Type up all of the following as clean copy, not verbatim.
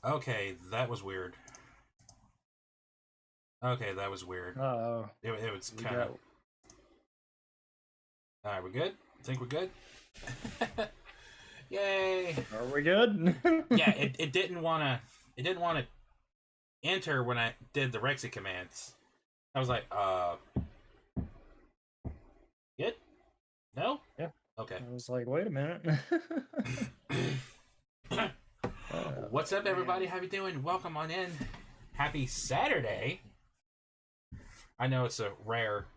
Okay, that was weird. Okay, that was weird. Uh-oh. It was kind of... Alright, we're good? Think we're good? Yay! Are we good? Yeah, it didn't wanna enter when I did the Rexy commands. I was like, good? No? Yeah. Okay. I was like, wait a minute. What's up, everybody? How you doing? Welcome on in. Happy Saturday. I know it's a rare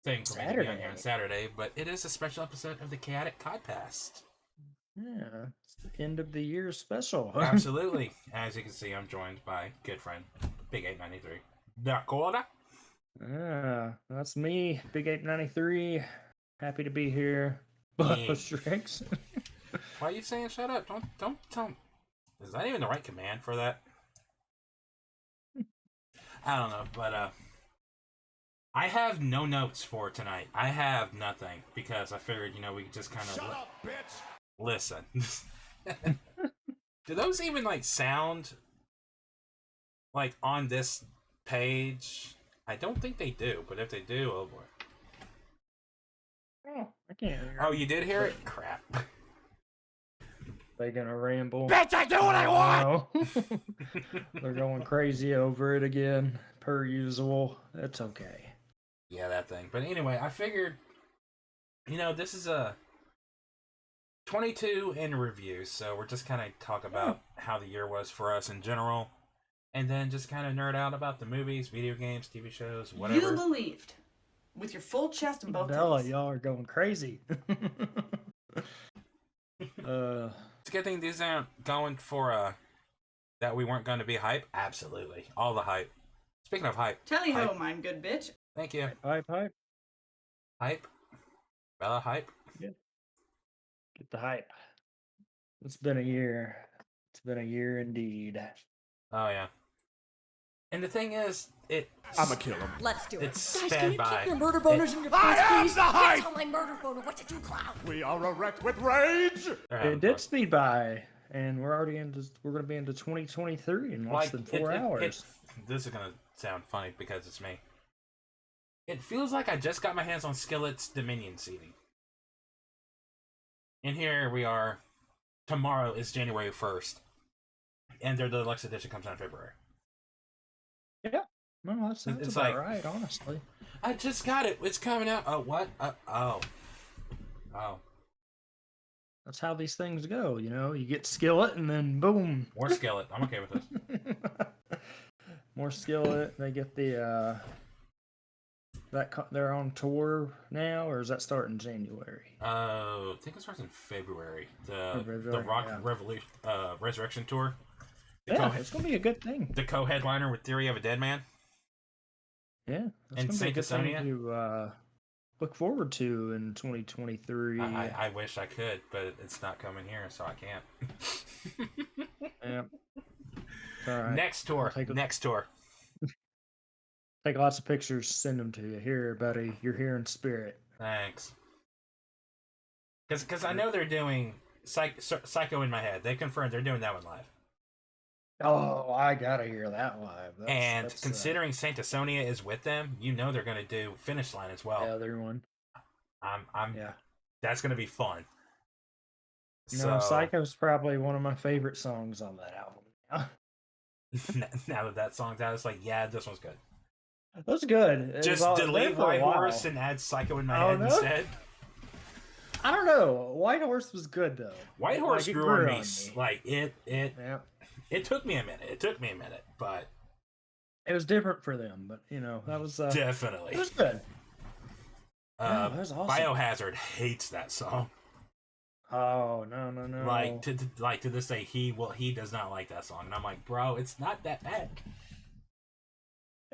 thing for me to be on here on Saturday, but it is a special episode of the Chaotic Codpast. Yeah, it's the end of the year special. Absolutely. As you can see, I'm joined by good friend, Big 893. Dakota. Yeah, that's me, Big 893. Happy to be here. Strix. Why are you saying shut up? Don't tell me. Is that even the right command for that? I don't know, but I have no notes for tonight. I have nothing because I figured, we could just kind of listen. Do those even sound like on this page? I don't think they do, but if they do, oh boy. Oh, I can't hear. Oh, you did hear it? Crap. They gonna ramble. Bitch, I do what I want! They're going crazy over it again, per usual. That's okay. Yeah, that thing. But anyway, I figured, this is a 22 in review, so we're just kind of talk about how the year was for us in general, and then just kind of nerd out about the movies, video games, TV shows, whatever. You believed. With your full chest and both titties. Y'all are going crazy. It's a good thing these aren't going for that we weren't going to be hype. Absolutely. All the hype. Speaking of hype. Tally ho, mine good bitch. Thank you. Hype. Hype. Bella, hype. Yeah. Get the hype. It's been a year. It's been a year indeed. Oh, yeah. And the thing is, I'ma kill him. Let's do it. It's Guys, sped can you by. keep your murder boners in your pants, please? the hype! Can't tell my murder boner what to do, clown. We are erect with rage. It did speed by, and we're gonna be into 2023 in less than 4 hours. This is gonna sound funny because it's me. It feels like I just got my hands on Skillet's Dominion seating. And here we are. Tomorrow is January 1st. And their deluxe edition comes out in February. Yeah. No, that's about right, honestly. I just got it. It's coming out. Oh, what? Oh. That's how these things go, You get Skillet, and then boom. More Skillet. I'm okay with this. More Skillet. They get the they're on tour now, or is that starting January? I think it starts in February. The Rock Revolution Resurrection tour. Yeah, it's gonna be a good thing. The co-headliner with Theory of a Dead Man. Yeah, and gonna be a good Saint thing to look forward to in 2023. I wish I could, but it's not coming here, so I can't. Yeah. All right. Next tour. Next tour. Take lots of pictures, send them to you. Here, buddy, you're here in spirit. Thanks. Because I know they're doing Psycho in My Head. They confirmed they're doing that one live. Oh, I gotta hear that live. That's considering Saint Sonia is with them, they're gonna do Finish Line as well. The other one. Yeah. That's gonna be fun. Psycho's probably one of my favorite songs on that album. Now that song's out, it's like, yeah, this one's good. That's good. Just delete White Horse and add Psycho in My Head instead. I don't know. White Horse was good though. White Horse grew on me. Like it took me a minute. But it was different for them. But that was definitely it was good. That was awesome. Biohazard hates that song. Oh no! Like to this day, he does not like that song, and I'm like, bro, it's not that bad.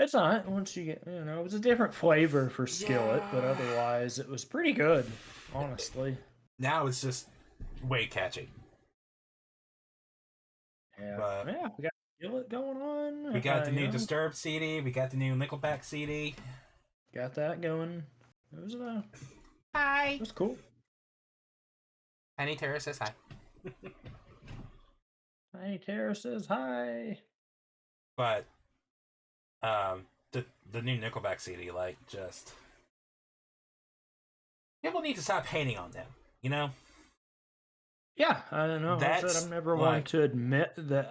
It's not. Once you get, it was a different flavor for Skillet, but otherwise, it was pretty good, honestly. Now it's just way catchy. Yeah, we got Skillet going on. We got the new Disturbed CD. We got the new Nickelback CD. Got that going. It was hi. It was cool. Penny Terrace says hi. Hey, Tara says hi. But the new Nickelback CD, like, just people need to stop hating on them. You know, Yeah, I don't know. I said that's I'm never one like to admit that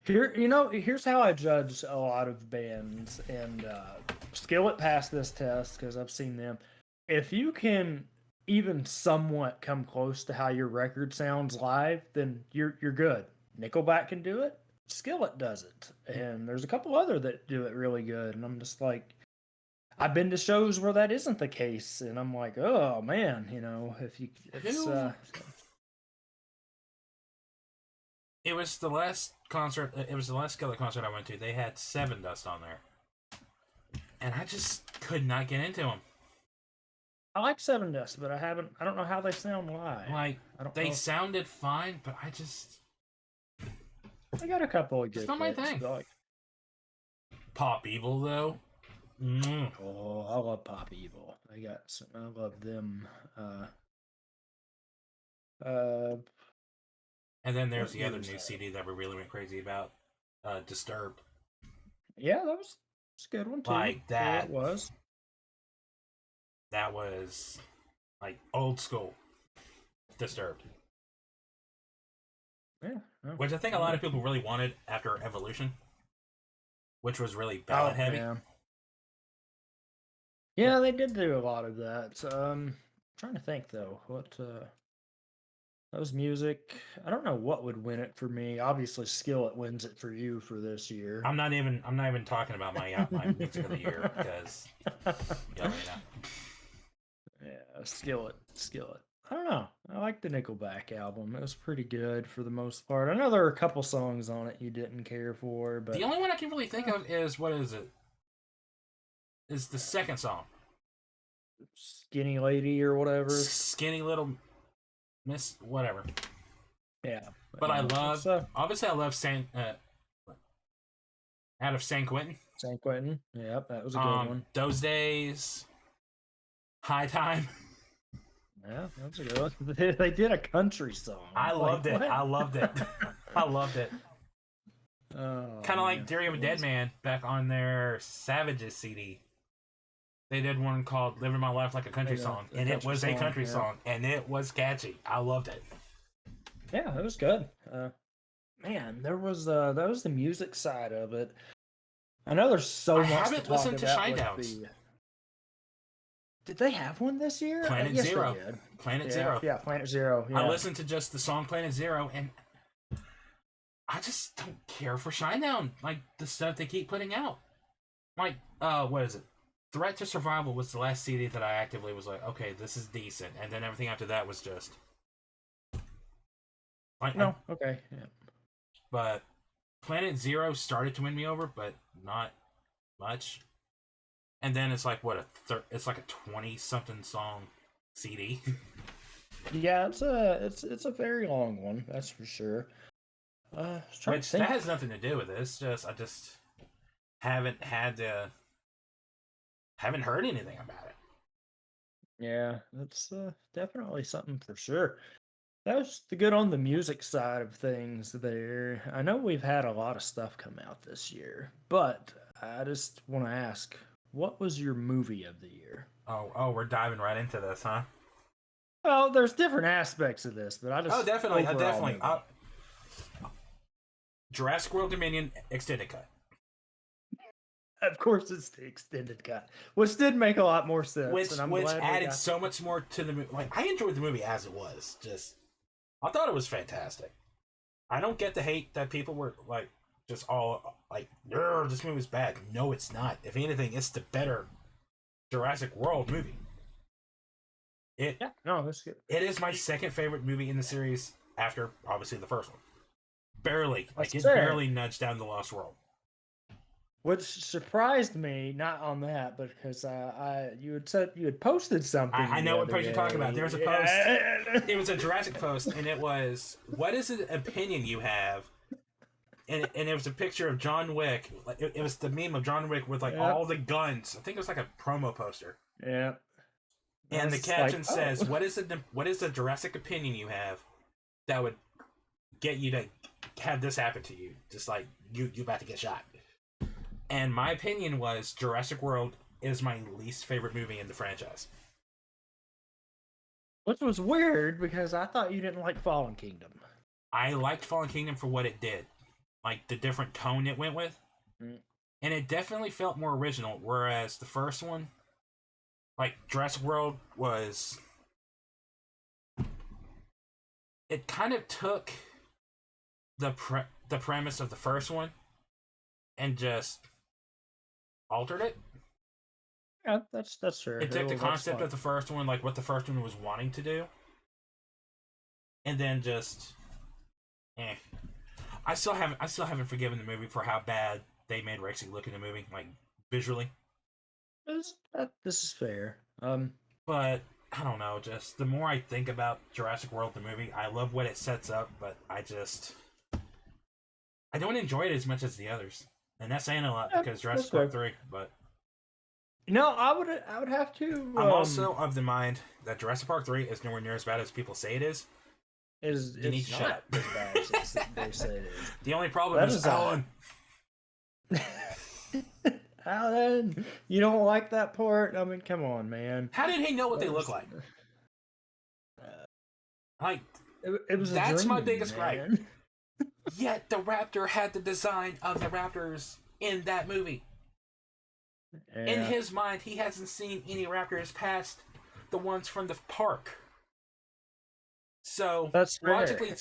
here's how I judge a lot of bands, and Skillet passed this test because I've seen them. If you can even somewhat come close to how your record sounds live, then you're good. Nickelback can do it. Skillet does it, and there's a couple other that do it really good. And I'm just like, I've been to shows where that isn't the case, and I'm like, oh man, who. It was the last concert. It was the last Skillet concert I went to. They had Seven Dust on there, and I just could not get into them. I like Seven Dust, but I don't know how they sound live. Like, I don't they know. sounded fine, but I just I got a couple of good. It's not my hits, thing. but like, Pop Evil though. oh, I love Pop Evil. I love them. And then there's What the other year is new that? CD that we really went crazy about, Disturbed. Yeah, it's a good one too. Like For that. what it was. That was like old school Disturbed, Yeah, which I think a lot of people really wanted after Evolution, which was really ballad heavy. Yeah, they did do a lot of that. Trying to think though, what that was music. I don't know what would win it for me. Obviously, Skillet wins it for you for this year. I'm not even talking about my music of the year because you know. Yeah, Skillet. I don't know. I like the Nickelback album. It was pretty good for the most part. I know there are a couple songs on it you didn't care for, but The only one I can really think of is what is it? Is the second song, Skinny Lady or whatever. Skinny Little Miss, whatever. Yeah, But I yeah, love, it's, obviously I love out of San Quentin. San Quentin. Yep, that was a good one. Those Days, High Time. Yeah, that was a good one. They did a country song. I loved it. What? I loved it. I loved it. Oh, Kind of like man. Diary of a Dead Man back on their Savages CD. They did one called "Living My Life Like a Country Yeah, Song," a and it country was a song, country yeah. song, and it was catchy. I loved it. Yeah, it was good. Man, that was the music side of it. I know there's so I much haven't to talk listened to about with Shinedown's. Did they have one this year? Planet Yes, Zero. They did. Planet Yeah, Zero. Yeah, Planet Zero. Yeah. I listened to just the song Planet Zero, and I just don't care for Shinedown. Like, the stuff they keep putting out. Like, what is it? Threat to Survival was the last CD that I actively was like, okay, this is decent. And then everything after that was just... Like, No, okay. Yeah. But Planet Zero started to win me over, but not much. And then it's like, what, it's like a 20-something song CD. Yeah, it's a very long one, that's for sure. Which, that has nothing to do with it. It's just, I just haven't heard anything about it. Yeah, that's definitely something for sure. That was the good on the music side of things there. I know we've had a lot of stuff come out this year, but I just want to ask, what was your movie of the year? Oh, we're diving right into this, huh? Well, there's different aspects of this, but I just definitely. overall movie. Jurassic World Dominion extended cut. Of course, it's the extended cut, which did make a lot more sense. Which and I'm glad we added got- so much more to the movie. Like, I enjoyed the movie as it was. Just, I thought it was fantastic. I don't get the hate that people were like, just all like, this movie's bad. No, it's not. If anything, it's the better Jurassic World movie. Yeah, no, that's good. It is my second favorite movie in the series after obviously the first one. Barely, like That's it fair. barely nudged down the Lost World. Which surprised me, not on that, but because you had said you had posted something. I know the what other post you're talking about. day. There's a post. It was a Jurassic post, and it was, what is an opinion you have? And it was a picture of John Wick. Like it was the meme of John Wick with like Yep. all the guns. I think it was like a promo poster. Yeah. And the That's caption like, says, oh. what is a Jurassic opinion you have that would get you to have this happen to you, just like you about to get shot. And my opinion was Jurassic World is my least favorite movie in the franchise. Which was weird because I thought you didn't like Fallen Kingdom. I liked Fallen Kingdom for what it did, like the different tone it went with, and it definitely felt more original. Whereas the first one, like Jurassic World, was it kind of took the premise of the first one and just altered it. Yeah, that's true. It took the concept of the first one, like what the first one was wanting to do, and then just, I still haven't forgiven the movie for how bad they made Rexy look in the movie, like visually. This is fair. But I don't know. Just the more I think about Jurassic World, the movie, I love what it sets up, but I don't enjoy it as much as the others, and that's saying a lot because Jurassic Park 3. But no, I would have to. I'm also of the mind that Jurassic Park 3 is nowhere near as bad as people say it is. You need to shut up. As bad as they say it is. The only problem is Alan. Alan, you don't like that part? I mean, come on, man. How did he know what they look like? Like, it was. That's my biggest gripe. Yet the raptor had the design of the raptors in that movie. Yeah. In his mind, he hasn't seen any raptors past the ones from the park. So that's logically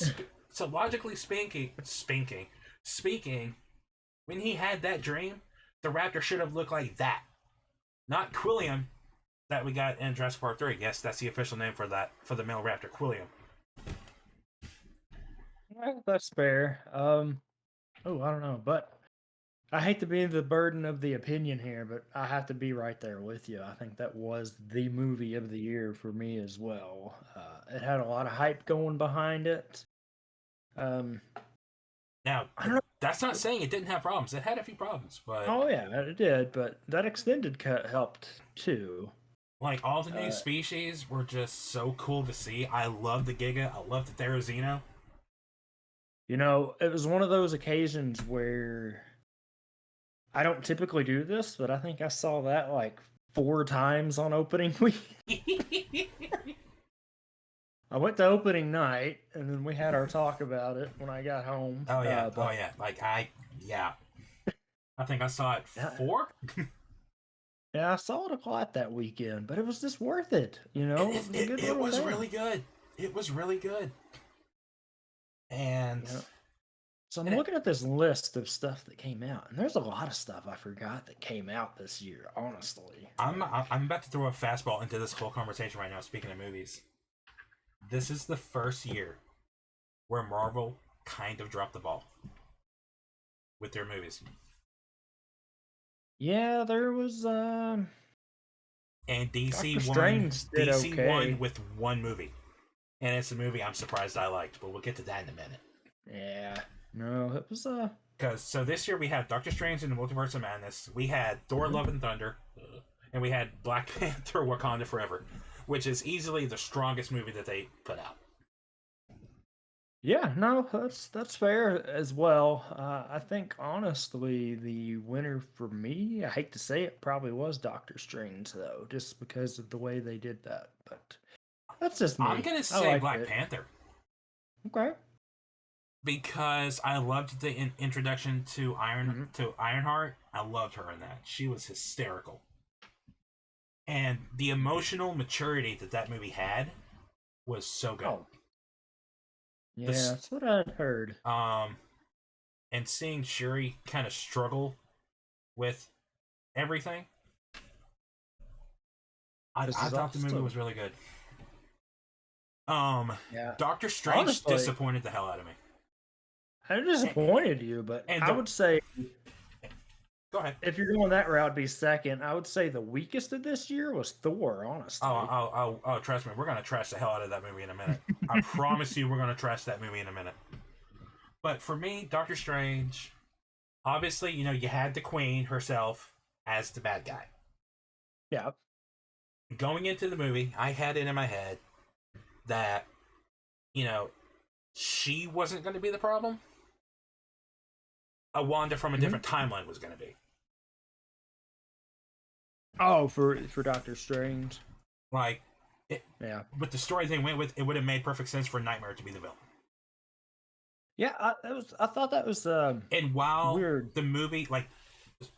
speaking, when he had that dream, the raptor should have looked like that, not Quilliam that we got in Jurassic Park 3. Yes, that's the official name for the male raptor, Quilliam. Well, that's fair. I don't know, but I hate to be the burden of the opinion here, but I have to be right there with you. I think that was the movie of the year for me as well. It had a lot of hype going behind it. Now, that's not saying it didn't have problems. It had a few problems, but oh yeah, it did. But that extended cut helped too. Like all the new species were just so cool to see. I love the Giga. I love the Therizino. You know, it was one of those occasions where I don't typically do this, but I think I saw that like 4 times on opening week. I went to opening night, and then we had our talk about it when I got home. Oh yeah, I think I saw it 4. Yeah, I saw it a lot that weekend, but it was just worth it. You know, it was really good. It was really good. And so I'm looking at this list of stuff that came out, and there's a lot of stuff I forgot that came out this year. Honestly, I'm about to throw a fastball into this whole conversation right now. Speaking of movies, this is the first year where Marvel kind of dropped the ball with their movies. Yeah, there was. And DC won with one movie. And it's a movie I'm surprised I liked, but we'll get to that in a minute. Yeah. No, it was Because so this year we had Doctor Strange in the Multiverse of Madness, we had Thor: Love and Thunder, and we had Black Panther: Wakanda Forever, which is easily the strongest movie that they put out. Yeah, no, that's fair as well. I think honestly the winner for me, I hate to say it, probably was Doctor Strange though, just because of the way they did that. But that's just me. I'm gonna say Black Panther. Okay. Because I loved the introduction to Ironheart. I loved her in that. She was hysterical. And the emotional maturity that movie had was so good. Oh. Yeah, that's what I'd heard. And seeing Shuri kind of struggle with everything, I thought the movie was really good. Yeah. Doctor Strange honestly, disappointed the hell out of me. I disappointed you, but I would say, go ahead. If you're going that route, be second. I would say the weakest of this year was Thor. Honestly. Oh! Trust me, we're gonna trash the hell out of that movie in a minute. I promise you, we're gonna trash that movie in a minute. But for me, Doctor Strange, obviously, you had the Queen herself as the bad guy. Yeah. Going into the movie, I had it in my head that, she wasn't going to be the problem. A Wanda from a different timeline was going to be. Oh, for Doctor Strange. Like, Yeah. with the story they went with, it would have made perfect sense for Nightmare to be the villain. Yeah, I thought that was And while weird. the movie, like,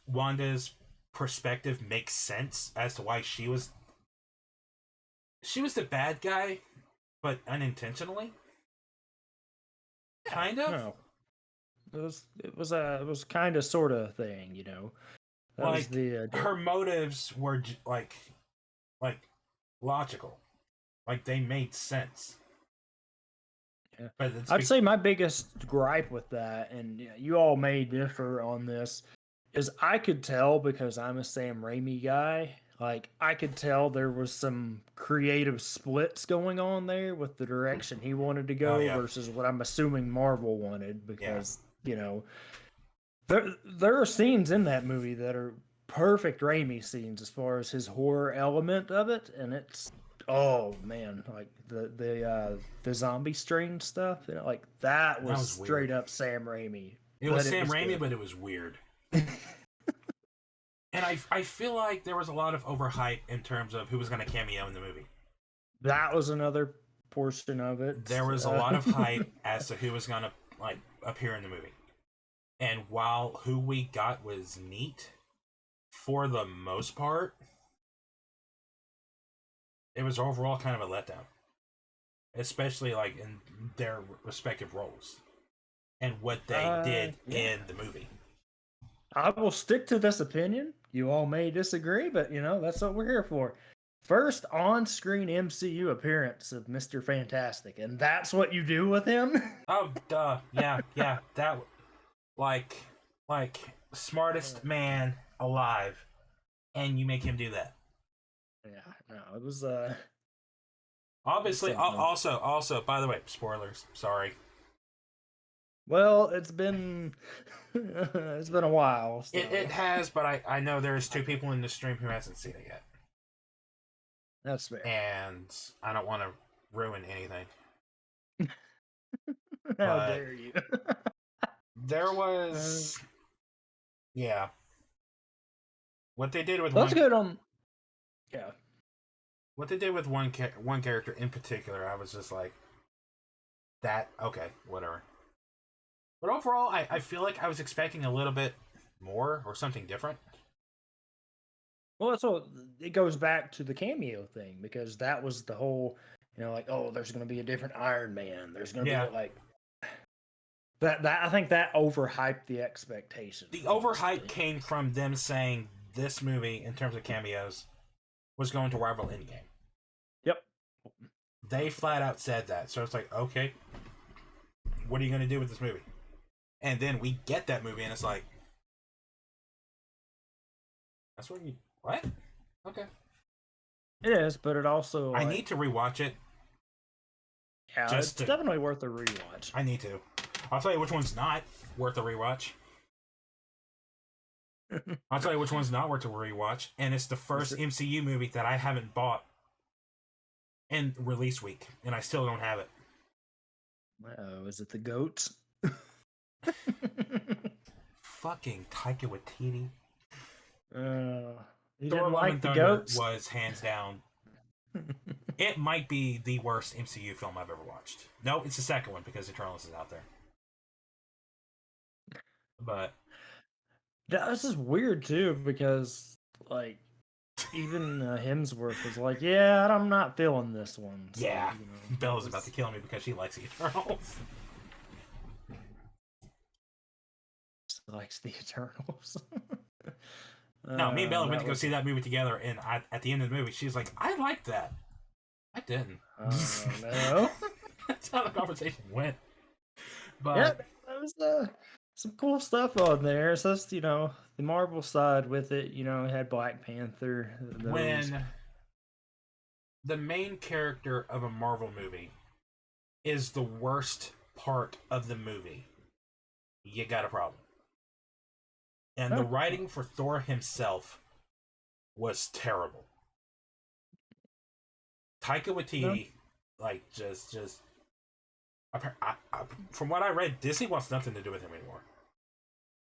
Wanda's perspective makes sense as to why she was the bad guy, but unintentionally. Kind of. No. It was kind of sort of thing, you know. That was Like, the her motives were like logical, like they made sense. Yeah. But it's I'd say my biggest gripe with that, and you all may differ on this, is I could tell because I'm a Sam Raimi guy. Like I could tell there was some creative splits going on there with the direction he wanted to go yeah. versus what I'm assuming Marvel wanted. Because you know, there are scenes in that movie that are perfect Raimi scenes as far as his horror element of it, and it's oh man, like the zombie strain stuff, you know, like that was straight weird. up Sam Raimi. It was but Sam Raimi, good. but it was weird. And I feel like there was a lot of overhype in terms of who was going to cameo in the movie. That was another portion of it. There was a lot of hype as to who was going to like appear in the movie. And while who we got was neat, for the most part, it was overall kind of a letdown. Especially like in their respective roles and what they did in the movie. I will stick to this opinion. You all may disagree, but you know, that's what we're here for. First on-screen MCU appearance of Mr. Fantastic, and that's what you do with him? Oh, duh. Yeah. That, like, smartest man alive, and you make him do that. Yeah, no, it was, Obviously, also, by the way, spoilers, sorry. Well, it's been it's been a while. So. It has, but I know there's 2 people in the stream who hasn't seen it yet. That's fair. And I don't want to ruin anything. How dare you? There was... yeah. What they did with Let's go on... Yeah. What they did with one character in particular, I was just like... that, okay, whatever. But overall, I feel like I was expecting a little bit more or something different. Well, that's what it goes back to the cameo thing because that was the whole, you know, like, oh, there's going to be a different Iron Man. There's going to be like that. I think that overhyped the expectations. The overhype came from them saying this movie, in terms of cameos, was going to rival Endgame. Yep. They flat out said that, so it's like, okay, what are you going to do with this movie? And then we get that movie, and it's like, that's what you... what? Okay. It is, but it also... I need to rewatch it. Yeah, it's definitely worth a rewatch. I need to. I'll tell you which one's not worth a rewatch. I'll tell you which one's not worth a rewatch, and it's the first MCU movie that I haven't bought in release week, and I still don't have it. Oh, is it the goats? Fucking Taika Waititi. You Thor: didn't Love like and the Thunder goats? was hands down. It might be the worst MCU film I've ever watched. No, it's the second one because Eternals is out there. But this is weird too because like even Hemsworth was like, "Yeah, I'm not feeling this one." So, yeah, you know, Bella's about to kill me because she likes the Eternals. She likes the Eternals. No, me and Bella went to go see that movie together, and at the end of the movie, she's like, "I liked that." I didn't. No. That's how the conversation went. But yeah, that was some cool stuff on there. It's just, you know, the Marvel side with it. You know, it had Black Panther. When the main character of a Marvel movie is the worst part of the movie, you got a problem. And the writing for Thor himself was terrible. Taika Waititi, like, just From what I read, Disney wants nothing to do with him anymore.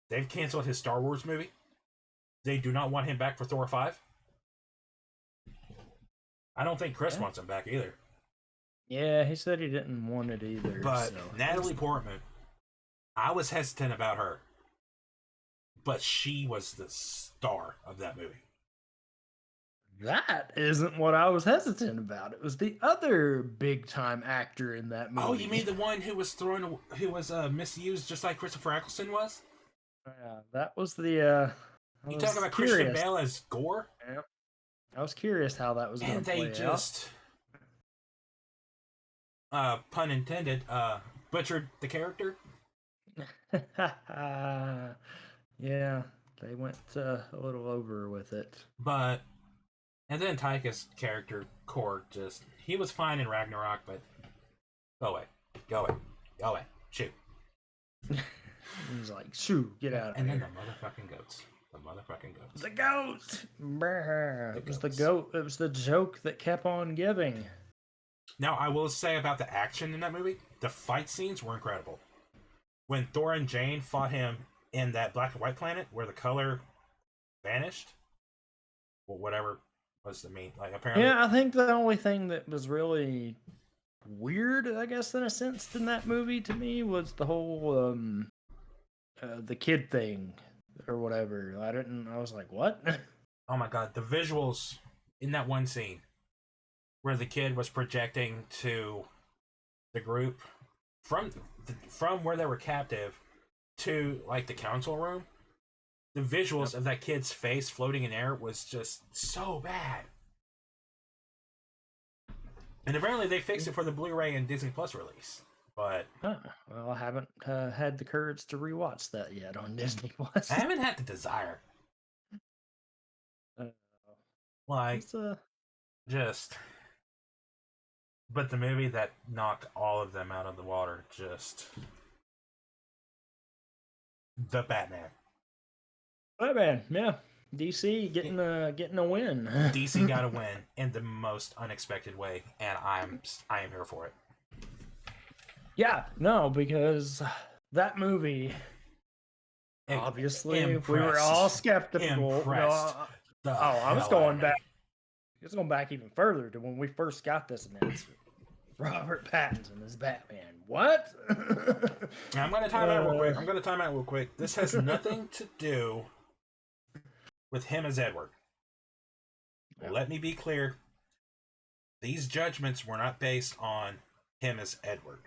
They've canceled his Star Wars movie. They do not want him back for Thor 5. I don't think Chris wants him back either. Yeah, he said he didn't want it either. But so. Natalie Portman, I was hesitant about her. But she was the star of that movie. That isn't what I was hesitant about. It was the other big time actor in that movie. Oh, you mean the one who was misused just like Christopher Eccleston was? Yeah, that was the. You talking about Christian Bale as Gore? Yeah. I was curious how that was going to play out. And they just, pun intended, butchered the character. Yeah, they went a little over with it. And then Taika's character, Korg, he was fine in Ragnarok, but go away, shoot. He's like, shoo, get out of here. And then the motherfucking goats. The goat! It was the goat. It was the joke that kept on giving. Now, I will say about the action in that movie, the fight scenes were incredible. When Thor and Jane fought him in that black and white planet where the color vanished, or whatever was the mean, like apparently. Yeah, I think the only thing that was really weird, I guess, in a sense, in that movie to me was the whole the kid thing or whatever. I was like, what? Oh my god, the visuals in that one scene where the kid was projecting to the group from where they were captive to like the council room. The visuals of that kid's face floating in air was just so bad. And apparently they fixed it for the Blu-ray and Disney Plus release. But well, I haven't had the courage to rewatch that yet on Disney Plus. I haven't had the desire. But the movie that knocked all of them out of the water, the Batman. Batman, yeah. DC getting a win. DC got a win in the most unexpected way, and I am here for it. Yeah, no, because that movie, obviously, we were all skeptical. I was going back. It's going back even further to when we first got this announcement. Robert Pattinson as Batman. What? I'm going to time out real quick. This has nothing to do with him as Edward. Yeah. Let me be clear. These judgments were not based on him as Edward.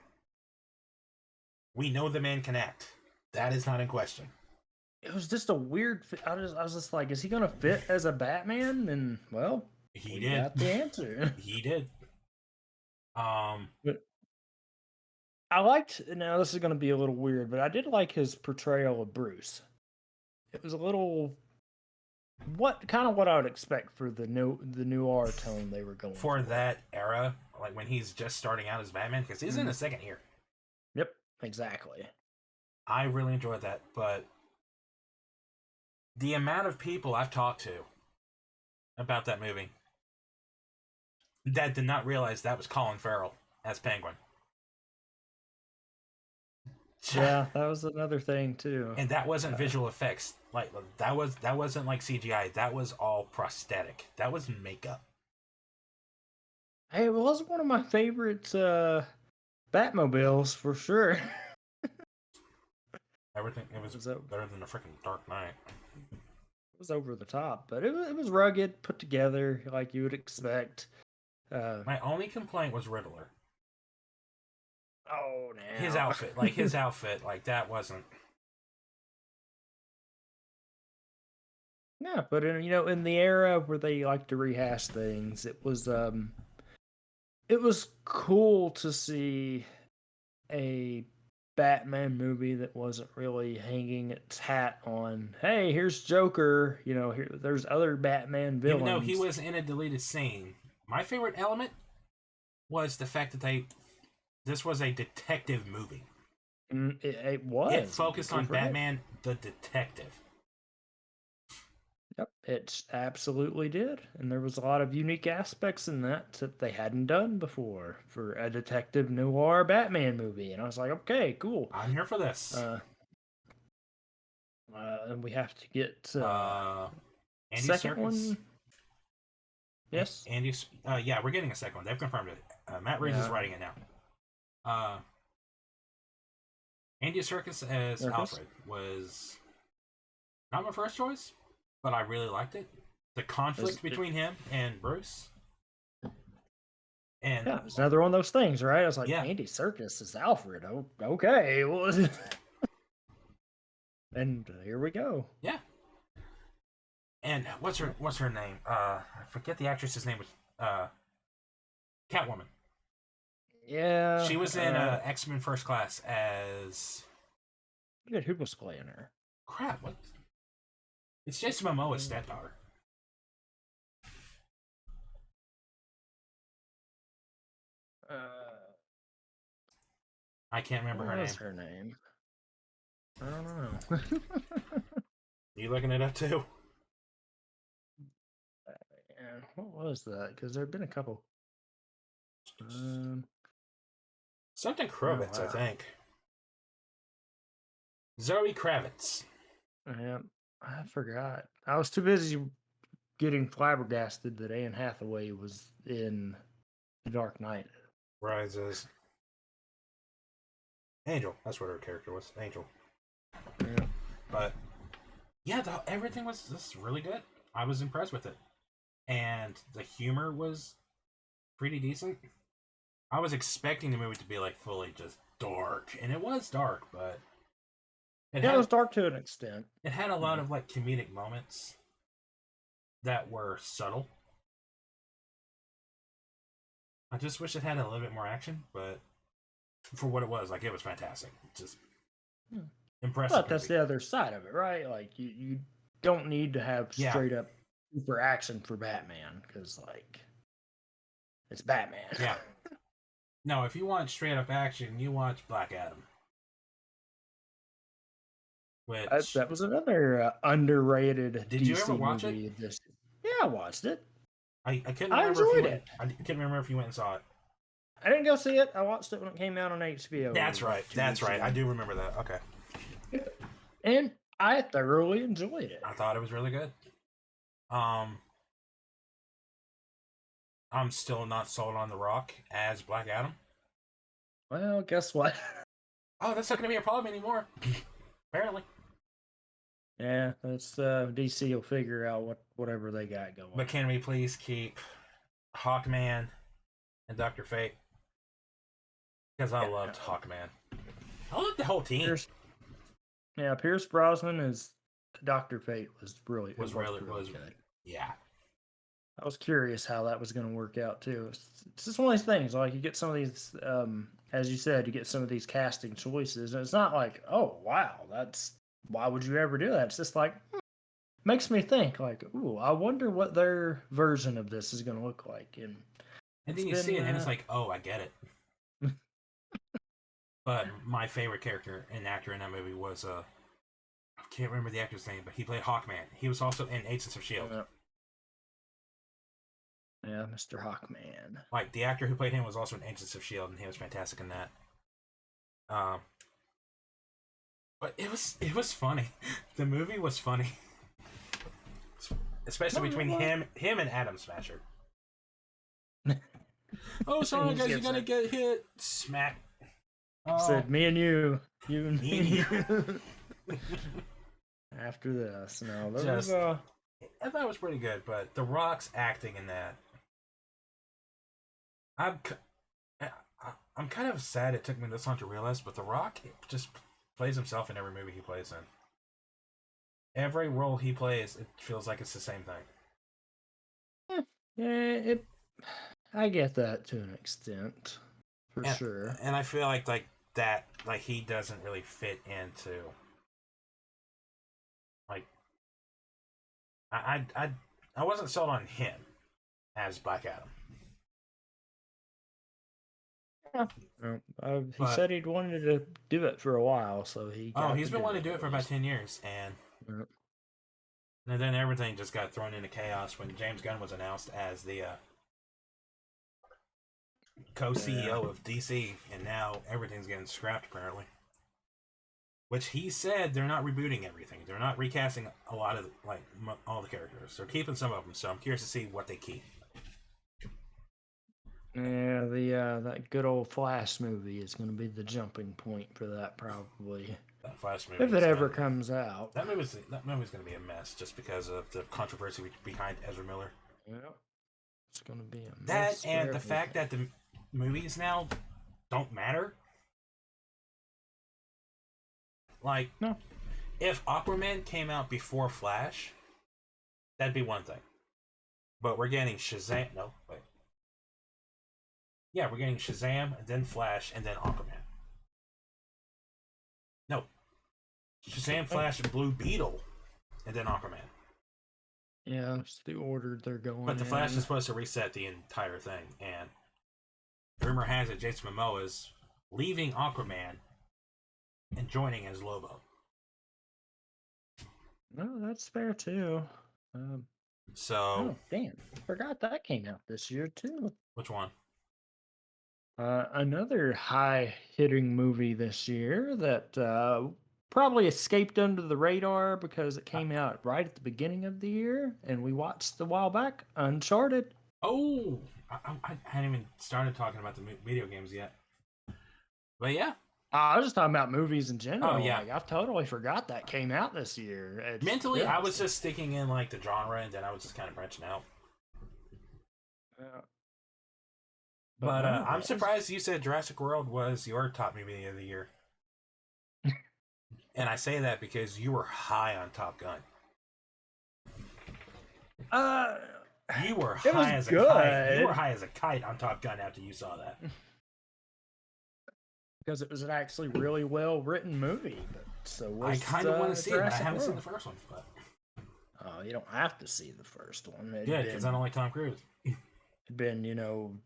We know the man can act. That is not in question. It was just a weird. I was just like, is he going to fit as a Batman? And well, he did. Got the answer. He did. But I liked. Now this is going to be a little weird, but I did like his portrayal of Bruce. It was a little. What I would expect for the noir tone they were going for that era, like when he's just starting out as Batman, because he's in the second year. Yep, exactly. I really enjoyed that, but the amount of people I've talked to about that movie that did not realize that was Colin Farrell as Penguin. Yeah, that was another thing too. And that wasn't visual effects. Like that wasn't like CGI. That was all prosthetic. That was makeup. Hey, it was one of my favorite Batmobiles for sure. Everything it was better than the freaking Dark Knight. It was over the top, but it was rugged, put together like you would expect. My only complaint was Riddler. Oh, no. His outfit, that wasn't. Yeah, but in the era where they like to rehash things, it was cool to see a Batman movie that wasn't really hanging its hat on, hey, here's Joker, here there's other Batman villains. Even though he was in a deleted scene, my favorite element was the fact that this was a detective movie. It was. It focused on Batman, the detective. Yep, it absolutely did, and there was a lot of unique aspects in that they hadn't done before for a detective noir Batman movie, and I was like, okay, cool. I'm here for this. And we have to get Andy second Serkis. one. Yes. Andy. Yeah, we're getting a second one. They've confirmed it. Matt Reeves is writing it now. Andy Serkis as Alfred was not my first choice, but I really liked it. The conflict between him and Bruce. And yeah, it's another one of those things, right? I was like, yeah. Andy Serkis is Alfred. Oh, okay. Well, and here we go. Yeah. And what's her name? I forget the actress's name was Catwoman. Yeah. She was in X-Men First Class as Who was playing her? crap, what? It's Jason Momoa's stepdaughter. I can't remember her name. What was her name? I don't know. You looking it up too? Yeah, what was that? Because there have been a couple. Something Kravitz, wow. I think. Zoe Kravitz. Yeah, I forgot. I was too busy getting flabbergasted that Anne Hathaway was in The Dark Knight. Rises. Angel. That's what her character was. Angel. Yeah. But yeah, everything was just really good. I was impressed with it. And the humor was pretty decent. I was expecting the movie to be like fully just dark, and it was dark, but it was dark to an extent. It had a lot of like comedic moments that were subtle. I just wish it had a little bit more action, but for what it was, like, it was fantastic. Just impressive. But that's the other side of it, right? Like you don't need to have straight up super action for Batman because like it's Batman. Yeah. No, if you want straight up action, you watch Black Adam. Which that was another underrated. Did DC you ever watch movie it? Yeah, I watched it. I couldn't I remember enjoyed if you it. I couldn't remember if you went and saw it. I didn't go see it. I watched it when it came out on HBO. That's right. That's right. I do remember that. Okay. And I thoroughly enjoyed it. I thought it was really good. I'm still not sold on The Rock as Black Adam. Well, guess what? Oh, that's not going to be a problem anymore. Apparently. Yeah, that's DC will figure out whatever they got going. But can we please keep Hawkman and Dr. Fate? Because I loved Hawkman. I loved the whole team. Pierce Brosnan as Dr. Fate was really good. Yeah. I was curious how that was going to work out too. It's just one of these things. Like you get some of these, as you said, you get some of these casting choices, and it's not like, oh wow, why would you ever do that? It's just like makes me think, like, ooh, I wonder what their version of this is going to look like. And then you see it, and it's like, oh, I get it. But my favorite character and actor in that movie was I can't remember the actor's name, but he played Hawkman. He was also in Agents of S.H.I.E.L.D. Yeah, Mr. Hawkman. Like, the actor who played him was also in Agents of S.H.I.E.L.D., and he was fantastic in that. But it was funny. The movie was funny. Especially between him and Adam Smasher. Oh, sorry guys, you're gonna get hit. Smack. Said me and you. You and me. After this. No, that was I thought it was pretty good, but The Rock's acting in that. I'm kind of sad it took me this long to realize, but The Rock just plays himself in every movie he plays in. Every role he plays, it feels like it's the same thing. Yeah, I get that to an extent, for sure. And I feel like that he doesn't really fit into. Like, I wasn't sold on him as Black Adam. He said he'd wanted to do it for a while, so he. He's been wanting to do it for about 10 years, and And then everything just got thrown into chaos when James Gunn was announced as the co-CEO of DC, and now everything's getting scrapped apparently. Which he said they're not rebooting everything. They're not recasting a lot of all the characters. They're keeping some of them. So I'm curious to see what they keep. Yeah, the that good old Flash movie is going to be the jumping point for that, probably. That Flash movie, If it ever comes out. That movie's going to be a mess just because of the controversy behind Ezra Miller. Yeah. It's going to be a That mess. and the fact that the movies now don't matter. Like, no. If Aquaman came out before Flash, that'd be one thing. But we're getting Shazam. No, wait. Yeah, we're getting Shazam, and then Flash, and then Aquaman. No. Shazam, Flash, and Blue Beetle, and then Aquaman. Yeah, it's the order they're going But the Flash in. is supposed to reset the entire thing, and rumor has it Jason Momoa is leaving Aquaman and joining as Lobo. No, that's fair too. So, damn, I forgot that came out this year too. which one? Another high-hitting movie this year that probably escaped under the radar because it came out right at the beginning of the year, and we watched a while back. Uncharted. Oh, I hadn't even started talking about the video games yet. But yeah. I was just talking about movies in general. Oh, yeah. Like, I've totally forgot that came out this year. Mentally, I was just sticking in like the genre, and then I was just kind of branching out. Yeah. But I'm surprised you said Jurassic World was your top movie of the year. And I say that because you were high on Top Gun. You were high as a kite. You were high as a kite on Top Gun after you saw that. Because it was an actually really well written movie. But so was I kind of want to see it, but I Jurassic haven't seen World. the first one. But Oh, you don't have to see the first one. good, because I don't like Tom Cruise. It'd been,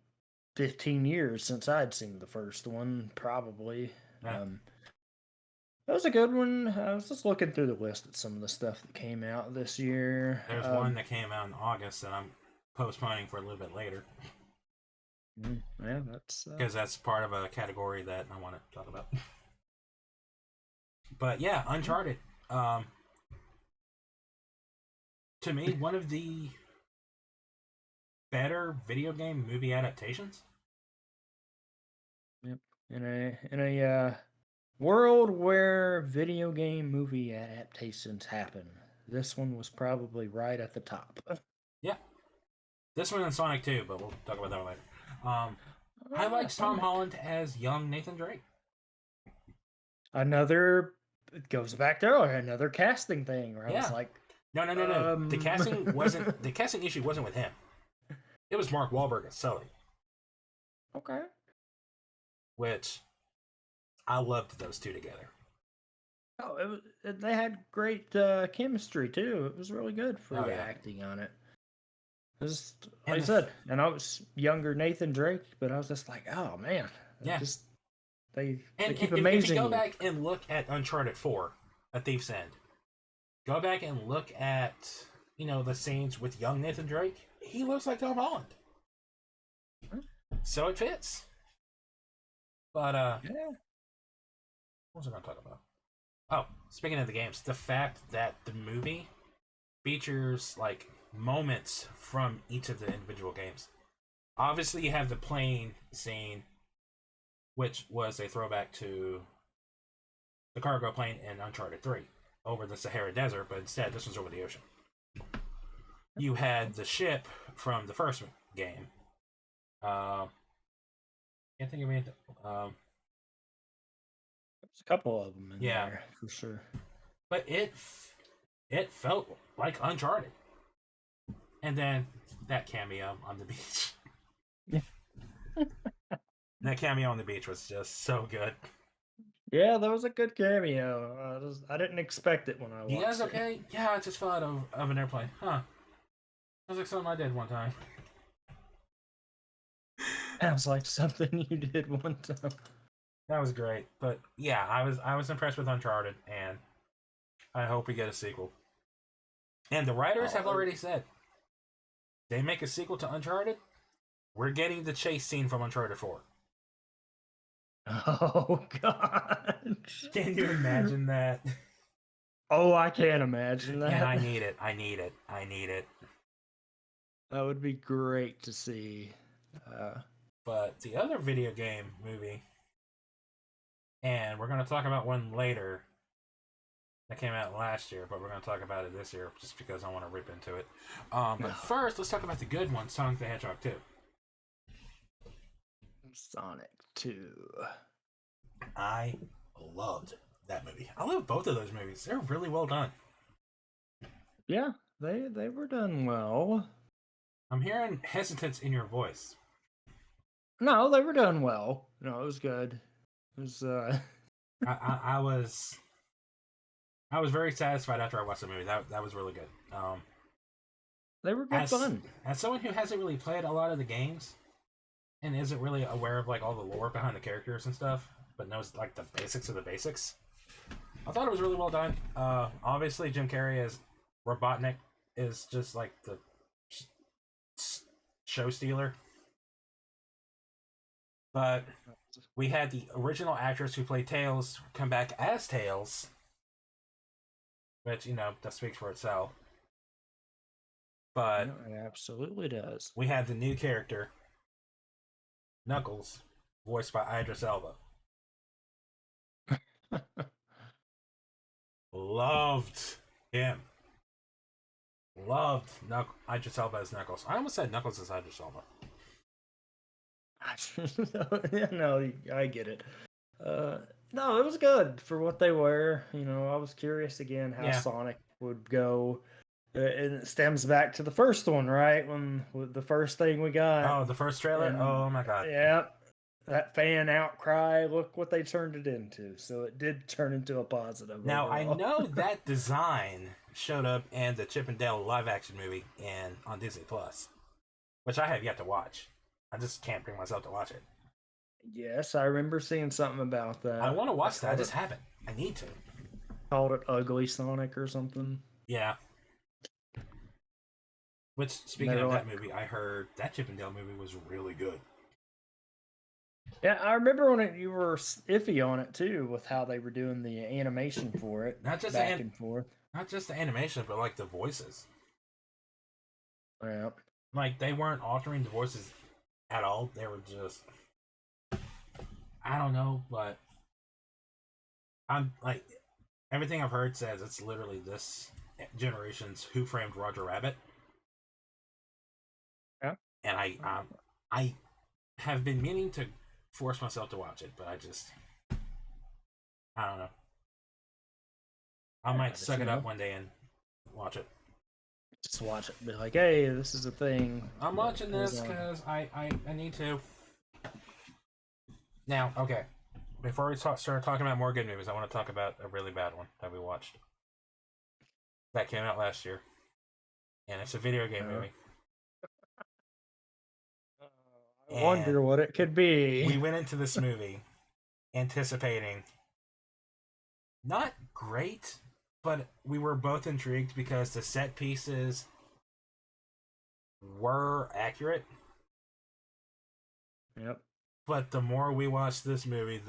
15 years since I'd seen the first one, probably. Yeah. That was a good one. I was just looking through the list at some of the stuff that came out this year. There's one that came out in August that I'm postponing for a little bit later. Yeah, that's... Because that's part of a category that I want to talk about. But yeah, Uncharted. To me, one of the better video game movie adaptations. Yep. In a world where video game movie adaptations happen, this one was probably right at the top. Yeah. This one and Sonic 2, but we'll talk about that later. I liked Tom Holland as young Nathan Drake. It goes back to earlier, another casting thing where I was like, No. The casting issue wasn't with him. It was Mark Wahlberg as Sully. Okay. Which I loved those two together. Oh, they had great chemistry too. It was really good for the acting on it. Just like I said, and I was younger Nathan Drake, but I was just like, oh man, yeah. They keep amazing. If you go back and look at Uncharted 4, A Thief's End, go back and look at the scenes with young Nathan Drake. He looks like Tom Holland, so it fits. But what was I going to talk about? Oh, speaking of the games, the fact that the movie features like moments from each of the individual games. Obviously, you have the plane scene, which was a throwback to the cargo plane in Uncharted 3 over the Sahara Desert, but instead this was over the ocean. You had the ship from the first game. Can't think of anything. There's a couple of them in there for sure. But it felt like Uncharted. And then that cameo on the beach. Yeah. That cameo on the beach was just so good. Yeah, that was a good cameo. I didn't expect it when I watched it. You guys okay? Yeah, I just fell out of an airplane. Huh. Sounds like something I did one time. Sounds like something you did one time. That was great. But yeah, I was impressed with Uncharted, and I hope we get a sequel. And the writers have already said they make a sequel to Uncharted. We're getting the chase scene from Uncharted 4. Oh god. Can you imagine that? Oh, I can't imagine that. And I need it. I need it. I need it. That would be great to see. But the other video game movie, and we're going to talk about one later that came out last year, but we're going to talk about it this year just because I want to rip into it. But first, let's talk about the good one, Sonic the Hedgehog 2. Sonic 2. I loved that movie. I love both of those movies. They're really well done. Yeah, they were done well. I'm hearing hesitance in your voice. No, they were done well. No, it was good. It was I was very satisfied after I watched the movie. That was really good. they were good fun. As someone who hasn't really played a lot of the games and isn't really aware of like all the lore behind the characters and stuff, but knows like the basics of the basics, I thought it was really well done. Obviously, Jim Carrey as Robotnik is just like the show stealer. But we had the original actress who played Tails come back as Tails, which, you know, that speaks for itself. But Yeah, it absolutely does. we had the new character, Knuckles, voiced by Idris Elba. Loved him. Loved Idris Elba as Knuckles. I almost said Knuckles as Idris Elba. No, I get it. No, it was good for what they were. You know, I was curious again how Sonic would go. And it stems back to the first one, right? When the first thing we got. Oh, the first trailer? And, oh my god. Yeah. That fan outcry, look what they turned it into. So it did turn into a positive. Now, overall. I know that design showed up in the Chip and Dale live action movie on Disney Plus, which I have yet to watch. I just can't bring myself to watch it. Yes, I remember seeing something about that. I want to watch that. I just haven't. I need to. Called it Ugly Sonic or something. Yeah. Which, speaking of that movie, I heard that Chip and Dale movie was really good. Yeah, I remember when you were iffy on it too, with how they were doing the animation for it, Not just back and forth. Not just the animation, but like the voices. Yeah. Like they weren't altering the voices at all. They were just, I don't know, but I'm like, everything I've heard says it's literally this generation's Who Framed Roger Rabbit. Yeah. And I have been meaning to force myself to watch it, but I don't know. I might suck it up one day and watch it. Just watch it. Be like, hey, this is a thing. I'm watching this because I need to. Now, okay. Before we start talking about more good movies, I want to talk about a really bad one that we watched. That came out last year. And it's a video game movie. I wonder what it could be. We went into this movie anticipating not great, but we were both intrigued because the set pieces were accurate. Yep. But the more we watched this movie,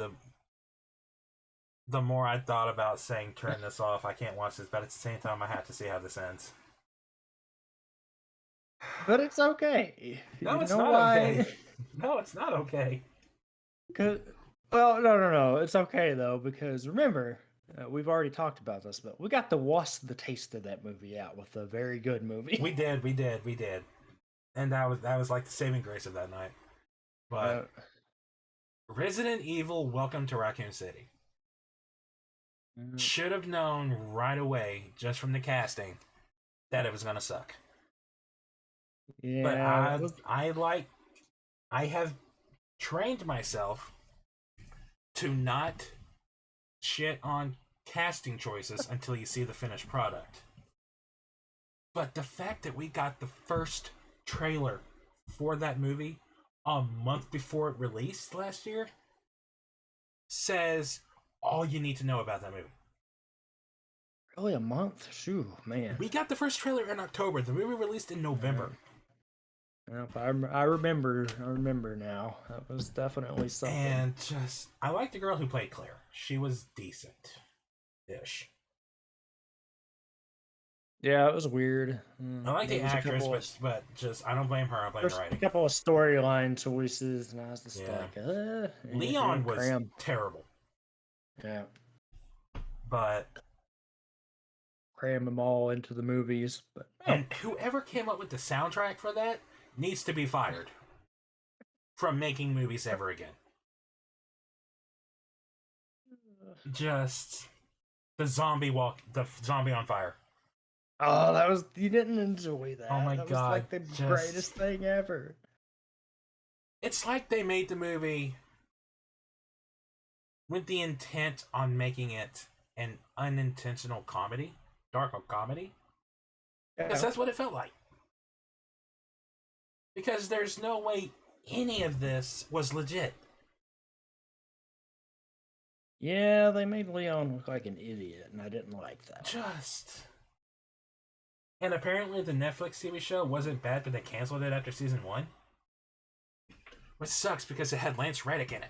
the more I thought about saying, turn this off, I can't watch this, but at the same time, I have to see how this ends. But it's okay. No, it's not okay. No, it's not okay. Well, no. It's okay, though, because remember, we've already talked about this, but we got to wash the taste of that movie out with a very good movie. We did. And that was like the saving grace of that night. But Resident Evil Welcome to Raccoon City. Should have known right away, just from the casting, that it was going to suck. Yeah. But I have trained myself to not shit on casting choices until you see the finished product. But the fact that we got the first trailer for that movie a month before it released last year says all you need to know about that movie. Really, a month? Shoo, man. We got the first trailer in October. The movie released in November. Yep, I remember now. That was definitely something. And just, I like the girl who played Claire. She was decent-ish. Yeah, it was weird. I like the There was a actress, couple of- but just, I don't blame her. I blame There's the a writing. couple of storyline choices, and I was just Yeah. like, Leon was cram. terrible. Yeah, But, cram them all into the movies. But and whoever came up with the soundtrack for that needs to be fired from making movies ever again. Just the zombie on fire. oh, that was you didn't enjoy that. Oh my that God, was like the just- greatest thing ever. It's like they made the movie with the intent on making it an unintentional comedy, dark comedy. Because that's what it felt like. Because there's no way any of this was legit. Yeah, they made Leon look like an idiot, and I didn't like that. Just. And apparently the Netflix TV show wasn't bad, but they canceled it after season 1. Which sucks because it had Lance Reddick in it.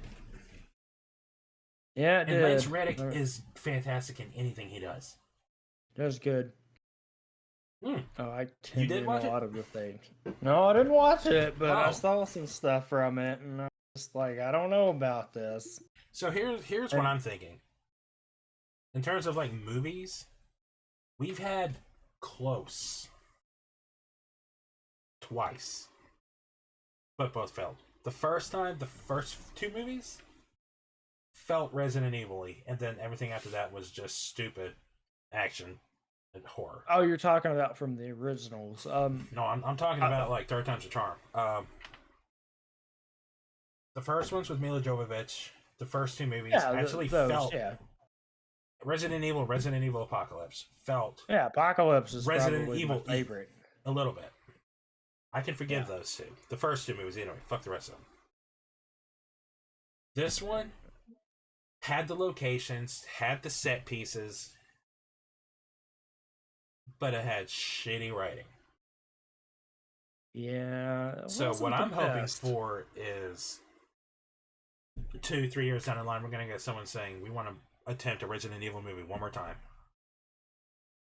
Yeah, it And did. Lance Reddick is fantastic in anything he does. That was good. Hmm. Oh, I tuned did in watch a it? lot of the things. No, I didn't watch it, but I Oh. saw some stuff from it, and I was just like, I don't know about this. So here's what I'm thinking. In terms of like movies, we've had Close twice, but both failed. The first time, the first 2 movies felt Resident Evil-y, and then everything after that was just stupid action and horror. Oh, you're talking about from the originals. No, I'm talking about like Third Time's a Charm. The first one's with Mila Jovovich. The first 2 movies actually felt Resident Evil Apocalypse felt Apocalypse is Resident probably Evil my favorite. a little bit. I can forgive those 2. The first 2 movies, anyway. Fuck the rest of them. This one had the locations, had the set pieces, but it had shitty writing. Yeah. it So wasn't what the I'm hoping best. for is 2-3 years down the line, we're going to get someone saying, we want to attempt a Resident Evil movie one more time.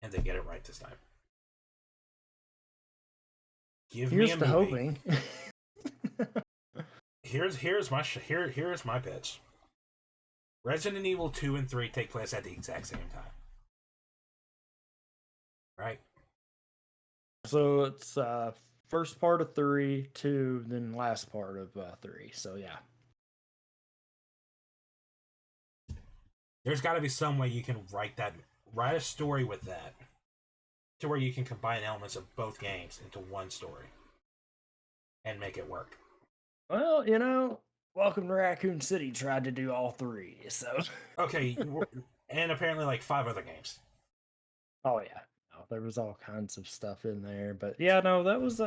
And they get it right this time. Give Here's me a to movie. hoping. Here's my pitch. Resident Evil 2 and 3 take place at the exact same time. Right? So it's first part of 3, 2, then last part of 3. So yeah. There's got to be some way you can write a story with that, to where you can combine elements of both games into one story and make it work. Well, Welcome to Raccoon City tried to do all 3. So. Okay, and apparently like 5 other games. Oh yeah. No, there was all kinds of stuff in there, but yeah, no, that was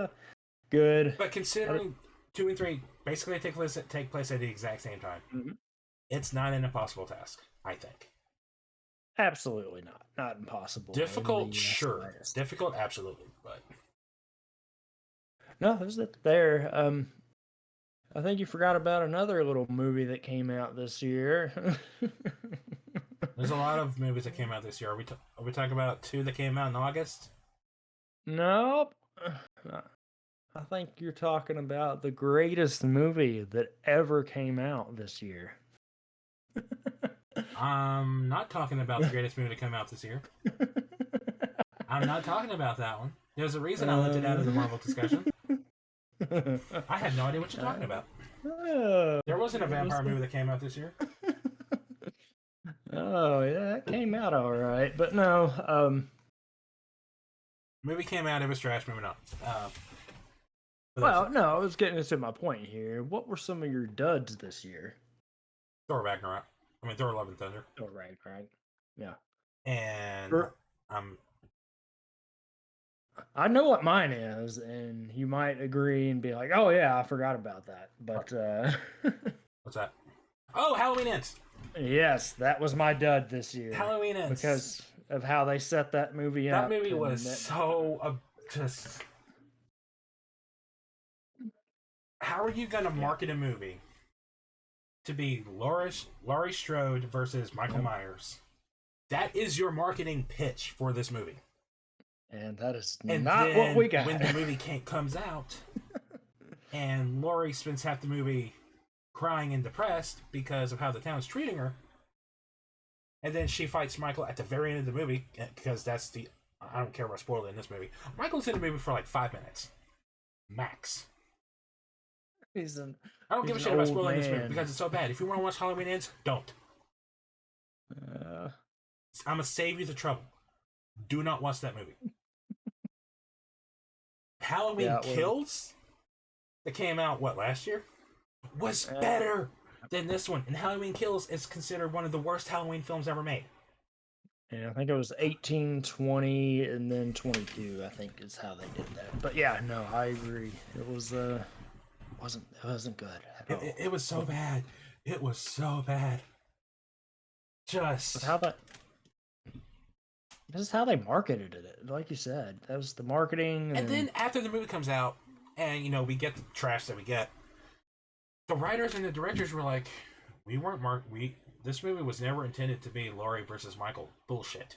good. But considering 2 and 3 basically take place at the exact same time, Mhm. it's not an impossible task, I think. Absolutely not impossible. in Difficult, the sure. slightest. Difficult, absolutely. But No, there's it there. I think you forgot about another little movie that came out this year. there's a lot of movies that came out this year. Are we talking about 2 that came out in August? Nope. I think you're talking about the greatest movie that ever came out this year. I'm not talking about the greatest movie to come out this year. I'm not talking about that one. There's a reason I left it out of the Marvel discussion. I had no idea what you're talking about. There wasn't a vampire movie that came out this year. Oh yeah, it came out all right, but no. Movie came out, it was trash. Moving on. Well, no, I was getting to my point here. What were some of your duds this year? Thor Ragnarok. Thor Love and Thunder. Oh, right. Yeah. And I know what mine is, and you might agree and be like, "Oh yeah, I forgot about that." But what's that? Oh, Halloween Ends. yes, that was my dud this year. Halloween Ends. Because of how they set that movie up. That movie and was so just. How are you gonna market a movie to be Laurie Strode versus Michael Myers? That is your marketing pitch for this movie. And that is And not what we got. When the movie comes out, and Laurie spends half the movie crying and depressed because of how the town's treating her, and then she fights Michael at the very end of the movie, because that's the... I don't care about spoiling in this movie. Michael's in the movie for like 5 minutes. Max. I don't give a shit about spoiling this movie because it's so bad. If you want to watch Halloween Ends, don't. I'm going to save you the trouble. Do not watch that movie. Halloween Kills, that came out, last year? Was better than this one. And Halloween Kills is considered one of the worst Halloween films ever made. Yeah, I think it was 18, 20, and then 22, I think is how they did that. But yeah, no, I agree. It wasn't good at all. It was so bad. It was so bad. Just... This is how they marketed it. Like you said, that was the marketing. And then after the movie comes out, and we get the trash that we get, the writers and the directors were like, this movie was never intended to be Laurie versus Michael. Bullshit.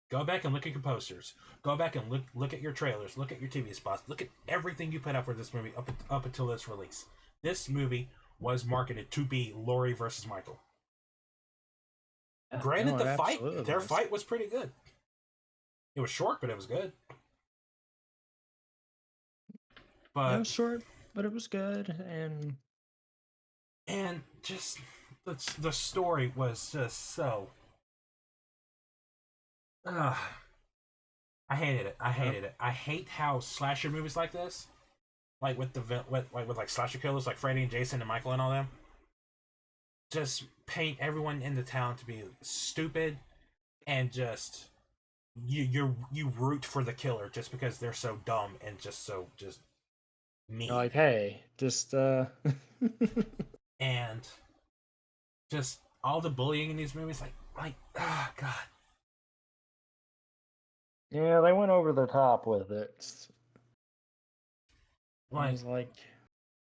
Go back and look at your posters. Go back and look at your trailers. Look at your TV spots. Look at everything you put out for this movie up until its release. This movie was marketed to be Laurie versus Michael. Granted, their fight was pretty good. It was short, but it was good. But it was short, but it was good, and just the story was just so. I hated it. I hate how slasher movies like this, like with slasher killers like Freddy and Jason and Michael and all them, just paint everyone in the town to be stupid, and just you root for the killer just because they're so dumb and just mean. Like, hey, just and just all the bullying in these movies, like God. Yeah, they went over the top with it. Like, it was like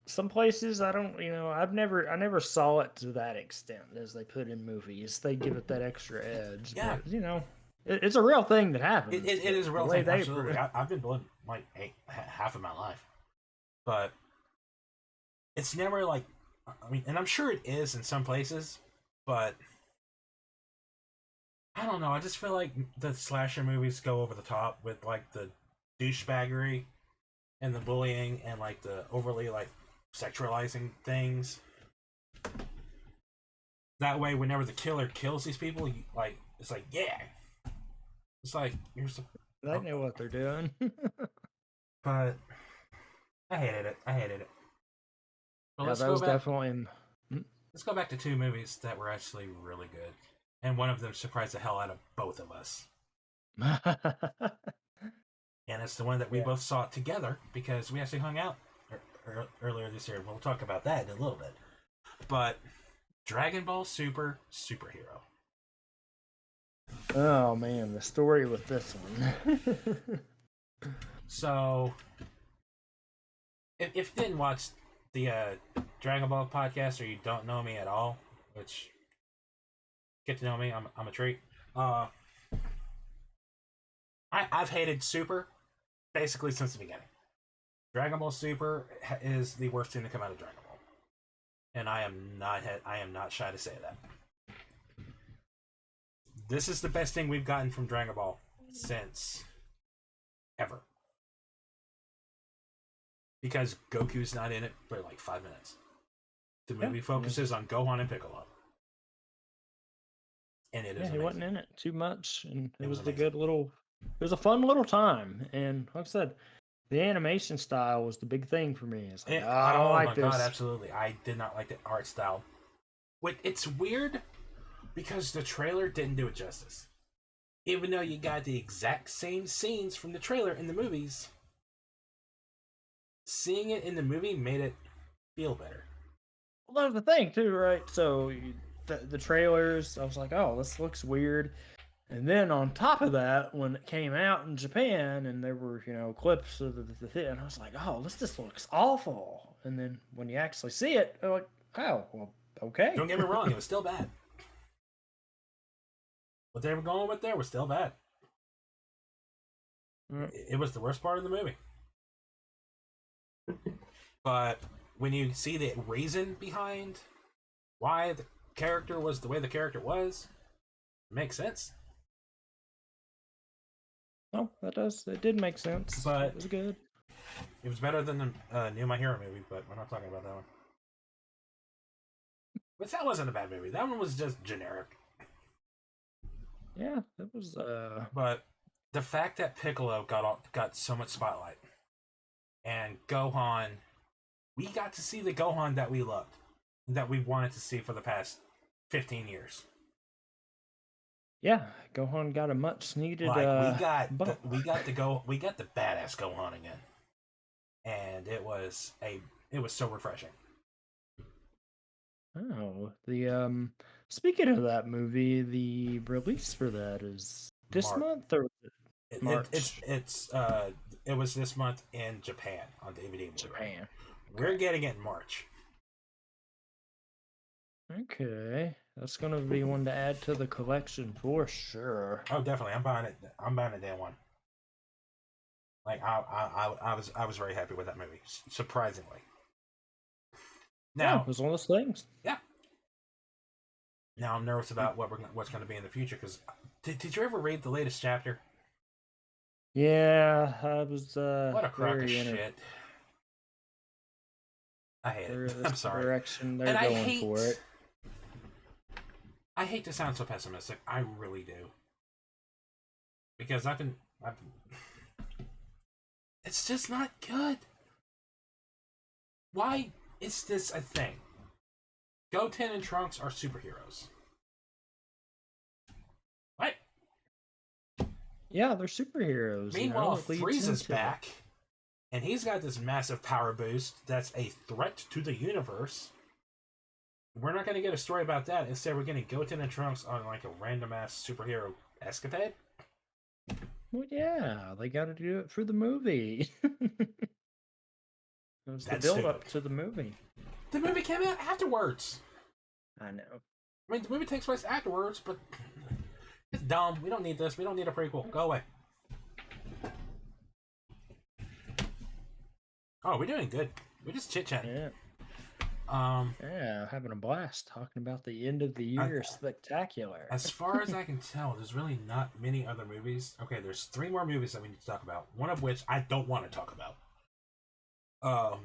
some places I never saw it to that extent as they put in movies. They give it that extra edge. Yeah. But, it's a real thing that happens. It is a real thing. Absolutely. I've been bullied like half of my life, but it's never like, and I'm sure it is in some places, but I don't know. I just feel like the slasher movies go over the top with like the douchebaggery and the bullying and like the overly like sexualizing things. That way, whenever the killer kills these people, it's like, yeah. It's like, they know what they're doing. But I hated it. But that was definitely. Let's go back to two movies that were actually really good, and one of them surprised the hell out of both of us. And it's the one that we both saw together because we actually hung out earlier this year. We'll talk about that in a little bit. But Dragon Ball Super Superhero. Oh man, the story with this one. So, if you didn't watch the Dragon Ball podcast, or you don't know me at all, which get to know me, I'm a treat. I've hated Super basically since the beginning. Dragon Ball Super is the worst thing to come out of Dragon Ball, and I am not shy to say that. This is the best thing we've gotten from Dragon Ball since ever. Because Goku's not in it for like 5 minutes. The movie focuses on Gohan and Piccolo. And it is he amazing. wasn't in it too much, and it was a fun little time. And like I said, the animation style was the big thing for me. It's like, I don't like this. Oh my god, absolutely. I did not like the art style. It's weird because the trailer didn't do it justice. Even though you got the exact same scenes from the trailer in the movies, seeing it in the movie made it feel better. Well, that's the thing too, right? So the trailers, I was like, oh, this looks weird. And then on top of that, when it came out in Japan and there were, clips of the thing, and I was like, oh, this looks awful. And then when you actually see it, you're like, oh, well, okay. Don't get me wrong, it was still bad. What they were going with there was still bad. It was the worst part of the movie. But when you see the reason behind why the character was the way the character was, it makes sense. Oh, it did make sense. But it was good. It was better than the new My Hero movie, but we're not talking about that one. But that wasn't a bad movie. That one was just generic. Yeah, it was. But the fact that Piccolo got so much spotlight, and Gohan, we got to see the Gohan that we loved, that we wanted to see for the past 15 years. Yeah, Gohan got a much needed. We got the badass Gohan again, and it was so refreshing. Oh, speaking of that movie, the release for that is this month or March? It was this month in Japan on DVD. Japan. We're getting it in March. Okay, that's gonna be one to add to the collection for sure. Oh, definitely. I'm buying it. I'm buying it day one. Like I was very happy with that movie, surprisingly. Now it was one of those things. Yeah. Now I'm nervous about what's going to be in the future because did you ever read the latest chapter? Yeah, I was. What a crock of shit! I hate it. I'm sorry. Direction they're going for it. I hate to sound so pessimistic. I really do. Because I've been. It's just not good. Why is this a thing? Goten and Trunks are superheroes. What? Yeah, they're superheroes. Meanwhile, Frieza's back, and he's got this massive power boost that's a threat to the universe. We're not going to get a story about that. Instead, we're getting Goten and Trunks on like a random-ass superhero escapade. Well, yeah, they got to do it for the movie. It was the build-up to the movie. The movie came out afterwards. I know. I mean, the movie takes place afterwards, but it's dumb. We don't need this. We don't need a prequel. Go away. Oh, we're doing good. We're just chit-chatting. Yeah. Yeah, having a blast talking about the end of the year spectacular. As far as I can tell, there's really not many other movies. Okay, there's 3 more movies that we need to talk about. One of which I don't want to talk about.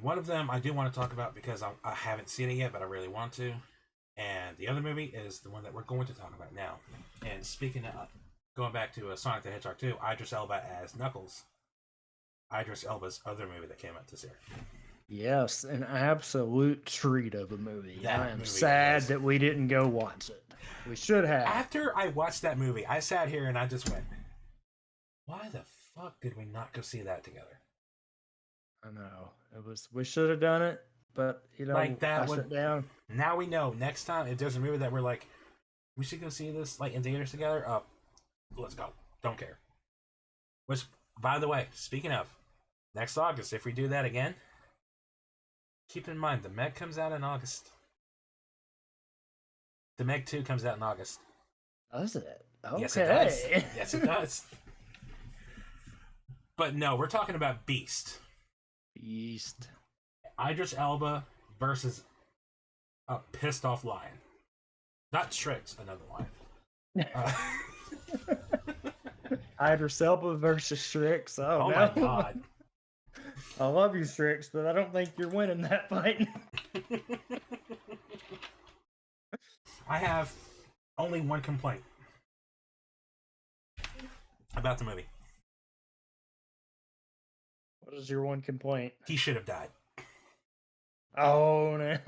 One of them I do want to talk about because I haven't seen it yet, but I really want to. And the other movie is the one that we're going to talk about now. And speaking of, going back to Sonic the Hedgehog 2, Idris Elba as Knuckles. Idris Elba's other movie that came out this year. Yes, an absolute treat of a movie. I am movie sad that we didn't go watch it. We should have. After I watched that movie, I sat here and I just went, why the fuck did we not go see that together? I know. We should have done it, but like that it down. Now we know next time if there's a movie that we're like, we should go see this like in theaters together, let's go. Don't care. Which, by the way, speaking of, next August, if we do that again, keep in mind, the Meg comes out in August. The Meg 2 comes out in August. Does it? Okay. Yes, it does. Yes, it does. But no, we're talking about Beast. Beast. Idris Elba versus a pissed off lion. Not Shrek, another lion. Idris Elba versus Shrek. Oh no. My god. I love you, Strix, but I don't think you're winning that fight. I have only one complaint about the movie. What is your one complaint? He should have died. Oh no.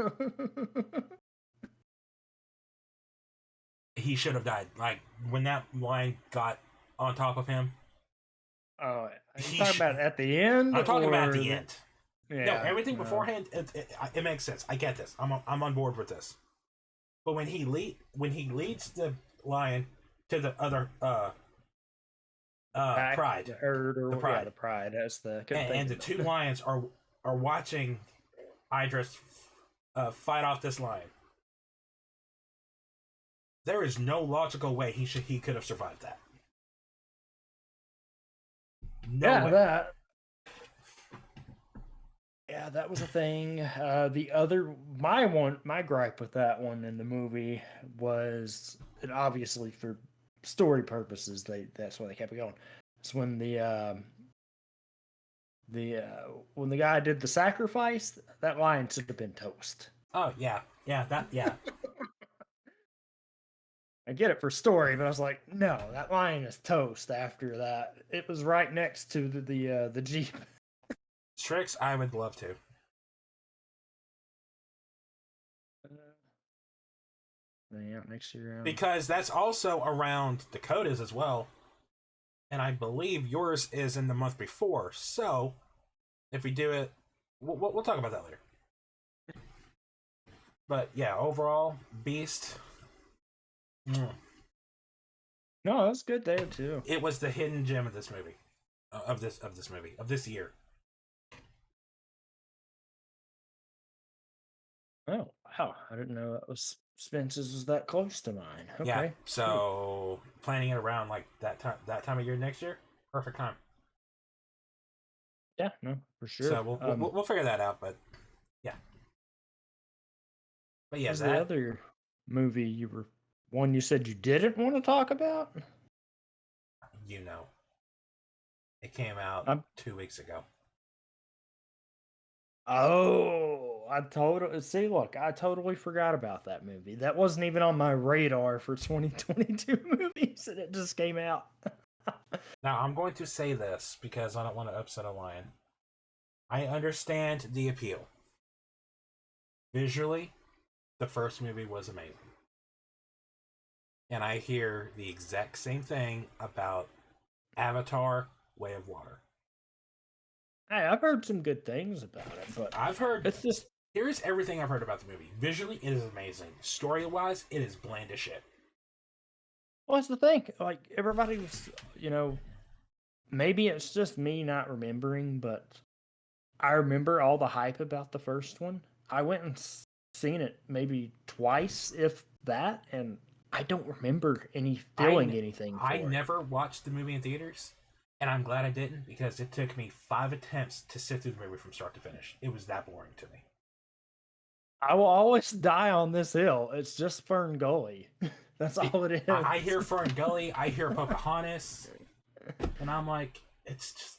He should have died. Like when that lion got on top of him. Oh, are you talking about at the end? I'm talking about at the end. Yeah, no, everything beforehand, it makes sense. I get this. I'm on board with this. But when he leads the lion to the other Pack, pride. the herd, or The pride. yeah, the pride. That's the And the two lions are watching Idris fight off this lion. There is no logical way he could have survived that. No way. That was a thing. My gripe with that one in the movie was, and obviously for story purposes, that's why they kept it going. It's when when the guy did the sacrifice, that lion should have been toast. Oh yeah. I get it for story, but I was like, no, that lion is toast. After that, it was right next to the Jeep. Tricks, I would love to. Yeah, next year. Because that's also around Dakota's as well. And I believe yours is in the month before. So, if we do it, we'll talk about that later. But yeah, overall, Beast. No, that was good there too. It was the hidden gem of this movie, of this year. Oh wow, I didn't know that was Spence's was that close to mine. Okay. Yeah. So planning it around like that time of year next year, perfect time. Yeah, no, for sure. So we'll figure that out, but yeah. But yeah, was the other movie you said you didn't want to talk about? It came out 2 weeks ago. Oh, I totally forgot about that movie. That wasn't even on my radar for 2022 movies, and it just came out. Now, I'm going to say this because I don't want to upset a lion. I understand the appeal. Visually, the first movie was amazing. And I hear the exact same thing about Avatar: Way of Water. Hey, I've heard some good things about it, but it's just... Here's everything I've heard about the movie. Visually, it is amazing. Story-wise, it is bland as shit. Well, that's the thing. Like, everybody was, maybe it's just me not remembering, but I remember all the hype about the first one. I went and seen it maybe twice, if that, and I don't remember feeling anything. I never watched the movie in theaters, and I'm glad I didn't, because it took me 5 attempts to sit through the movie from start to finish. It was that boring to me. I will always die on this hill. It's just Fern Gully. That's all it is. I hear Fern Gully, I hear Pocahontas, and I'm like, it's just...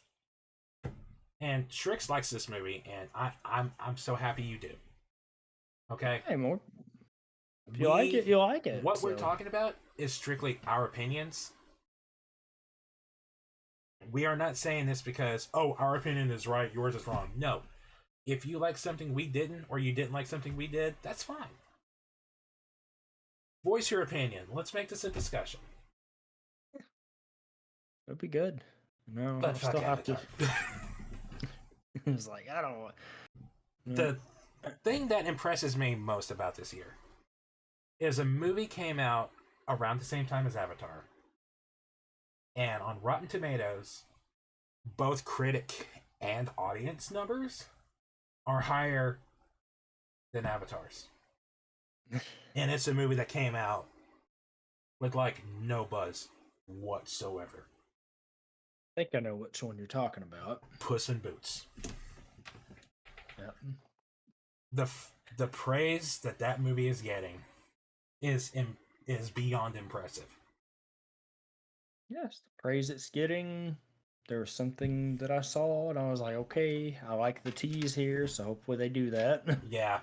And Shrix likes this movie, and I'm so happy you do. Okay? Hey, more. If you like it, you like it. What we're talking about is strictly our opinions. We are not saying this because, our opinion is right, yours is wrong. No. If you like something we didn't, or you didn't like something we did, that's fine. Voice your opinion. Let's make this a discussion. It'd be good. No, but I'll still have to. It's like, I don't know. The thing that impresses me most about this year is a movie came out around the same time as Avatar. And on Rotten Tomatoes, both critic and audience numbers are higher than Avatar's. And it's a movie that came out with like no buzz whatsoever. I think I know which one you're talking about. Puss in Boots. Yep. The praise that movie is getting is beyond impressive. Yes, the praise it's getting. There was something that I saw, and I was like, okay, I like the tease here, so hopefully they do that. Yeah.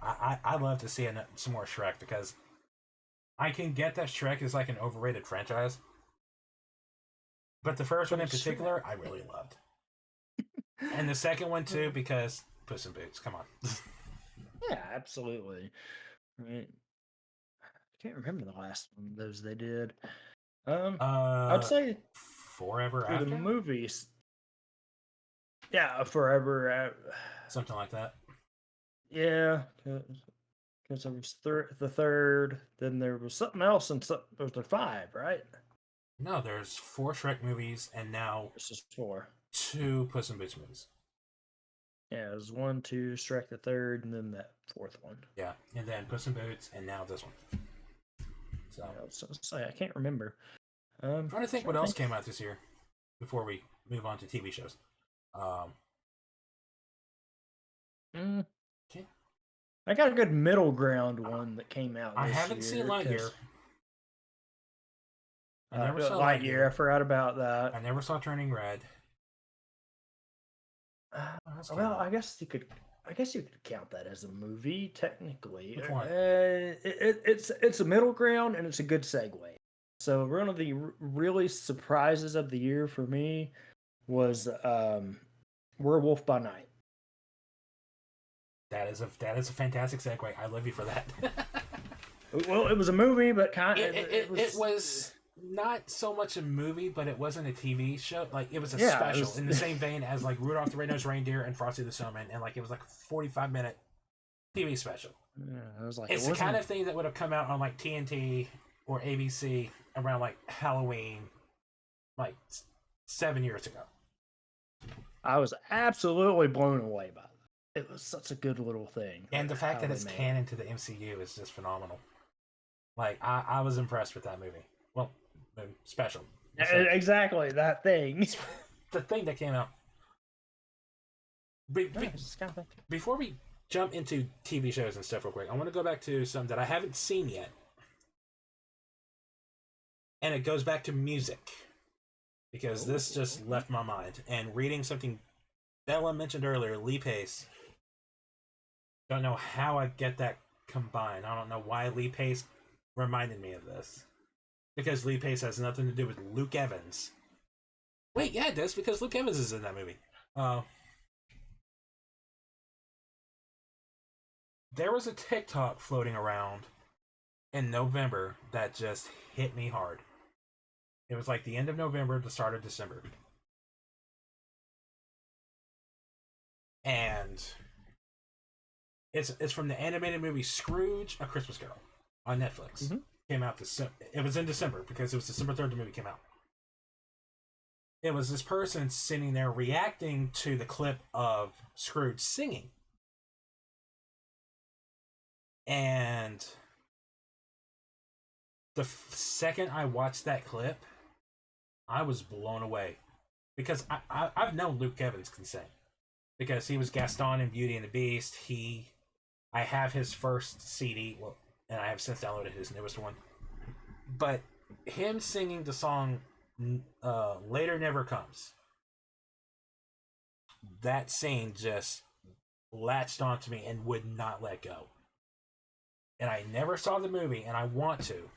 I'd love to see some more Shrek, because I can get that Shrek is like an overrated franchise. But the first one in particular, I really loved. And the second one too, because Puss in Boots, come on. Yeah, absolutely. Right. I can't remember the last one of those they did. I'd say Forever for After the movies. Yeah, Forever. Something like that. Yeah, Because there was the third, then there was something else, and there was 5, right? No, there's 4 Shrek movies and now This is 4. 2 Puss in Boots movies. Yeah, it was 1, 2, Shrek the third, and then that 4th one. Yeah, and then Puss in Boots, and now this one. So, Yeah, I was gonna say, I can't remember. I'm trying to think what else came out this year before we move on to TV shows. Okay. I got a good middle ground one that came out. I this haven't seen year, Lightyear. 'cause, I never saw Lightyear. I forgot about that. I never saw Turning Red. Well, I guess you could count that as a movie technically. Which one? It's a middle ground and it's a good segue. So one of the really surprises of the year for me was Werewolf by Night. That is a fantastic segue. I love you for that. Well, it was a movie, but it was not so much a movie, but it wasn't a TV show. Like it was a Yeah, special it was- in the same vein as like Rudolph the Red-Nosed Reindeer and Frosty the Snowman, and like it was like a 45-minute TV special. Yeah, I was like, It's the kind of thing that would have come out on like TNT or ABC around like Halloween, like 7 years ago. I was absolutely blown away by it. It was such a good little thing. And the fact how that they it's made it. canon to the MCU is just phenomenal. Like I was impressed with that movie. Well, special. So, Exactly that thing. the thing that came out. Before we jump into TV shows and stuff real quick, I want to go back to something that I haven't seen yet. And it goes back to music. Because this just left my mind. And reading something Bella mentioned earlier, Lee Pace. Don't know how I get that combined. I don't know why Lee Pace reminded me of this. Because Lee Pace has nothing to do with Luke Evans. Wait, yeah, it does, because Luke Evans is in that movie. There was a TikTok floating around in November that just hit me hard. It was like the end of November, the start of December. And it's from the animated movie Scrooge, A Christmas Carol on Netflix. Mm-hmm. Came out it was in December because it was December 3rd the movie came out. It was this person sitting there reacting to the clip of Scrooge singing. And the second I watched that clip, I was blown away. Because I've known Luke Evans can sing. Because he was Gaston in Beauty and the Beast. I have his first CD, well, and I have since downloaded his newest one. But him singing the song Later Never Comes, that scene just latched onto me and would not let go. And I never saw the movie, and I want to.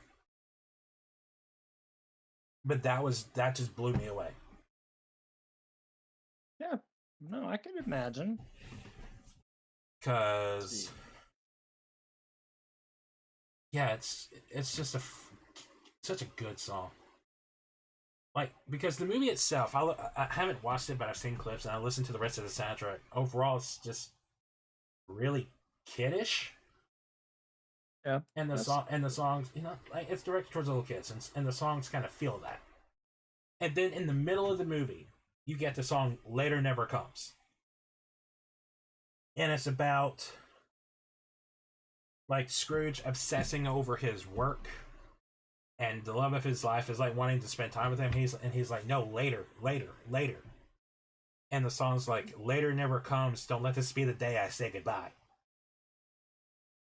But that just blew me away. Yeah, no, I can imagine. Cause yeah, it's just such a good song. Like, because the movie itself, I haven't watched it, but I've seen clips and I listened to the rest of the soundtrack. Overall, it's just really kiddish. Yeah, and the songs, you know, like it's directed towards little kids, and the songs kind of feel that. And then in the middle of the movie, you get the song "Later Never Comes," and it's about like Scrooge obsessing over his work, and the love of his life is like wanting to spend time with him. He's like, no, later. And the song's like, "Later never comes. Don't let this be the day I say goodbye."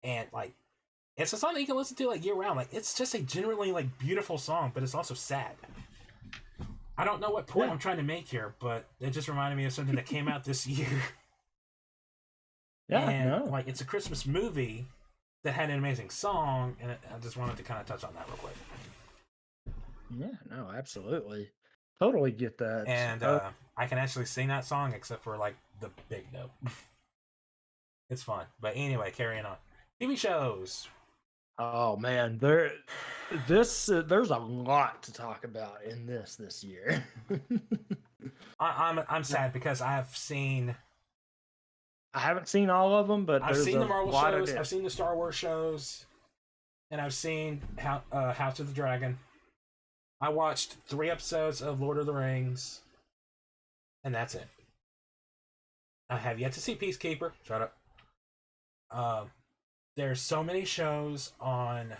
And like, it's a song that you can listen to like year round. Like, it's just a genuinely like beautiful song, but it's also sad. I don't know what point I'm trying to make here, but it just reminded me of something that came out this year. Yeah, and no. like, it's a Christmas movie that had an amazing song, and I just wanted to kind of touch on that real quick. Yeah, no, absolutely. Totally get that. And I can actually sing that song except for like the big note. It's fun. But anyway, carrying on. TV shows. Oh man, there's a lot to talk about in this year. I'm sad because I've seen I haven't seen all of them, but I've there's seen a the Marvel lot shows. of I've seen the Star Wars shows, and I've seen House of the Dragon. I watched 3 episodes of Lord of the Rings, and that's it. I have yet to see Peacekeeper. Shut up. There's so many shows on,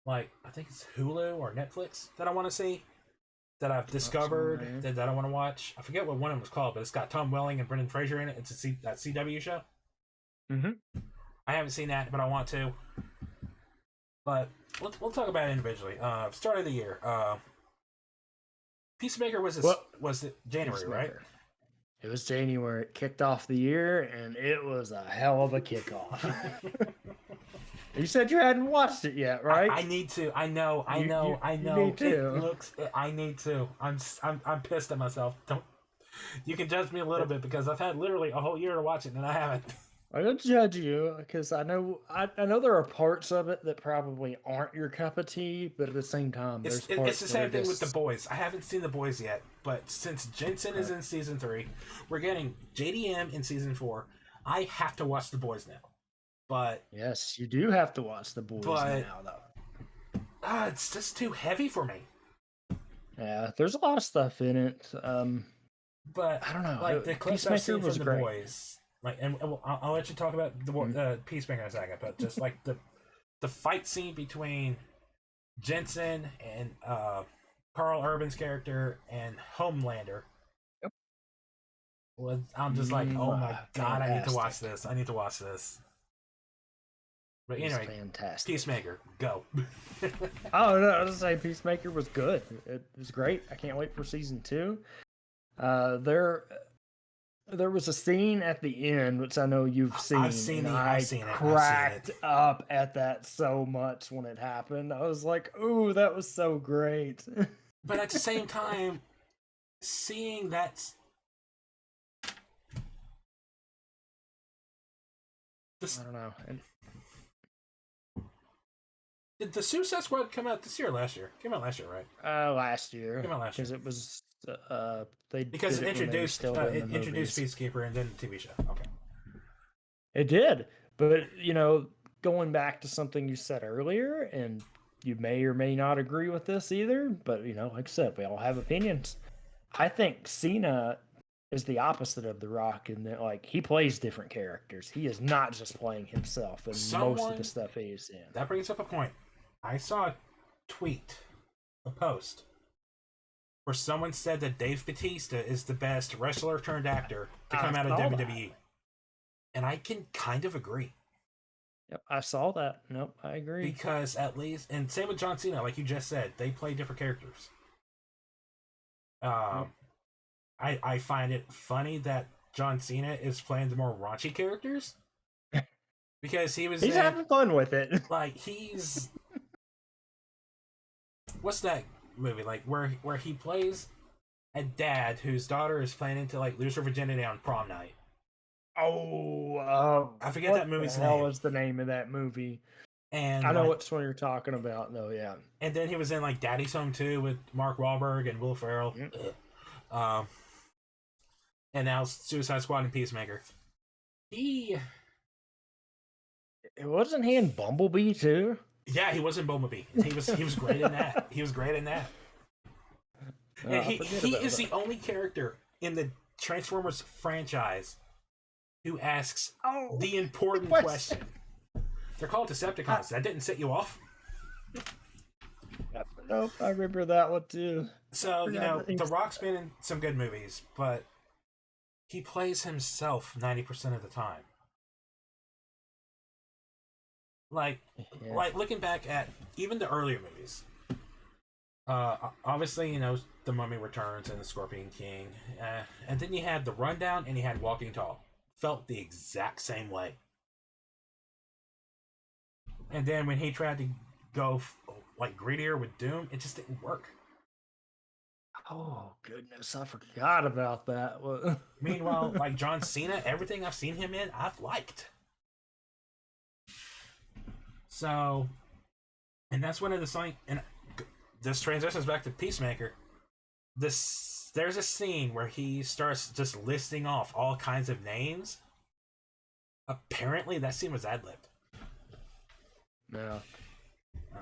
like, I think it's Hulu or Netflix that I want to see, that I've discovered that I want to watch. I forget what one of them was called, but it's got Tom Welling and Brendan Fraser in it. It's that CW show. Mm-hmm. I haven't seen that, but I want to. But we'll talk about it individually. Start of the year. Peacemaker was it January, right? It was January. It kicked off the year, and it was a hell of a kickoff. You said you hadn't watched it yet, right? I need to. I know. You need to. I need to. I'm pissed at myself. Don't. You can judge me a little bit because I've had literally a whole year to watch it and I haven't. I don't judge you because I know there are parts of it that probably aren't your cup of tea, but at the same time, It's the same thing with The Boys. I haven't seen The Boys yet, but since Jensen is in season 3, we're getting JDM in season 4. I have to watch The Boys now. But yes, you do have to watch The Boys now, though. It's just too heavy for me. Yeah, there's a lot of stuff in it. But I don't know. Like the clips I've seen from The great. Boys, like, and I'll let you talk about the Peacemaker in a second. But just like the fight scene between Jensen and Carl Urban's character and Homelander. Yep. I'm just like, oh my god, I need to watch this. I need to watch this. But anyway, fantastic. Peacemaker, go. Oh no, I was gonna say Peacemaker was good. It was great. I can't wait for season 2. There was a scene at the end which I know you've seen. I've seen it. Cracked up at that so much when it happened. I was like, "Ooh, that was so great." But at the same time, seeing that. I don't know. Did the Suicide Squad come out this year or last year? Came out last year, right? Last year. Came out last year. Because it was because it introduced Peacekeeper and then the TV show. Okay. It did, but going back to something you said earlier, and you may or may not agree with this either, but like I said, we all have opinions. I think Cena is the opposite of The Rock in that, like, he plays different characters. He is not just playing himself in most of the stuff he's in. That brings up a point. I saw a post, where someone said that Dave Bautista is the best wrestler turned actor to come out of WWE. And I can kind of agree. Yep, I saw that. Nope, I agree. Because at least, and same with John Cena, like you just said, they play different characters. I find it funny that John Cena is playing the more raunchy characters. Because he's having fun with it. Like, he's... What's that movie, like, where he plays a dad whose daughter is planning to, like, lose her virginity on prom night? I forget that movie's name. What was the name of that movie? And I know which one you're talking about, though. Yeah. And then he was in, like, Daddy's Home 2 with Mark Wahlberg and Will Ferrell. Yep. And now Suicide Squad and Peacemaker. Wasn't he in Bumblebee too? Yeah, he was in Bumblebee. He was great in that. He was great in that. He is the only character in the Transformers franchise who asks the important question. They're called Decepticons. That didn't set you off? Nope, I remember that one too. So, The Rock's been in some good movies, but he plays himself 90% of the time. Like looking back at even the earlier movies. Obviously, The Mummy Returns and The Scorpion King. And then you had The Rundown and you had Walking Tall. Felt the exact same way. And then when he tried to go greedier with Doom, it just didn't work. Oh, goodness, I forgot about that. Meanwhile, like John Cena, everything I've seen him in, I've liked. So, and that's one of the and this transitions back to Peacemaker. The there's a scene where he starts just listing off all kinds of names. Apparently, that scene was ad-libbed. Yeah.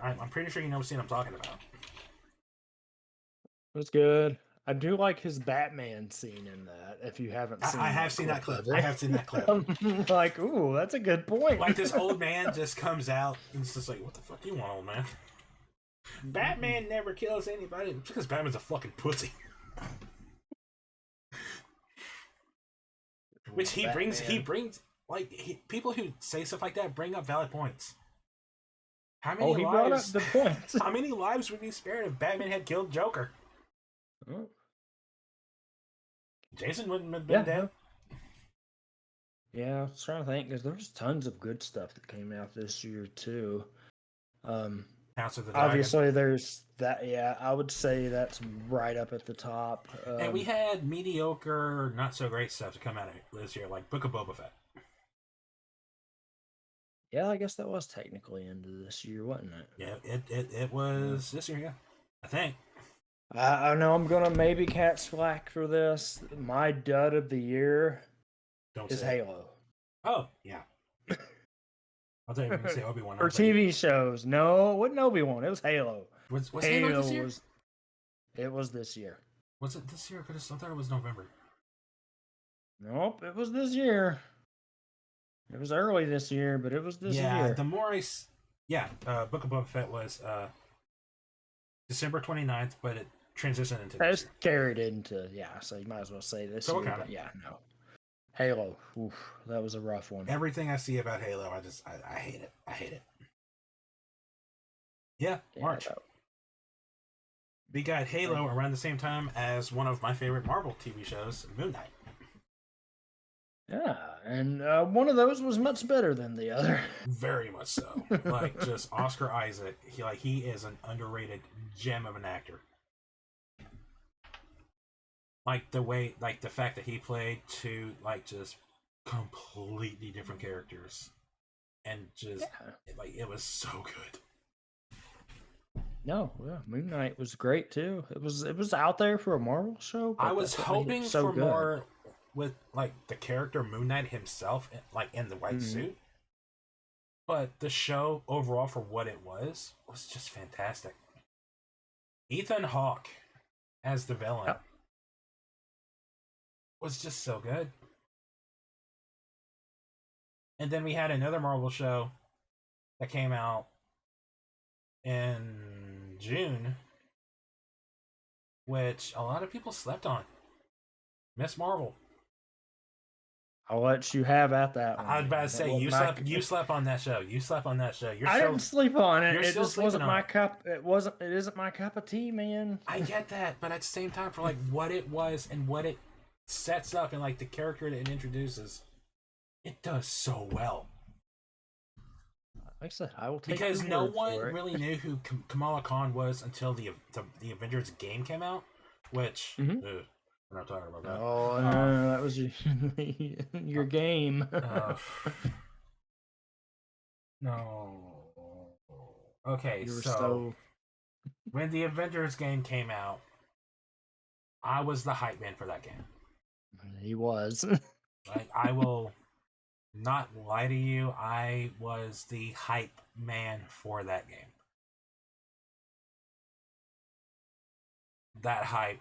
I'm pretty sure you know what scene I'm talking about. It was good. I do like his Batman scene in that. If you haven't seen, I have seen that clip. of it. I have seen that clip. I'm like, ooh, that's a good point. Like this old man just comes out and it's just like, what the fuck you want, old man? Batman never kills anybody because Batman's a fucking pussy. Which he brings like people who say stuff like that bring up valid points. How many he lives? brought up the points. How many lives would be spared if Batman had killed Joker? Oh. Jason wouldn't have been dead. Yeah, I was trying to think because there's tons of good stuff that came out this year too. House of the Dragon. Obviously, there's that. Yeah, I would say that's right up at the top. And we had mediocre, not so great stuff to come out of this year, like Book of Boba Fett. Yeah, I guess that was technically into this year, wasn't it? Yeah, it was this year, yeah. I think. I know I'm gonna maybe catch slack for this. My dud of the year is Halo. Oh, yeah. I thought you were going to say Obi-Wan. Or TV shows. No, it wasn't Obi-Wan. It was Halo. Was Halo this year? It was this year. Was it this year? I thought it was November. Nope, it was this year. It was early this year, but it was this year. Yeah, the more Book of Boba Fett was December 29th, but it transitioned into this It's year. carried into, so you might as well say this So year. okay. But yeah, no. Halo, oof, that was a rough one. Everything I see about Halo, I hate it. I hate it. Yeah, March. We got Halo around the same time as one of my favorite Marvel TV shows, Moon Knight. Yeah, and one of those was much better than the other. Very much so. Like, just Oscar Isaac, he is an underrated gem of an actor. Like the fact that he played two just completely different characters, and just it was so good. No, yeah, Moon Knight was great too. It was out there for a Marvel show. I was hoping for more with the character Moon Knight himself, in the white suit. But the show overall, for what it was just fantastic. Ethan Hawke as the villain was just so good. And then we had another Marvel show that came out in June, which a lot of people slept on. Miss Marvel. I'll let you have at that one. I was about to say you slept on that show. You slept on that show. I didn't sleep on it. It just wasn't my cup. It isn't my cup of tea, man. I get that, but at the same time, for what it was and what it sets up and the character that it introduces, it does so well. Like I said, I will take because your no word one for it. really knew who Kamala Khan was until the Avengers game came out, which we're not talking about that. Oh no, that was your game. No. Okay, so when the Avengers game came out, I was the hype man for that game. He was. I will not lie to you. I was the hype man for that game. That hype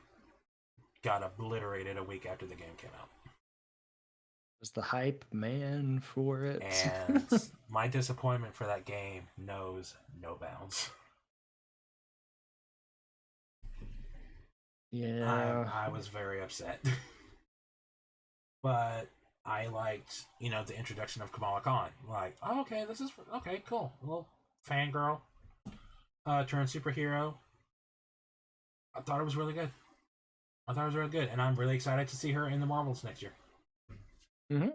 got obliterated a week after the game came out. Was the hype man for it. And my disappointment for that game knows no bounds. Yeah. I was very upset. But I liked, the introduction of Kamala Khan. Oh, okay, this is okay, cool. A little fangirl, turned superhero. I thought it was really good. And I'm really excited to see her in the Marvels next year. That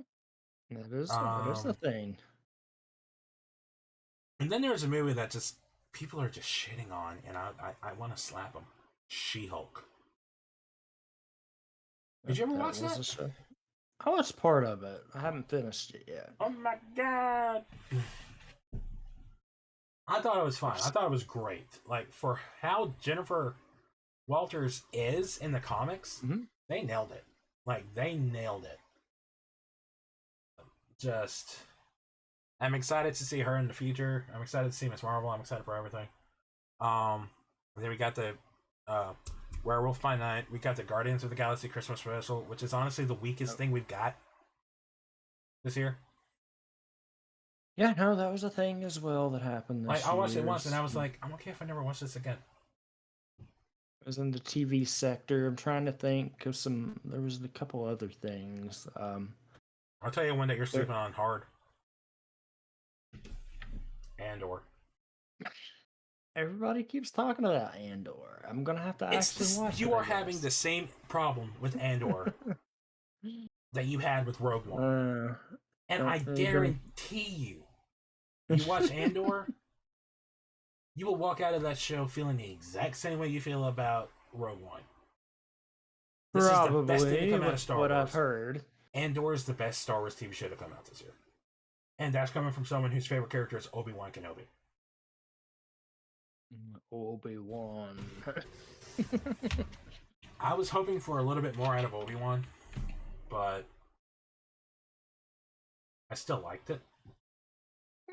is the thing. And then there's a movie that just people are just shitting on, and I want to slap them. She-Hulk. Did you ever watch that? I watched part of it. I haven't finished it yet. Oh my god! I thought it was fine. I thought it was great. For how Jennifer Walters is in the comics, Mhm. they nailed it. Like, they nailed it. Just, I'm excited to see her in the future. I'm excited to see Miss Marvel. I'm excited for everything. Then we got the Werewolf by Night. We got the Guardians of the Galaxy Christmas special, which is honestly the weakest thing we've got this year. Yeah, no, that was a thing as well that happened this Like, I watched it year. once and I was like, I'm okay if I never watch this again. It was in the TV sector. I'm trying to think of some. There was a couple other things. I'll tell you one that you're sleeping on hard. Andor. Everybody keeps talking about Andor. I'm gonna have to actually watch it. You I are having guess. the same problem with Andor that you had with Rogue One. And I guarantee you watch Andor, you will walk out of that show feeling the exact same way you feel about Rogue One. This is the best thing to come out of Star what Wars. I've heard. Andor is the best Star Wars TV show to come out this year. And that's coming from someone whose favorite character is Obi-Wan Kenobi. Obi-Wan. I was hoping for a little bit more out of Obi-Wan, but I still liked it.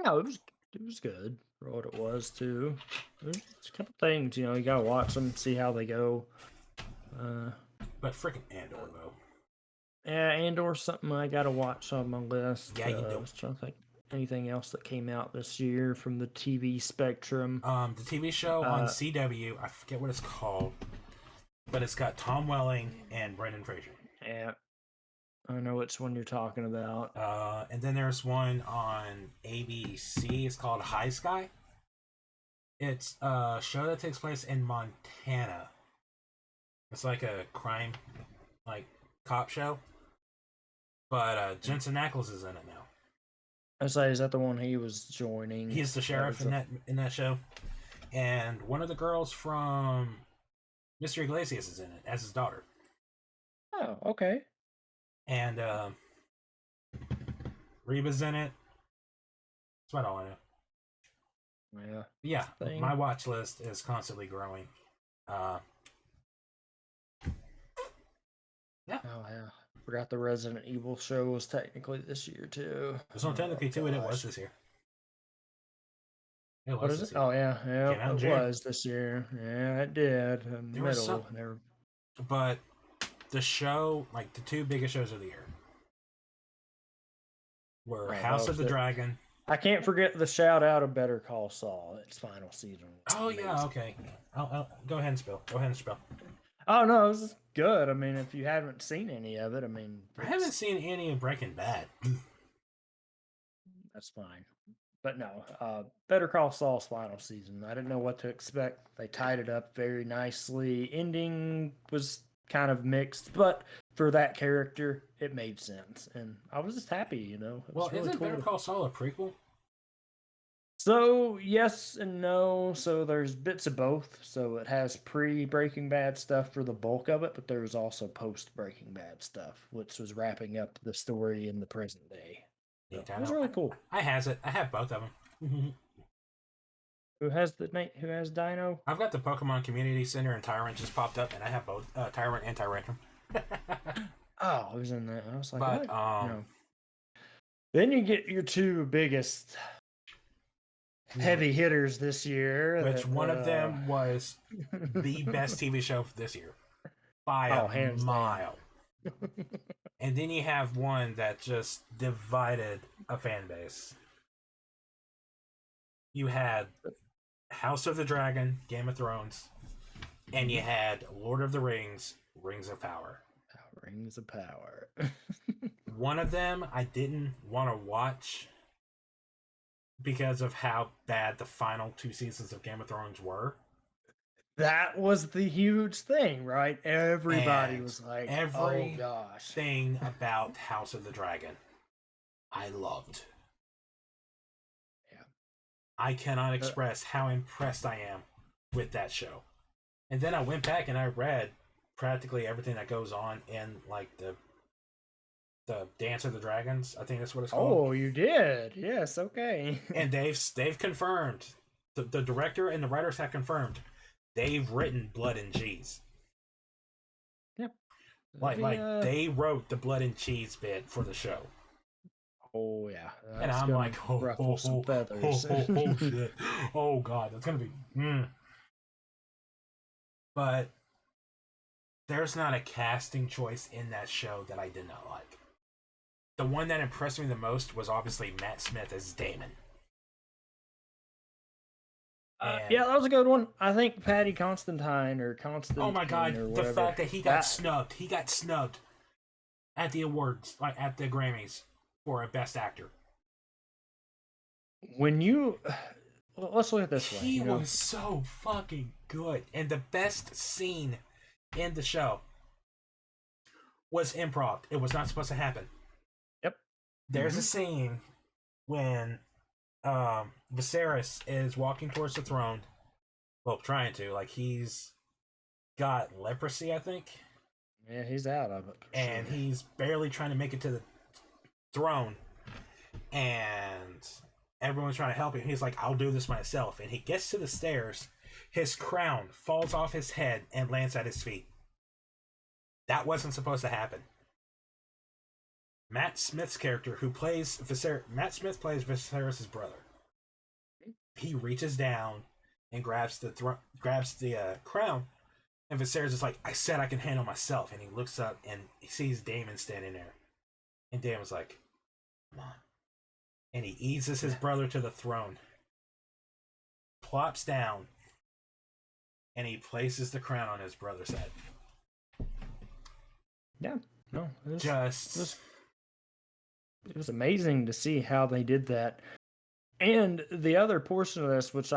No, it was good for what it was too. There's a couple things, you gotta watch them, see how they go. But freaking Andor, though. Yeah, Andor's something I gotta watch on my list. Yeah, you do. I was trying to think anything else that came out this year from the TV spectrum. The TV show on CW, I forget what it's called, but it's got Tom Welling and Brendan Fraser. Yeah, I know which one you're talking about. And then there's one on ABC. It's called High Sky. It's a show that takes place in Montana. It's like a crime, cop show. But Jensen Ackles is in it now. I say, is that the one he was joining? He's the sheriff in that show. And one of the girls from Mr. Iglesias is in it as his daughter. Oh, okay. And Reba's in it. That's about all I know. Yeah. Yeah, my watch list is constantly growing. Yeah. Oh, yeah. Forgot the Resident Evil show was technically this year, too. There's no technically to it. It was this year. What is it? Oh, yeah. Yeah, it June. was this year. Yeah, it did. In the middle. But the show, the two biggest shows of the year were House of the Dragon. I can't forget the shout out of Better Call Saul. Its final season. Oh, yeah, okay. I'll go ahead and spill. Oh, no, it was good. I mean, if you haven't seen any of it, I haven't seen any of Breaking Bad. That's fine. But no, Better Call Saul's final season. I didn't know what to expect. They tied it up very nicely. Ending was kind of mixed, but for that character, it made sense. And I was just happy, Well, really isn't Better Call Saul a prequel? So, yes and no. So, there's bits of both. So, it has pre-Breaking Bad stuff for the bulk of it, but there was also post-Breaking Bad stuff, which was wrapping up the story in the present day. So, it was really cool. I have both of them. Who has Dino? I've got the Pokemon Community Center and Tyrant just popped up, and I have both Tyrant and Tyrantrum. Oh, it was in there. I was like, but, what? Then you get your two biggest heavy hitters this year. Which one of them was the best TV show this year by a mile. And then you have one that just divided a fan base. You had House of the Dragon, Game of Thrones, and you had Lord of the Rings, Rings of Power. Rings of Power. One of them I didn't want to watch because of how bad the final two seasons of Game of Thrones were. That was the huge thing, right? Everybody was like, oh gosh. Thing about House of the Dragon, I loved. Yeah. I cannot express how impressed I am with that show. And then I went back and I read practically everything that goes on in the Dance of the Dragons. I think that's what it's called. Oh, you did? Yes, okay. And they've confirmed, the director and the writers have confirmed, they've written Blood and G's. Like they wrote the blood and cheese bit for the show. Oh yeah, And that's I'm gonna like, oh, ruffle some feathers. shit. Oh god, that's gonna be. But there's not a casting choice in that show that I did not like. The one that impressed me the most was obviously Matt Smith as Damon. Yeah, that was a good one. I think Patty Constantine or Constantine. Oh my god, or the whatever, fact that he got snubbed. He got snubbed at the awards, like at the Grammys, for a Best Actor. When you let's look at this way. He was so fucking good, and the best scene in the show was improv. It was not supposed to happen. Yep. There's a scene when Viserys is walking towards the throne. Well, trying to. Like, he's got leprosy, I think. Yeah, he's out of it. And he's barely trying to make it to the throne. And everyone's trying to help him. He's like, I'll do this myself. And he gets to the stairs. His crown falls off his head and lands at his feet. That wasn't supposed to happen. Matt Smith's character, who plays Viserys, Matt Smith plays Viserys' brother. He reaches down and grabs the crown, and Viserys is like, "I said I can handle myself." And he looks up and he sees Daemon standing there, and Daemon's like, "Come on," and he eases his brother to the throne, plops down, and he places the crown on his brother's head. Yeah, no, it was amazing to see how they did that. And the other portion of this, which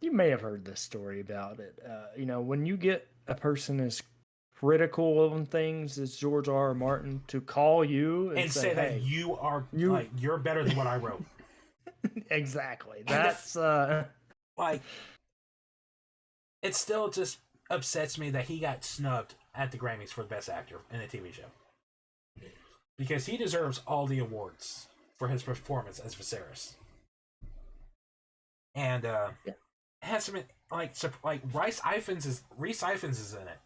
you may have heard this story about it, when you get a person as critical of things as George R. R. Martin to call you and say that hey, you're better than what I wrote. Exactly. That's like, it still just upsets me that he got snubbed at the Grammys for Best Actor in a TV show. Because he deserves all the awards for his performance as Viserys. And has some like Rhys Ifans is in it.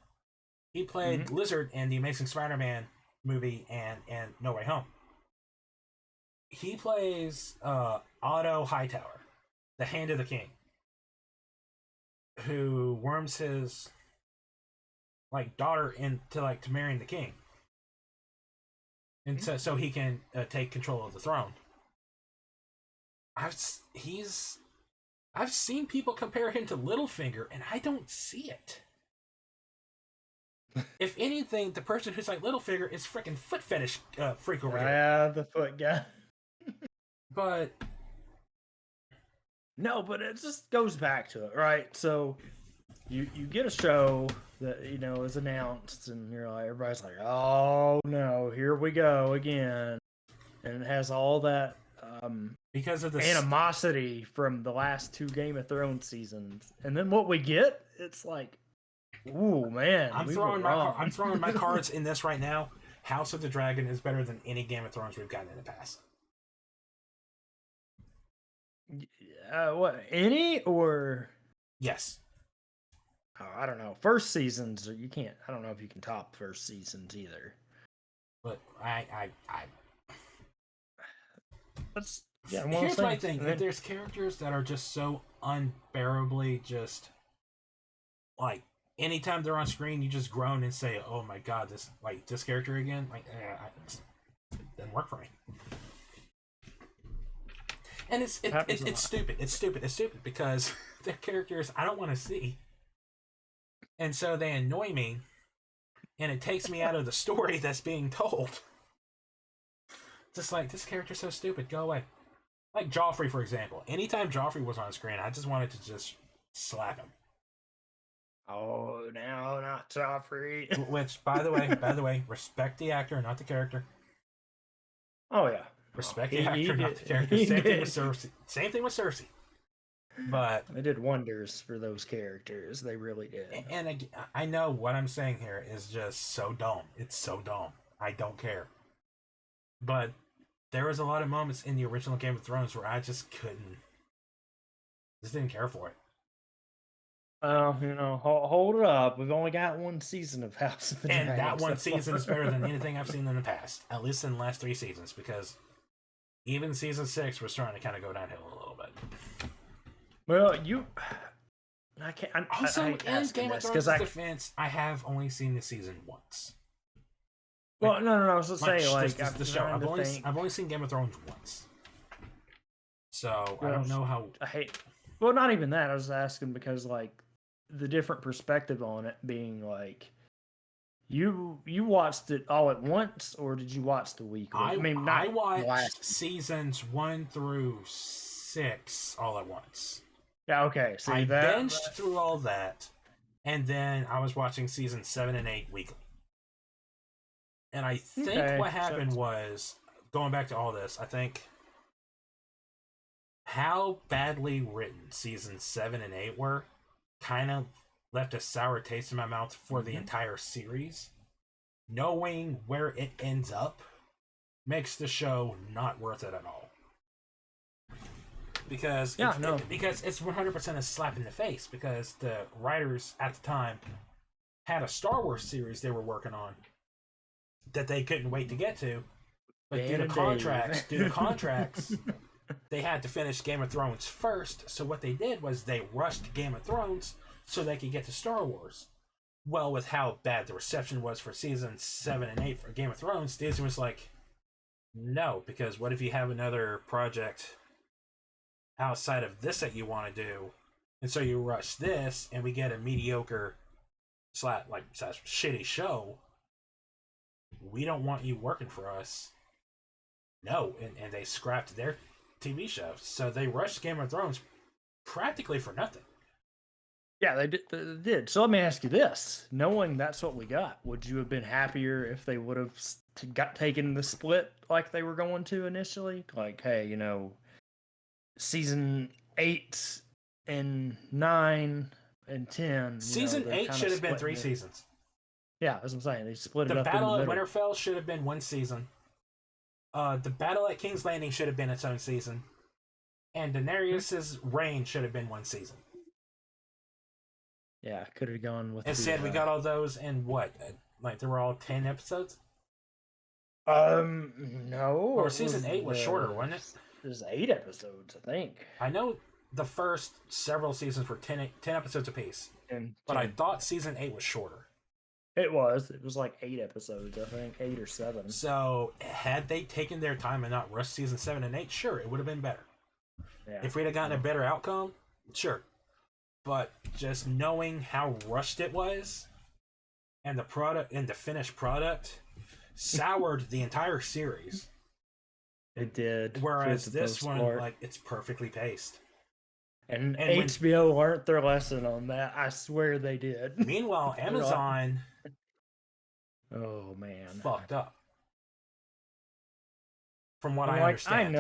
He played Lizard in the Amazing Spider-Man movie and No Way Home. He plays Otto Hightower, the Hand of the King, who worms his daughter into to marrying the king, and so he can take control of the throne. I've seen people compare him to Littlefinger, and I don't see it. If anything, the person who's like Littlefinger is freaking foot fetish freak over here. Yeah, the foot guy. But no, but it just goes back to it, right? So you get a show that is announced, and you're like, everybody's like, oh no, here we go again, and it has all that because of the animosity from the last 2 Game of Thrones seasons, and then what we get, it's like, ooh man, I'm throwing my cards in this right now. House of the Dragon is better than any Game of Thrones we've gotten in the past. What, any or yes? Oh, I don't know. First seasons, you can't. I don't know if you can top first seasons either. But That's here's my thing. If there's characters that are just so unbearably just anytime they're on screen, you just groan and say, "Oh my god, this character again!" It doesn't work for me. And it's stupid. It's stupid because they're characters I don't want to see, and so they annoy me, and it takes me out of the story that's being told. Just like, this character's so stupid, go away. Like Joffrey, for example. Anytime Joffrey was on screen, I just wanted to just slap him. Oh, no, not Joffrey. Which, by the way, respect the actor, not the character. Oh yeah, respect the actor, not the character. Same thing with Cersei. But they did wonders for those characters. They really did. And I know what I'm saying here is just so dumb. It's so dumb. I don't care. But there was a lot of moments in the original Game of Thrones where I just didn't care for it. Hold it up. We've only got one season of House of the Dragon. And that one so season is far. better than anything I've seen in the past, at least in the last 3 seasons, because even season 6 was starting to kind of go downhill a little bit. Well, I can't. Also, I hate in asking Game of this, Thrones 'cause defense, I have only seen the season once. Well, no. I was just saying, the show. I've only seen Game of Thrones once, so I don't know how. I hate. Well, not even that. I was asking because the different perspective on it being you watched it all at once, or did you watch the weekly? I watched seasons 1 through 6 all at once. Yeah. Okay. See I that? binged through all that, and then I was watching seasons 7 and 8 weekly. And I think what happened was, going back to all this, I think how badly written seasons 7 and 8 were kind of left a sour taste in my mouth for the entire series. Knowing where it ends up makes the show not worth it at all. Because because it's 100% a slap in the face, because the writers at the time had a Star Wars series they were working on that they couldn't wait to get to, but due to contracts, they had to finish Game of Thrones first. So what they did was they rushed Game of Thrones so they could get to Star Wars. Well, with how bad the reception was for seasons 7 and 8 for Game of Thrones, Disney was like, no, because what if you have another project outside of this that you want to do, and so you rush this, and we get a mediocre slash shitty show. We don't want you working for us. No, and they scrapped their TV show, so they rushed Game of Thrones practically for nothing. Yeah, they did. So let me ask you this: knowing that's what we got, would you have been happier if they would have taken the split like they were going to initially? Like, hey, season 8 and 9 and 10. Season 8 should have been 3 seasons. Yeah, that's what I'm saying. They split it The up. Battle in the at middle. Winterfell should have been 1 season. The Battle at King's Landing should have been its own season. And Daenerys' reign should have been 1 season. Yeah, could have gone with. Instead, we got all those in what? They were all 10 episodes? No. Or season 8 was shorter, wasn't it? It was 8 episodes, I think. I know the first several seasons were 10 episodes apiece. But I thought season 8 was shorter. It was. It was like 8 episodes, I think. 8 or 7. So, had they taken their time and not rushed season 7 and 8, sure, it would have been better. Yeah. If we'd have gotten a better outcome, sure. But just knowing how rushed it was, and the product and the finished product soured the entire series. It did. Whereas this one, it's perfectly paced. And HBO learned their lesson on that. I swear they did. Meanwhile, Amazon oh man, fucked up. From what I understand.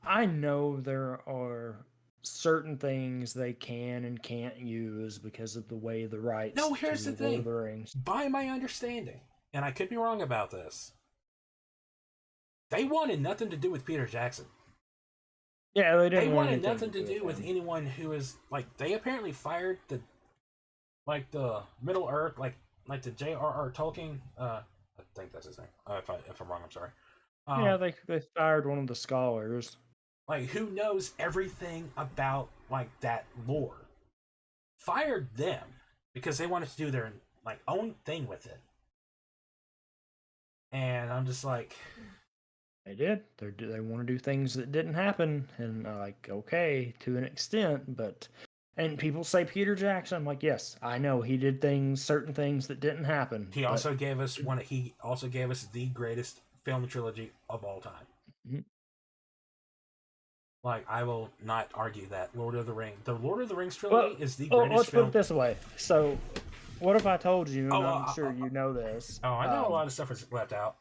I know there are certain things they can and can't use because of the way the rights. No, here's the thing. Lord of the Rings. By my understanding, and I could be wrong about this, they wanted nothing to do with Peter Jackson. Yeah, they didn't. They wanted nothing to do with anyone who is they apparently fired the Middle Earth, like the J.R.R. Tolkien. I think that's his name. If I'm wrong, I'm sorry. Yeah, they fired one of the scholars. Who knows everything about that lore. Fired them because they wanted to do their own thing with it. And I'm just like, they did. They want to do things that didn't happen, and okay, to an extent, but and people say Peter Jackson. I'm like, yes, I know he did certain things that didn't happen. He also gave us the greatest film trilogy of all time. Mm-hmm. I will not argue that the Lord of the Rings trilogy is the greatest let's film. put it this way. So, what if I told you, and I'm sure you know this. Oh, I know a lot of stuff is left out.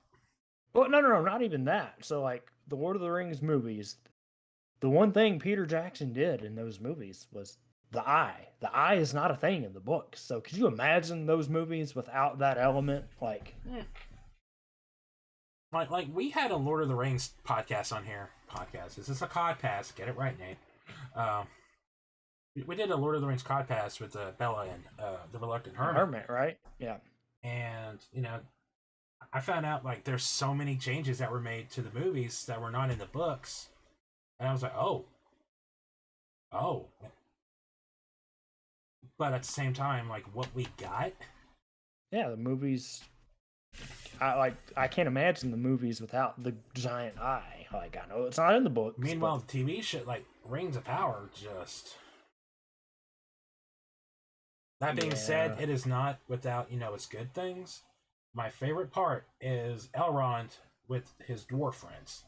Well, no, not even that. So, the Lord of the Rings movies, the one thing Peter Jackson did in those movies was the eye. The eye is not a thing in the book. So, could you imagine those movies without that element? Like we had a Lord of the Rings podcast on here. This is a Codpast. Get it right, Nate. we did a Lord of the Rings Codpast with Bella and the Reluctant Hermit, Hermit, right? Yeah. and I found out like there's so many changes that were made to the movies that were not in the books, and I was like, oh. But at the same time, like what we got, Yeah, the movies. I can't imagine the movies without the giant eye. Like I know it's not in the books. meanwhile, the TV shit like Rings of Power just. That being said, Yeah. it is not without its good things. My favorite part is Elrond with his dwarf friends,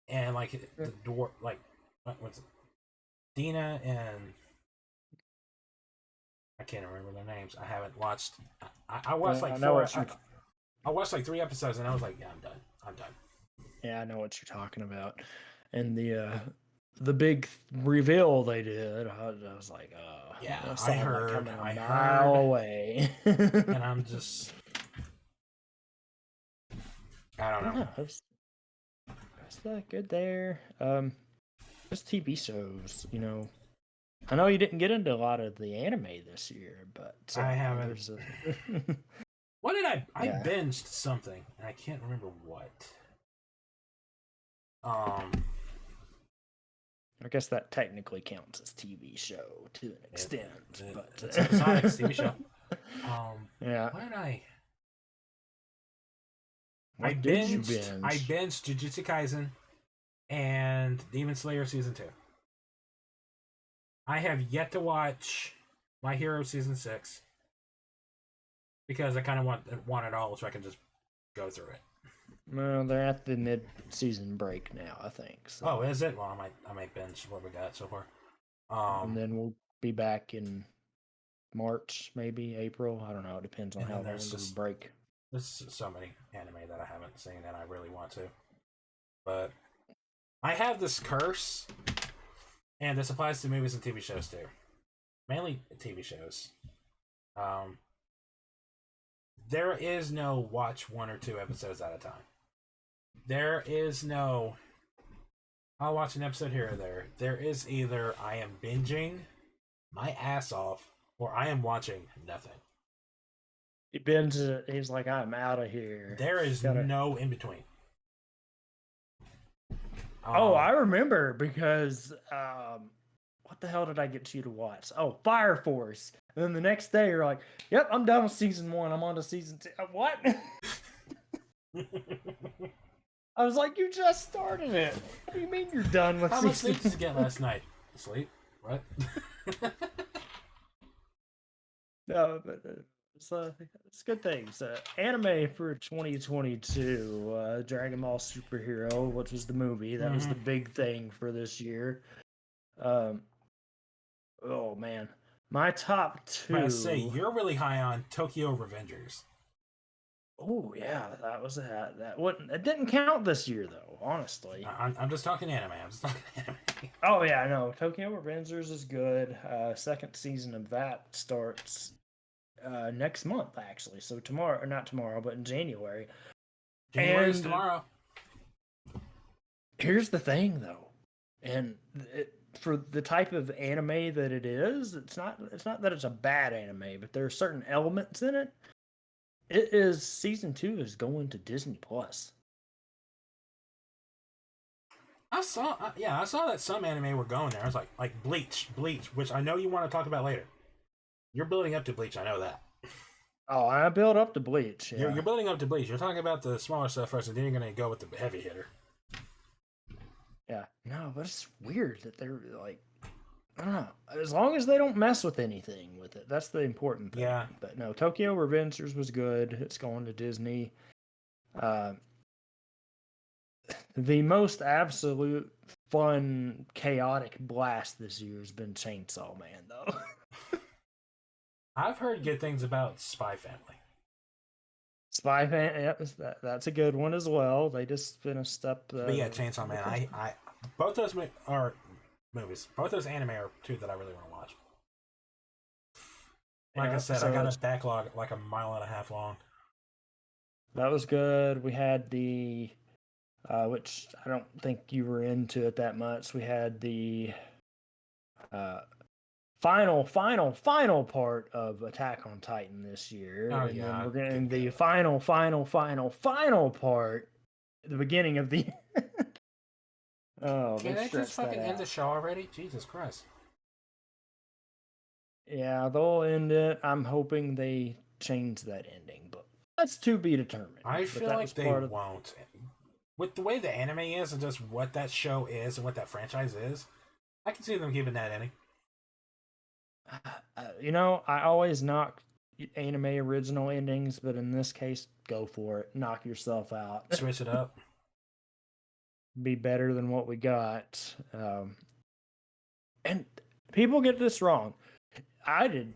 and like the dwarf, like what's it? Dina and I can't remember their names. I haven't watched. I watched like I know four. what you're. I watched like 3 episodes, and I was like, yeah, I'm done. I'm done. Yeah, I know what you're talking about, and the big reveal they did. I was like, Yeah, that I sounded like heard. coming a I mile heard, away. and I'm just. I don't know. Yeah, it's that good there. Just TV shows, I know you didn't get into a lot of the anime this year, but I haven't. There's a... What did I Yeah. binged something, and I can't remember what. I guess that technically counts as TV show to an extent, but it's a Sonic TV show. Yeah. What did I? What did you I binge? binged Jujutsu Kaisen and Demon Slayer season 2. I have yet to watch My Hero season 6 because I kind of want it all so I can just go through it. Well, they're at the mid-season break now, I think. So. Oh, is it? Well, I might binge what we got so far. And then we'll be back in March, maybe April. I don't know. It depends on And how then long there's we just- break. There's so many anime that I haven't seen and I really want to. But I have this curse, and this applies to movies and TV shows too. Mainly TV shows. There is no watch 1 or 2 episodes at a time. There is no I'll watch an episode here or there. There is either I am binging my ass off or I am watching nothing. He binges it. He's like, I'm out of here. There is no in between. Oh, I remember because what the hell did I get you to watch? Oh, Fire Force. And then the next day you're like, "Yep, I'm done with season 1. I'm on to season 2." What? I was like, "You just started it. What do you mean you're done with How much season?" sleep did you get last night? Sleep? What? No, but it's good things. Anime for 2022, Dragon Ball Superhero, which was the movie. That was the big thing for this year. Oh man, my top 2. I say you're really high on Tokyo Revengers. Oh yeah, that was that. It didn't count this year though. Honestly. I'm just talking anime. Oh yeah, I know. Tokyo Revengers is good. Second season of that starts next month actually. So tomorrow, or not tomorrow, but in January. January's And tomorrow. Here's the thing though, and for the type of anime that it is, it's not that it's a bad anime, but there are certain elements in it. It is season 2 is going to Disney Plus. I saw that some anime were going there. I was like Bleach, which I know you want to talk about later. You're building up to Bleach, I know that. Oh, I build up to Bleach. Yeah. You're building up to Bleach. You're talking about the smaller stuff first, and then you're going to go with the heavy hitter. Yeah, no, but it's weird that they're like, I don't know. As long as they don't mess with anything with it, that's the important thing. Yeah. But no, Tokyo Revengers was good. It's going to Disney. The most absolute fun, chaotic blast this year has been Chainsaw Man, though. I've heard good things about Spy Family. Spy Fan, yep, that's a good one as well. They just finished up. But yeah, Chainsaw Man. I both those are movies. Both those anime are 2 that I really want to watch. Like I said, I got a backlog like a mile and a half long. That was good. We had the, which I don't think you were into it that much. We had the final part of Attack on Titan this year, Oh, and yeah, then we're good getting the God. final part at the beginning of the. Oh, Can they I just stretched that fucking end the out. show already? Jesus Christ. Yeah, they'll end it. I'm hoping they change that ending, but that's to be determined. I But feel that like was they part of. won't. With the way the anime is and just what that show is and what that franchise is, I can see them keeping that ending. I always knock anime original endings, but in this case, go for it. Knock yourself out. Switch it up. Be better than what we got. And people get this wrong. I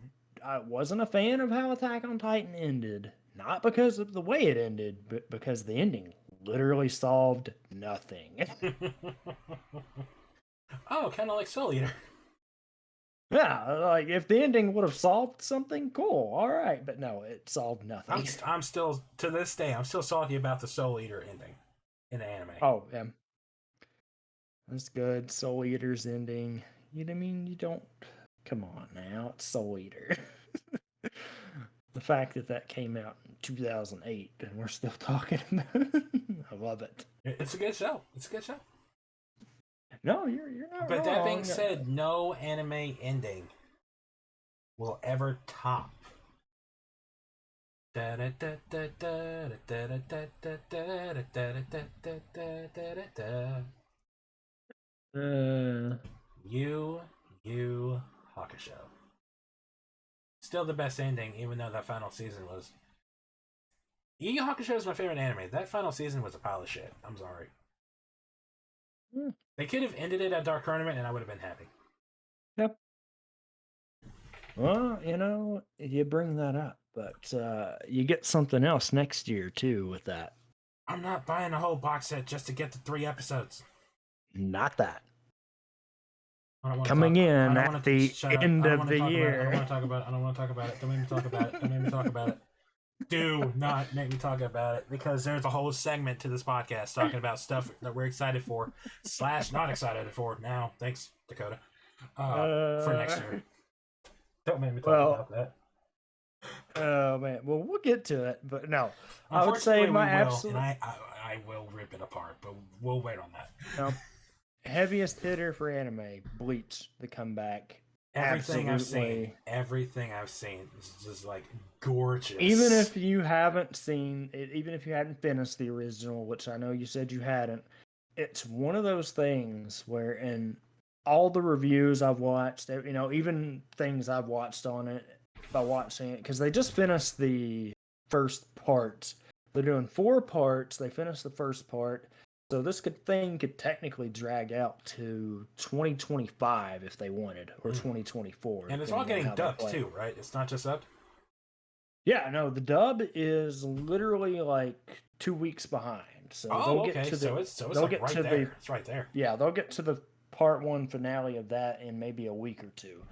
wasn't a fan of how Attack on Titan ended. Not because of the way it ended, but because the ending literally solved nothing. Oh, kind of like Soul Eater. Yeah, like if the ending would have solved something, cool, all right. But no, it solved nothing. I'm still, to this day, I'm still salty about the Soul Eater ending in the anime. Oh, yeah. That's good. Soul Eater's ending. You know what I mean? You don't. Come on now. It's Soul Eater. The fact that came out in 2008 and we're still talking about it, I love it. It's a good show. It's a good show. No, you're not But wrong. that being said, no anime ending will ever top. You Hakusho. Still the best ending, even though that final season was. Yu Yu Hakusho is my favorite anime. That final season was a pile of shit. I'm sorry. They could have ended it at Dark Tournament, and I would have been happy. Yep. Well, you bring that up, but you get something else next year too with that. I'm not buying a whole box set just to get the 3 episodes. Not that. Coming in at the end of the year. I don't want to talk about it. I don't want to talk about it. Don't make me talk about it. Don't make me talk about it. Do not make me talk about it, because there's a whole segment to this podcast talking about stuff that we're excited for / not excited for now. Thanks, Dakota. For next year. Don't make me talk about that. Oh man, well we'll get to it, but no, I would say my absolute. And I will rip it apart, but we'll wait on that. No. Heaviest hitter for anime, Bleach, the comeback. Everything I've seen is just like gorgeous. Even if you haven't seen it, even if you hadn't finished the original, which I know you said you hadn't, it's one of those things where in all the reviews I've watched, even things I've watched on it by watching it, because they just finished the first part. They're doing 4 parts. They finished the first part. So this thing could technically drag out to 2025 if they wanted, or 2024. And it's all getting dubbed too, right? It's not just up. Yeah, no, the dub is literally like 2 weeks behind. So they'll get to the. So it's like right there. It's right there. Yeah, they'll get to the part 1 finale of that in maybe a week or 2.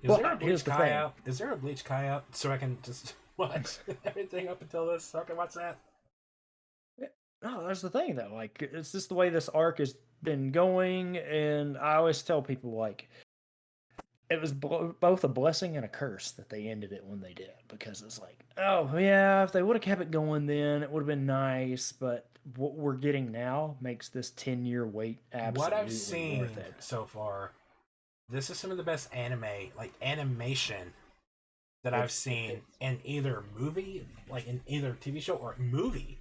Is there a Bleach Kai out? Is there a Bleach Kai out so I can just watch everything up until this? So I can watch that. No, that's the thing though. Like, it's just the way this arc has been going, and I always tell people like, it was both a blessing and a curse that they ended it when they did, because it's like, oh yeah, if they would have kept it going, then it would have been nice. But what we're getting now makes this 10-year wait absolutely what I've seen worth it. So far, this is some of the best animation that I've seen in either movie, like in either TV show or movie.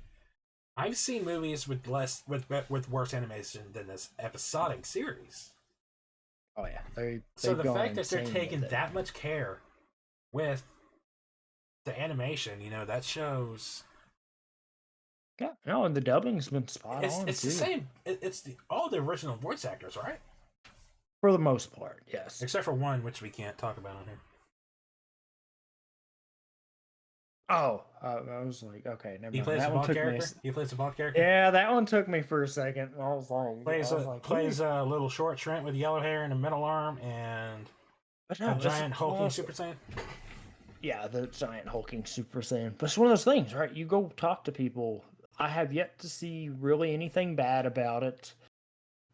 I've seen movies with worse animation than this episodic series. Oh yeah, so the fact that they're taking that much care with the animation, that shows. Yeah, no, and the dubbing's been spot on. It's the same. It's all the original voice actors, right? For the most part, yes. Except for one, which we can't talk about on here. Oh, I was like, okay, never mind. He plays a bald character. Yeah, that one took me for a second. I was like, plays a little short shrimp with yellow hair and a metal arm and a giant hulking Super Saiyan. Yeah, the giant hulking Super Saiyan. But it's one of those things, right? You go talk to people. I have yet to see really anything bad about it.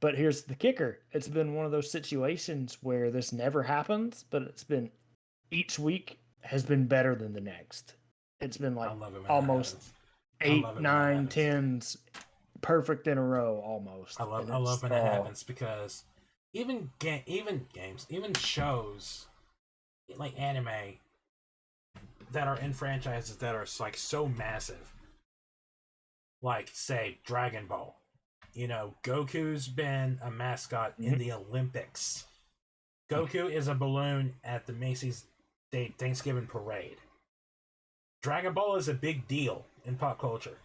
But here's the kicker. It's been one of those situations where this never happens, but it's been each week has been better than the next. It's been I like love it when almost that happens. I love 8, it when that 9, happens. 10s perfect in a row almost. I love And I love it's when that all- happens because even games, even shows like anime that are in franchises that are like so massive, like say Dragon Ball. You know, Goku's been a mascot in the Olympics. Goku is a balloon at the Macy's Day Thanksgiving parade. Dragon Ball is a big deal in pop culture.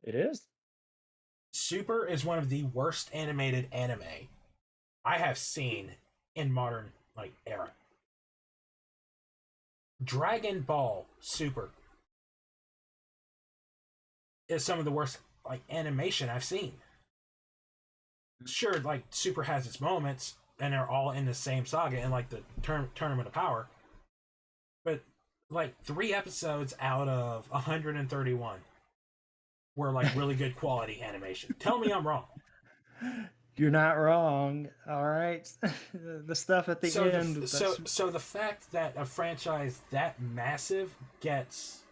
It is. Super is one of the worst animated anime I have seen in modern like era. Dragon Ball Super is some of the worst like animation I've seen. Sure, like Super has its moments, and they're all in the same saga and like the Tournament of Power. But like 3 episodes out of 131 were like really good quality animation. Tell me I'm wrong. You're not wrong. All right. The stuff at the end. So the fact that a franchise that massive gets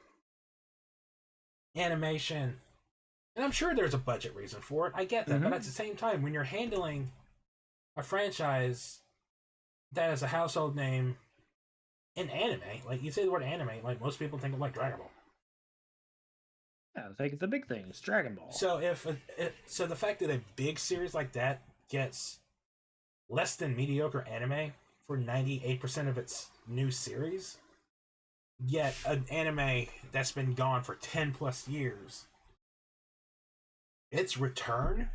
animation, and I'm sure there's a budget reason for it. I get that, but at the same time, when you're handling a franchise that is a household name in anime, like you say the word anime, like most people think of like Dragon Ball. Yeah, take the big things, Dragon Ball. So so the fact that a big series like that gets less than mediocre anime for 98% of its new series, yet an anime that's been gone for 10 plus years, its return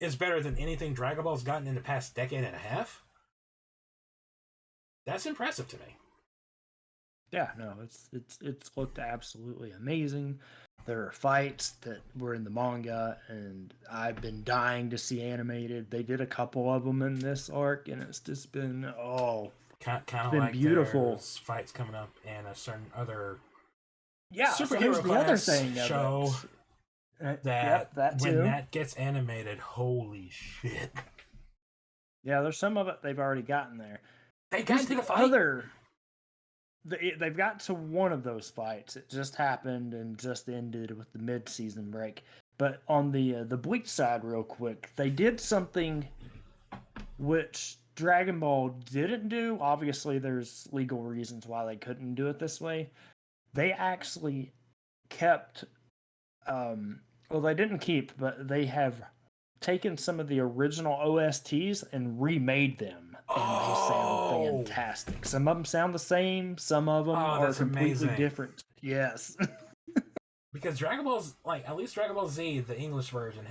is better than anything Dragon Ball's gotten in the past decade and a half. That's impressive to me. Yeah, no, it's looked absolutely amazing. There are fights that were in the manga, and I've been dying to see animated. They did a couple of them in this arc, and it's just been Kind of been like beautiful. There's fights coming up in a certain other Yeah, so superhero here's the other class thing of show it. that, that when too. that gets animated, holy shit! Yeah, there's some of it they've already gotten there. They got Here's to the fight. They've got to one of those fights. It just happened and just ended with the mid-season break. But on the Bleach side, real quick, they did something which Dragon Ball didn't do. Obviously, there's legal reasons why they couldn't do it this way. They actually kept, well, they didn't keep, but they have taken some of the original OSTs and remade them, and they sound fantastic. Some of them sound the same, some of them are completely different. Yes. Because Dragon Ball's like, at least Dragon Ball Z, the English version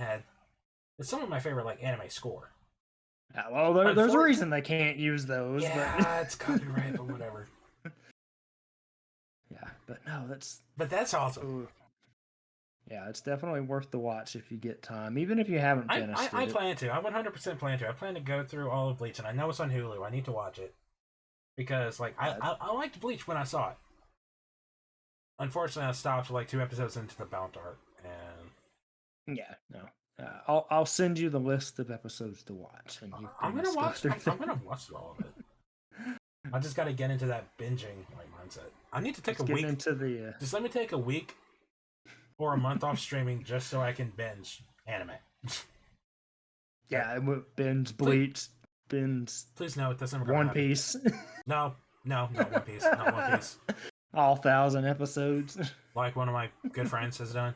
it's some of my favorite like anime score. Yeah, well, there's a reason they can't use those. Yeah, but... it's copyright, but whatever. Yeah, but no, that's awesome. Ooh. Yeah, it's definitely worth the watch if you get time, even if you haven't finished I it. plan to. I 100% plan to. I plan to go through all of Bleach, and I know it's on Hulu. I need to watch it because, like, I liked Bleach when I saw it. Unfortunately, I stopped like 2 episodes into the Bount arc, and yeah, no, I'll send you the list of episodes to watch, and you. I'm gonna watch. I'm gonna watch all of it. I just got to get into that binging like mindset. I need to take a week. Just let me take a week or a month off streaming just so I can binge anime. Yeah, I would binge Bleach, binge. Please no, it doesn't. One Piece. No, not One Piece. Not One Piece. All 1,000 episodes. Like one of my good friends has done.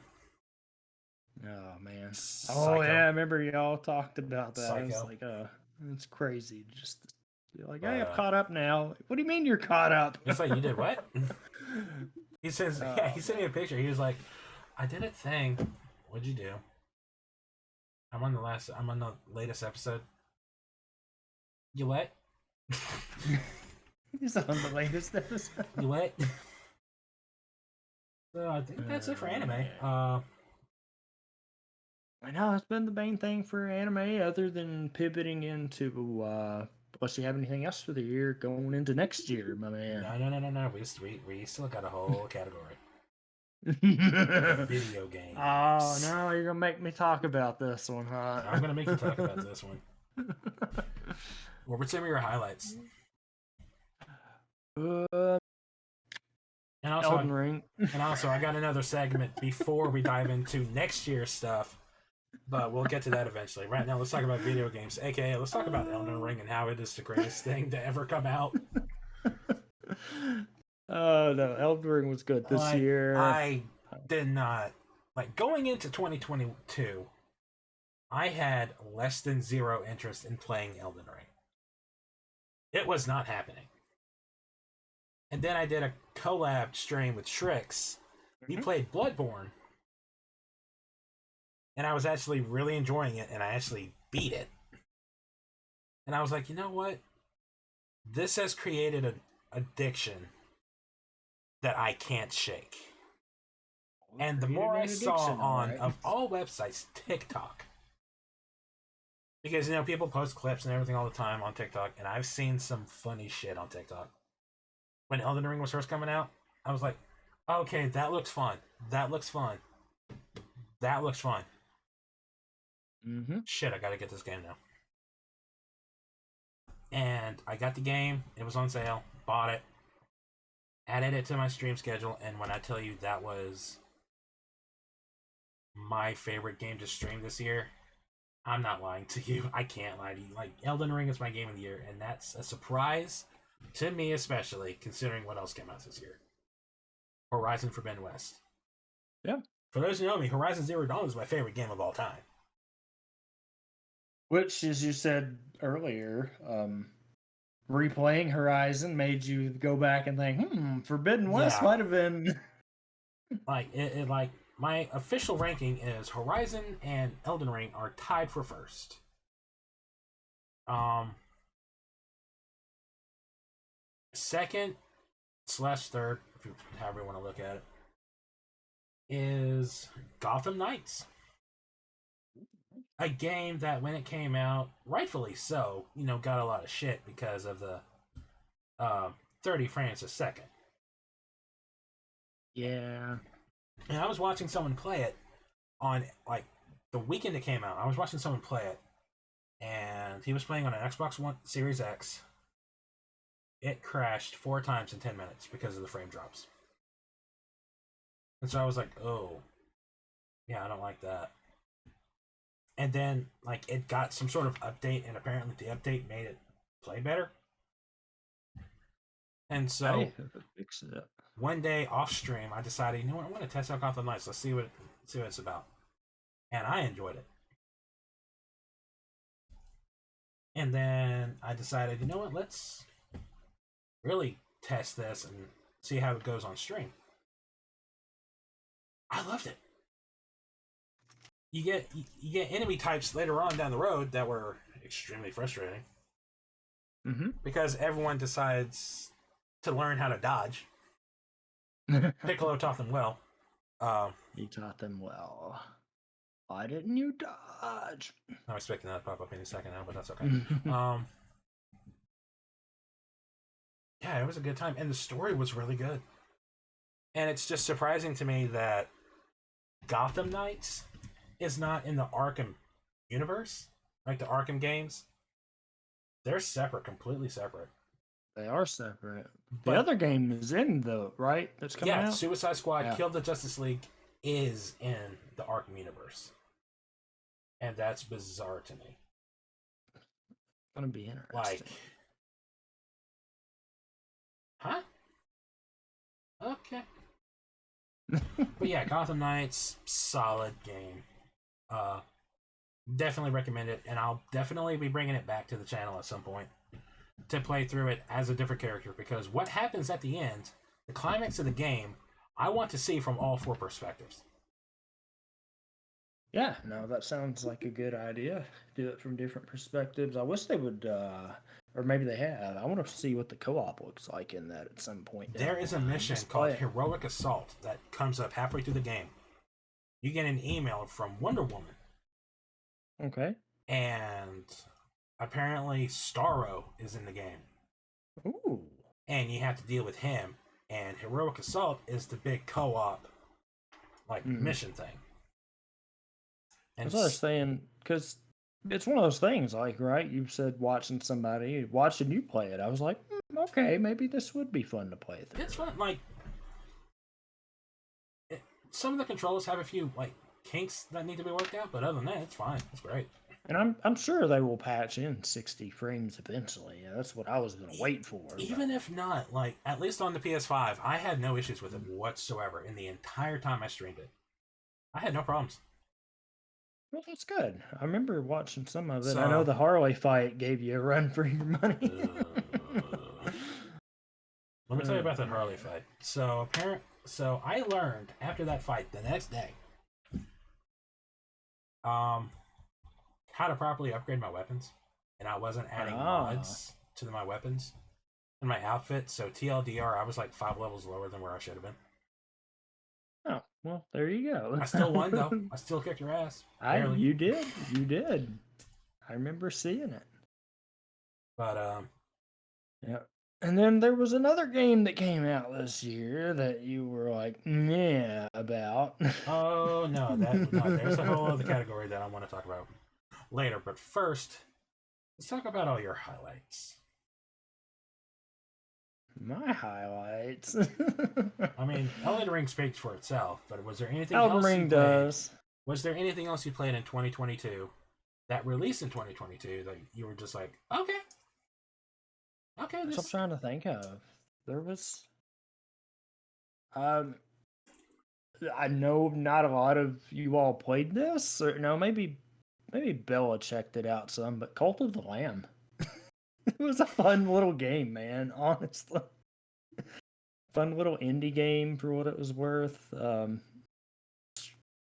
Oh man. Psycho. Oh yeah, I remember y'all talked about that. Psycho. It's like, it's crazy. Just be like, hey, I'm caught up now. What do you mean you're caught up? It's like, you did what? He says, yeah, he sent me a picture. He was like, I did a thing. What'd you do? I'm on the latest episode. You what? He's on the latest episode. You what? So I think that's it for anime. I know that's been the main thing for anime, other than pivoting into. Unless you have anything else for the year going into next year, my man. No. We still got a whole category. Video game. Oh no, you're gonna make me talk about this one, huh? I'm gonna make you talk about this one. What were some of your highlights? And also, Elden Ring. I got another segment before we dive into next year's stuff, but we'll get to that eventually. Right now, let's talk about video games, aka let's talk about Elden Ring and how it is the greatest thing to ever come out. Oh no, Elden Ring was good this year. I did not going into 2022. I had less than zero interest in playing Elden Ring. It was not happening. And then I did a collab stream with Shrix. We played Bloodborne. And I was actually really enjoying it, and I actually beat it. And I was like, you know what? This has created an addiction that I can't shake. And the more I saw on, of all websites, TikTok. Because, people post clips and everything all the time on TikTok, and I've seen some funny shit on TikTok. When Elden Ring was first coming out, I was like, okay, that looks fun. That looks fun. That looks fun. Shit, I gotta get this game now. And I got the game. It was on sale. Bought it. Added it to my stream schedule. And when I tell you that was my favorite game to stream this year, I'm not lying to you. I can't lie to you. Elden Ring is my game of the year. And that's a surprise to me, especially considering what else came out this year. Horizon Forbidden West. Yeah. For those who know me, Horizon Zero Dawn is my favorite game of all time. Which, as you said earlier, replaying Horizon made you go back and think, Forbidden West might have been. My official ranking is Horizon and Elden Ring are tied for first. Second / third, however you want to look at it, is Gotham Knights. A game that when it came out, rightfully so, got a lot of shit because of the 30 frames a second. Yeah. And I was watching someone play it on, the weekend it came out. I was watching someone play it, and he was playing on an Xbox One Series X. It crashed 4 times in 10 minutes because of the frame drops. And so I was like, oh, yeah, I don't like that. And then, it got some sort of update, and apparently the update made it play better. And so, fix it. One day off stream, I decided, I want to test out Gotham Knights. Let's see what it's about. And I enjoyed it. And then I decided, let's really test this and see how it goes on stream. I loved it. You get enemy types later on down the road that were extremely frustrating. Because everyone decides to learn how to dodge. Piccolo taught them well. He taught them well. Why didn't you dodge? I'm expecting that to pop up any second now, but that's okay. Yeah, it was a good time, and the story was really good. And it's just surprising to me that Gotham Knights is not in the Arkham universe, like the Arkham games. They're separate, completely separate. They are separate. The other game is in right? That's coming out? Suicide Squad Kill the Justice League is in the Arkham universe. And that's bizarre to me. It's gonna be interesting. Huh? Okay. But yeah, Gotham Knights, solid game. Definitely recommend it, and I'll definitely be bringing it back to the channel at some point to play through it as a different character, because what happens at the end, the climax of the game, I want to see from all 4 perspectives. Yeah, no, that sounds like a good idea. Do it from different perspectives. I wish they would, or maybe they have. I want to see what the co-op looks like in that at some point. There is a mission called Heroic Assault that comes up halfway through the game. You get an email from Wonder Woman. Okay. And apparently Starro is in the game. Ooh. And you have to deal with him. And Heroic Assault is the big co-op mission thing. And That's what I was saying, because it's one of those things, like, right? You said watching you play it. I was like, okay, maybe this would be fun to play through. it's fun. Some of the controls have a few kinks that need to be worked out, but other than that, it's fine. It's great. And I'm sure they will patch in 60 frames eventually. Yeah, that's what I was going to wait for. Even if not, at least on the PS5, I had no issues with it whatsoever in the entire time I streamed it. I had no problems. Well, that's good. I remember watching some of it. So, I know the Harley fight gave you a run for your money. Let me tell you about that Harley fight. So I learned after that fight the next day, how to properly upgrade my weapons, and I wasn't adding mods to my weapons and my outfit. So TLDR, I was 5 levels lower than where I should have been. Oh, well, there you go. I still won though. I still kicked your ass. Barely. You did. I remember seeing it. But yeah. And then there was another game that came out this year that you were like, meh about. Oh no, there's a whole other category that I want to talk about later. But first, let's talk about all your highlights. My highlights. I mean, Elden Ring speaks for itself, but was there anything Elden else Ring you played? does. Was there anything else you played in 2022 that released in 2022 that you were just like, okay, That's what I'm trying to think of. There was, I know not a lot of you all played this, or no, maybe Bella checked it out some, but Cult of the Lamb. It was a fun little game, man. Honestly, fun little indie game for what it was worth.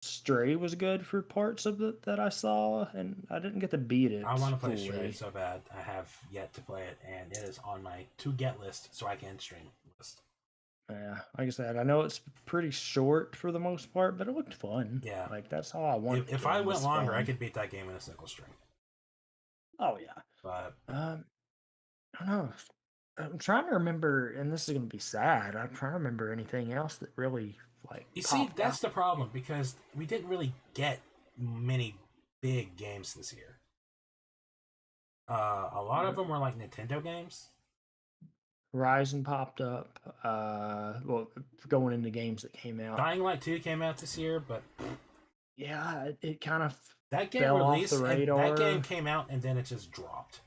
Stray was good for parts of it that I saw, and I didn't get to beat it. I want to play fully. Stray so bad. I have yet to play it, and it is on my to-get list so I can stream list. Yeah, like I said, I know it's pretty short for the most part, but it looked fun. Yeah. That's all I want. If I went longer, I could beat that game in a single stream. Oh, yeah. But I don't know. I'm trying to remember, and this is going to be sad. I'm trying to remember anything else that really, you see, popped that's out. the problem, because we didn't really get many big games this year. A lot of them were Nintendo games. Horizon popped up. Well, going into games that came out. Dying Light 2 came out this year, but Yeah, it kind of that game fell released, off the and radar. that game came out, and then it just dropped.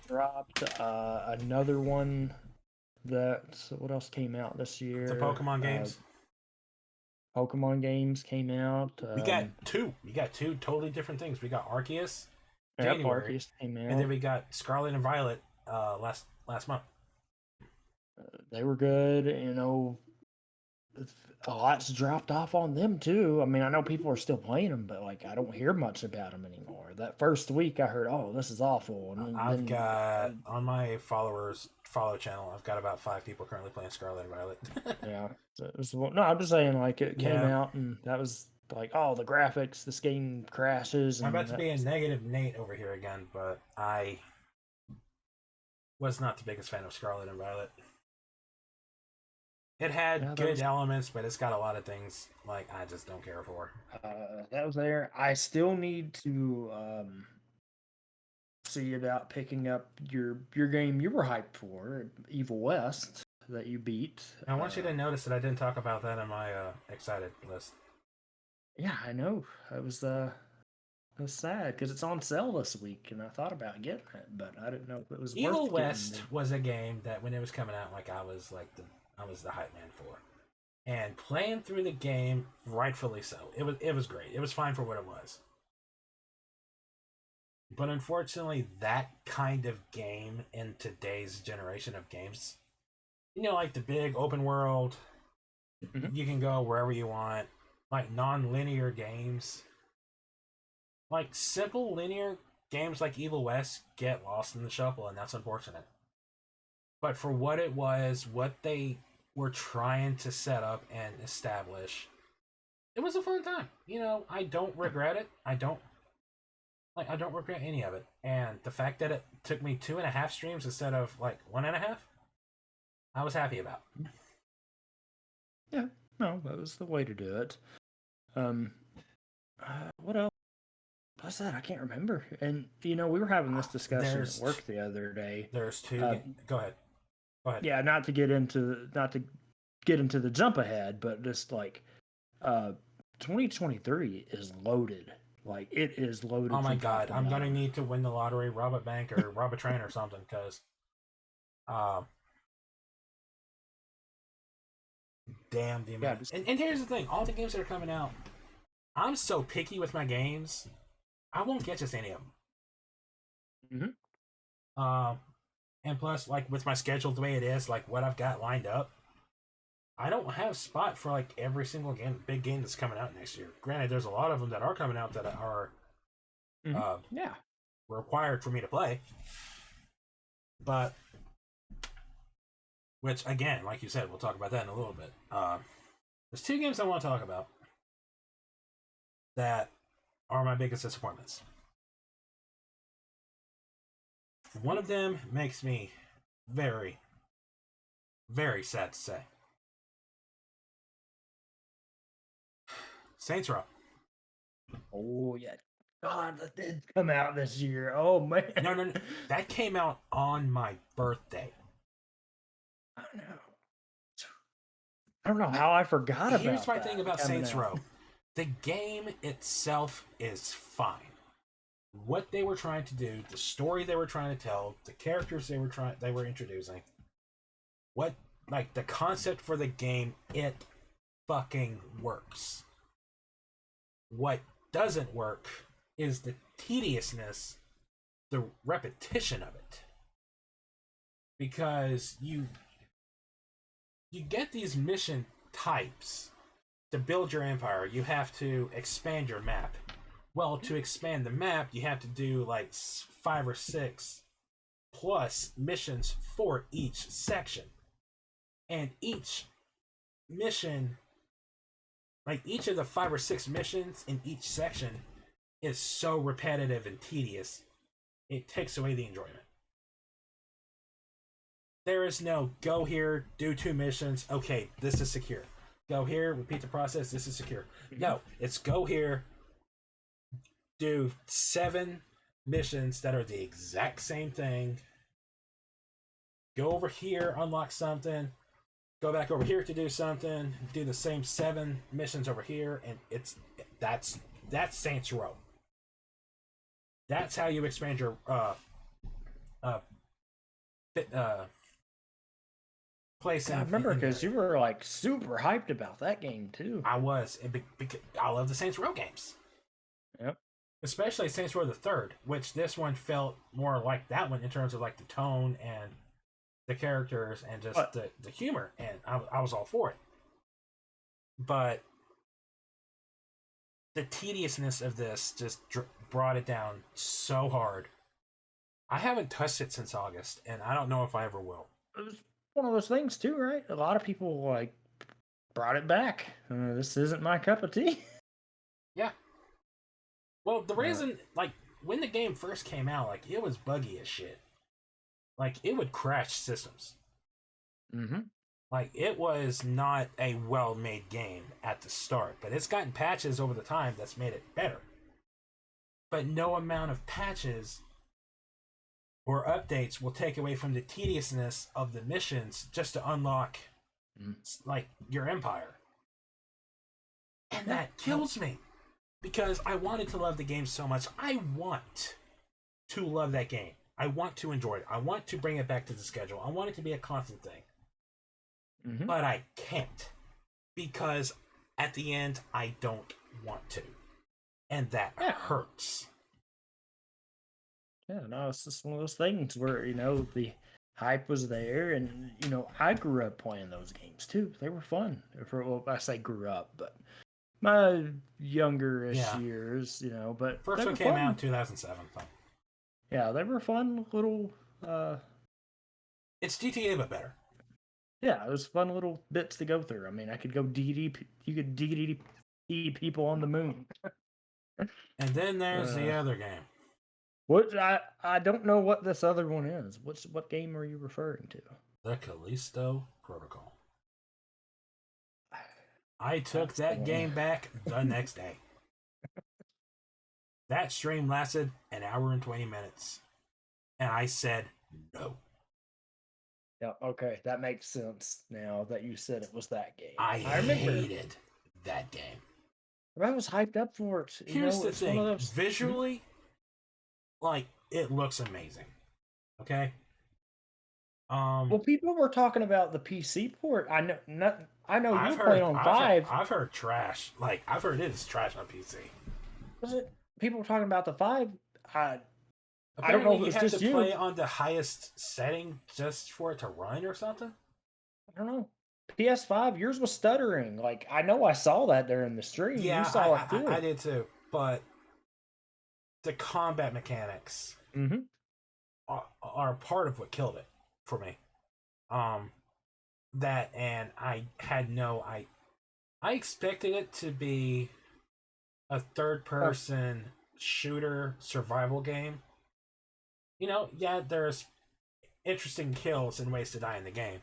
Dropped. Another one what else came out this year? The Pokemon games. Pokemon games came out. We got two. We got two totally different things. We got Arceus, Yep, January, Arceus came out. and then we got Scarlet and Violet last month. They were good. A lot's dropped off on them too. I mean, I know people are still playing them, but I don't hear much about them anymore. That first week, I heard, "Oh, this is awful." And I've got on my follow channel, I've got about 5 people currently playing Scarlet and Violet. yeah. So it was, no, I'm just saying, it came Yeah. out, and that was oh, the graphics, this game crashes. I'm And about to be a negative Nate over here again, but I was not the biggest fan of Scarlet and Violet. It had good elements, but it's got a lot of things I just don't care for. That was there. I still need to see about picking up your game you were hyped for, Evil West, that you beat. I want you to notice that I didn't talk about that on my excited list. Yeah, I know. It was sad because it's on sale this week, and I thought about getting it, but I didn't know if it was Evil worth West getting. was a game that when it was coming out, I was I was the hype man for, and playing through the game, rightfully so. It was great. It was fine for what it was. But unfortunately, that kind of game in today's generation of games, the big open world, you can go wherever you want, non-linear games, simple linear games like Evil West get lost in the shuffle, and that's unfortunate. But for what it was, what they were trying to set up and establish, it was a fun time. I don't regret it. I don't regret any of it. And the fact that it took me 2.5 streams instead of 1.5, I was happy about. Yeah, No, that was the way to do it. What else? What's that? I can't remember. And we were having this discussion There's at work the other day. There's two. Go ahead. Go ahead. Yeah, not to get into the jump ahead, but just like 2023 is loaded. Like it is loaded. Oh my from top god, to I'm gonna bottom. need to win the lottery, rob a bank, or rob a train or something, because damn the amount. And here's the thing, all the games that are coming out, I'm so picky with my games, I won't get just any of them. And plus, like with my schedule the way it is, like what I've got lined up, I don't have spot for like every single big game that's coming out next year. Granted, there's a lot of them that are coming out that are required for me to play, but which again, like you said, we'll talk about that in a little bit. There's two games I want to talk about that are my biggest disappointments. One of them makes me very, very sad to say. Saints Row. Oh yeah, God, that did come out this year. Oh man, no, that came out on my birthday. I don't know how I forgot about. Here's my thing about Saints Row. The game itself is fine. What they were trying to do, the story they were trying to tell, the characters they were introducing, the concept for the game, it fucking works. What doesn't work is the tediousness, the repetition of it. Because you get these mission types to build your empire. You have to expand your map. Well, to expand the map, you have to do like 5 or 6 plus missions for each section. And each mission, like each of the 5 or 6 missions in each section, is so repetitive and tedious, it takes away the enjoyment. There is no go here, do 2 missions, okay, this is secure. Go here, repeat the process, this is secure. No, it's go here, do 7 missions that are the exact same thing. Go over here, unlock something. Go back over here to do something. Do the same 7 missions over here, and that's Saints Row. That's how you expand your place. I remember because you were like super hyped about that game too. I was, because I love the Saints Row games. Yep. Especially Saints Row the Third, which this one felt more like that one in terms of like the tone and the characters and just the humor, and I was all for it. But the tediousness of this just brought it down so hard. I haven't touched it since August, and I don't know if I ever will. It was one of those things too, right? A lot of people like brought it back. This isn't my cup of tea. Yeah. Well, the reason, like, when the game first came out, like, it was buggy as shit. Like, it would crash systems. Mm-hmm. Like, it was not a well-made game at the start, but it's gotten patches over the time that's made it better. But no amount of patches or updates will take away from the tediousness of the missions just to unlock, like, your empire. And that kills me. Because I wanted to love the game so much. I want to love that game. I want to enjoy it. I want to bring it back to the schedule. I want it to be a constant thing. Mm-hmm. But I can't. Because at the end, I don't want to. And that hurts. Yeah, no, it's just one of those things where, the hype was there. And, I grew up playing those games too. They were fun. Well, I say grew up, but my younger-ish years, but first one came out in 2007. So. Yeah, they were fun little. It's GTA but better. Yeah, it was fun little bits to go through. I mean, I could go DDP. You could DDP people on the moon. And then there's the other game. Which I don't know what this other one is. What game are you referring to? The Callisto Protocol. I took That's the that one. game back the next day. That stream lasted an hour and 20 minutes. And I said no. Yeah, okay, that makes sense now that you said it was that game. I remember hated that game. I was hyped up for it. Here's the it's one thing. of those Visually, like, it looks amazing. Okay? Well, people were talking about the PC port. I know, I know you were playing on I've heard trash. Like, I've heard it is trash on PC. Was it? People were talking about the 5. I don't know Apparently, if you it's have just to you. play on the highest setting just for it to run or something. I don't know. PS5, yours was stuttering. Like, I know I saw that during the stream. Yeah, You saw it too. I did too. But the combat mechanics Mm-hmm. are part of what killed it for me. That, and I had I expected it to be a third-person shooter survival game. You know, yeah, there's interesting kills and ways to die in the game,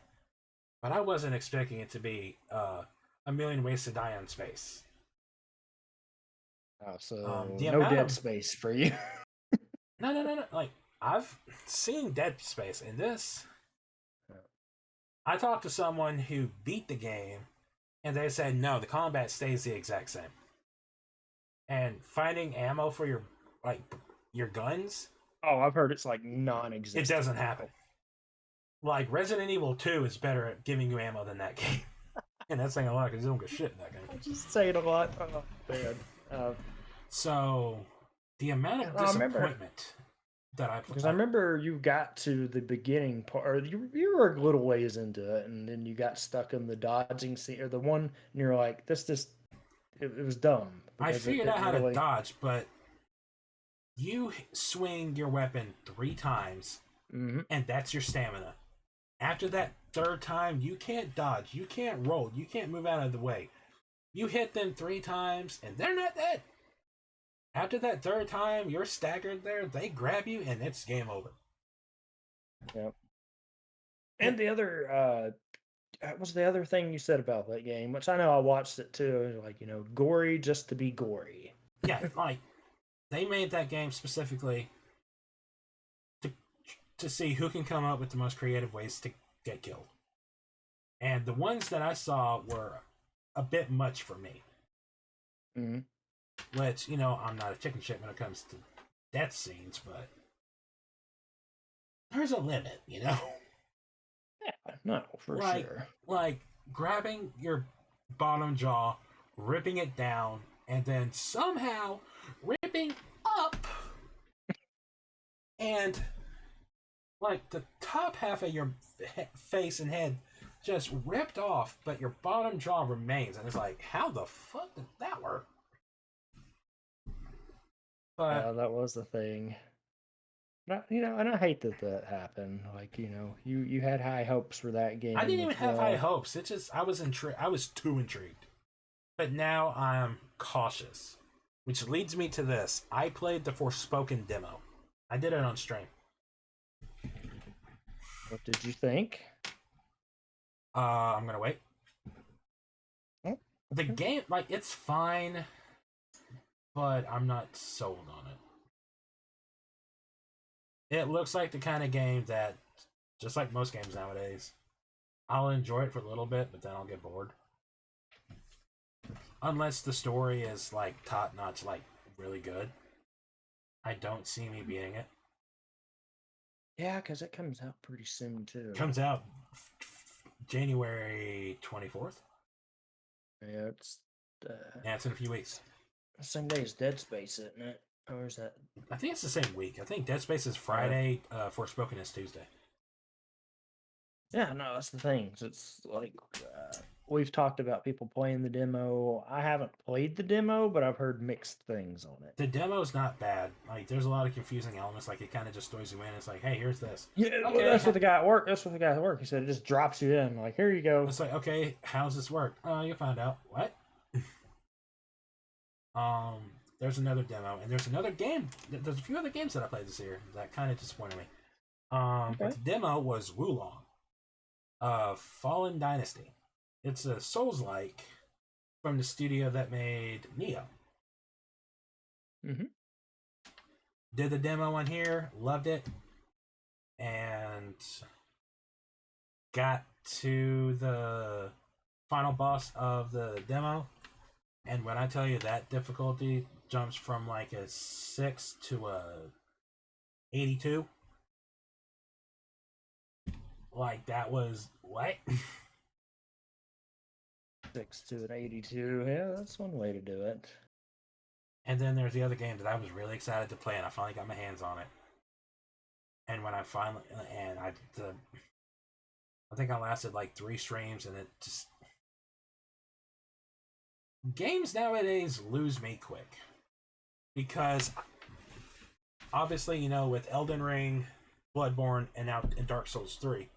but I wasn't expecting it to be a million ways to die in space. Oh, so The no amount Dead of- Space for you. No. Like, I've seen Dead Space in this. I talked to someone who beat the game, and they said no, the combat stays the exact same. And finding ammo for your guns, Oh, I've heard it's like non-existent. it doesn't happen. Like, Resident Evil 2 is better at giving you ammo than that game. And that's saying a lot because you don't get shit in that game. I'm just saying a lot. Oh, man. So, the amount of I remember- disappointment that I Because I remember you got to the beginning part, or you were a little ways into it, and then you got stuck in the dodging scene, or the one, and you're like, this just, it was dumb. I because it figured out didn't how to really- dodge, but you swing your weapon 3 times, Mhm. and that's your stamina. After that 3rd time, you can't dodge, you can't roll, you can't move out of the way. You hit them 3 times, and they're not dead. After that 3rd time, you're staggered there, they grab you, and it's game over. Yep. And the other, what was the other thing you said about that game? Which I know I watched it too. It was like, gory just to be gory. Yeah, like, they made that game specifically to see who can come up with the most creative ways to get killed. And the ones that I saw were a bit much for me. Mm-hmm. Which, I'm not a chicken shit when it comes to death scenes, but there's a limit, Yeah, no, for Like- sure. Like, grabbing your bottom jaw, ripping it down, and then somehow ripping up. And, like, the top half of your face and head just ripped off, but your bottom jaw remains. And it's like, how the fuck did that work? But Yeah, that was the thing. But, and I hate that happened. Like, you had high hopes for that game. I didn't even as have well. high hopes. It just, I was too intrigued. But now I'm cautious. Which leads me to this. I played the Forspoken demo. I did it on stream. What did you think? I'm gonna wait. Oh, The game, like, it's fine, but I'm not sold on it. It looks like the kind of game that, just like most games nowadays, I'll enjoy it for a little bit, but then I'll get bored. Unless the story is, like, top-notch, like, really good. I don't see me beating it. Yeah, because it comes out pretty soon too. Comes out January 24th. Yeah, it's Yeah, it's in a few weeks. the same day as Dead Space, isn't it? Or is that? I think it's the same week. I think Dead Space is Friday, Forspoken is Tuesday. Yeah, no, that's the thing. It's like we've talked about people playing the demo. I haven't played the demo, but I've heard mixed things on it. The demo's not bad. Like, there's a lot of confusing elements. Like, it kind of just throws you in. It's like, hey, here's this. Yeah, Okay, well, that's what the guy at work. That's what the guy at work. He said it just drops you in. Like, here you go. It's like, okay, how's this work? You'll find out. What? There's another demo, and there's another game. There's a few other games that I played this year that kind of disappointed me. But the demo was Wulong, Fallen Dynasty. It's a Souls-like, from the studio that made Neo. Mm-hmm. Did the demo on here, loved it, and got to the final boss of the demo. And when I tell you that difficulty jumps from like a 6 to a 82, like that was what? 6 to an 82. Yeah, that's one way to do it. And then there's the other game that I was really excited to play, and I finally got my hands on it. And when I finally, and I think I lasted like 3 streams, and it just, games nowadays lose me quick, because obviously, you know, with Elden Ring, Bloodborne, and now in Dark Souls 3,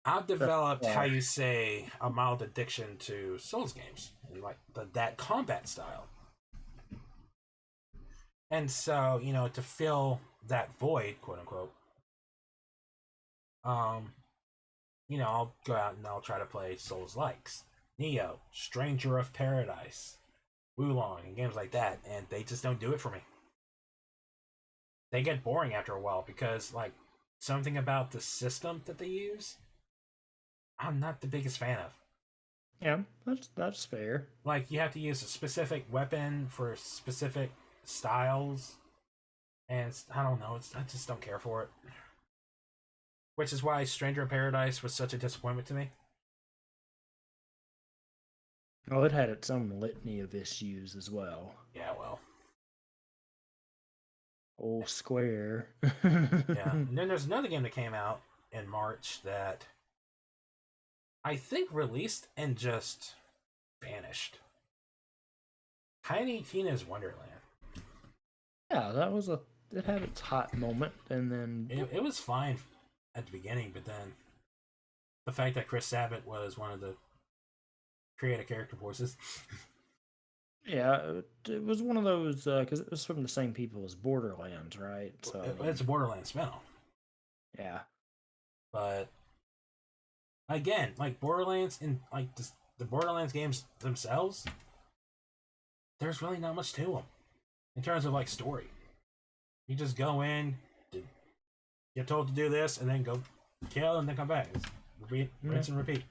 I've developed, how you say, a mild addiction to Souls games, and like that combat style. And so, you know, to fill that void, quote unquote, you know, I'll go out and I'll try to play Souls likes Neo, Stranger of Paradise, Wulong, and games like that, and they just don't do it for me. They get boring after a while because, like, something about the system that they use, I'm not the biggest fan of. Yeah, that's fair. Like, you have to use a specific weapon for specific styles, and I don't know, I just don't care for it. Which is why Stranger of Paradise was such a disappointment to me. Oh, it had its own litany of issues as well. Yeah, well. Old Square. Yeah. And then there's another game that came out in March that I think released and just vanished. Tiny Tina's Wonderland. Yeah, it had its hot moment, and then It was fine at the beginning, but then the fact that Chris Sabat was one of the creative character voices. yeah, it was one of those because it was from the same people as Borderlands, right? So It's a Borderlands spinoff. yeah, But again, like Borderlands and like the Borderlands games themselves, there's really not much to them in terms of like story. You just go in, get told to do this, and then go kill, and then come back. It's repeat, rinse and repeat.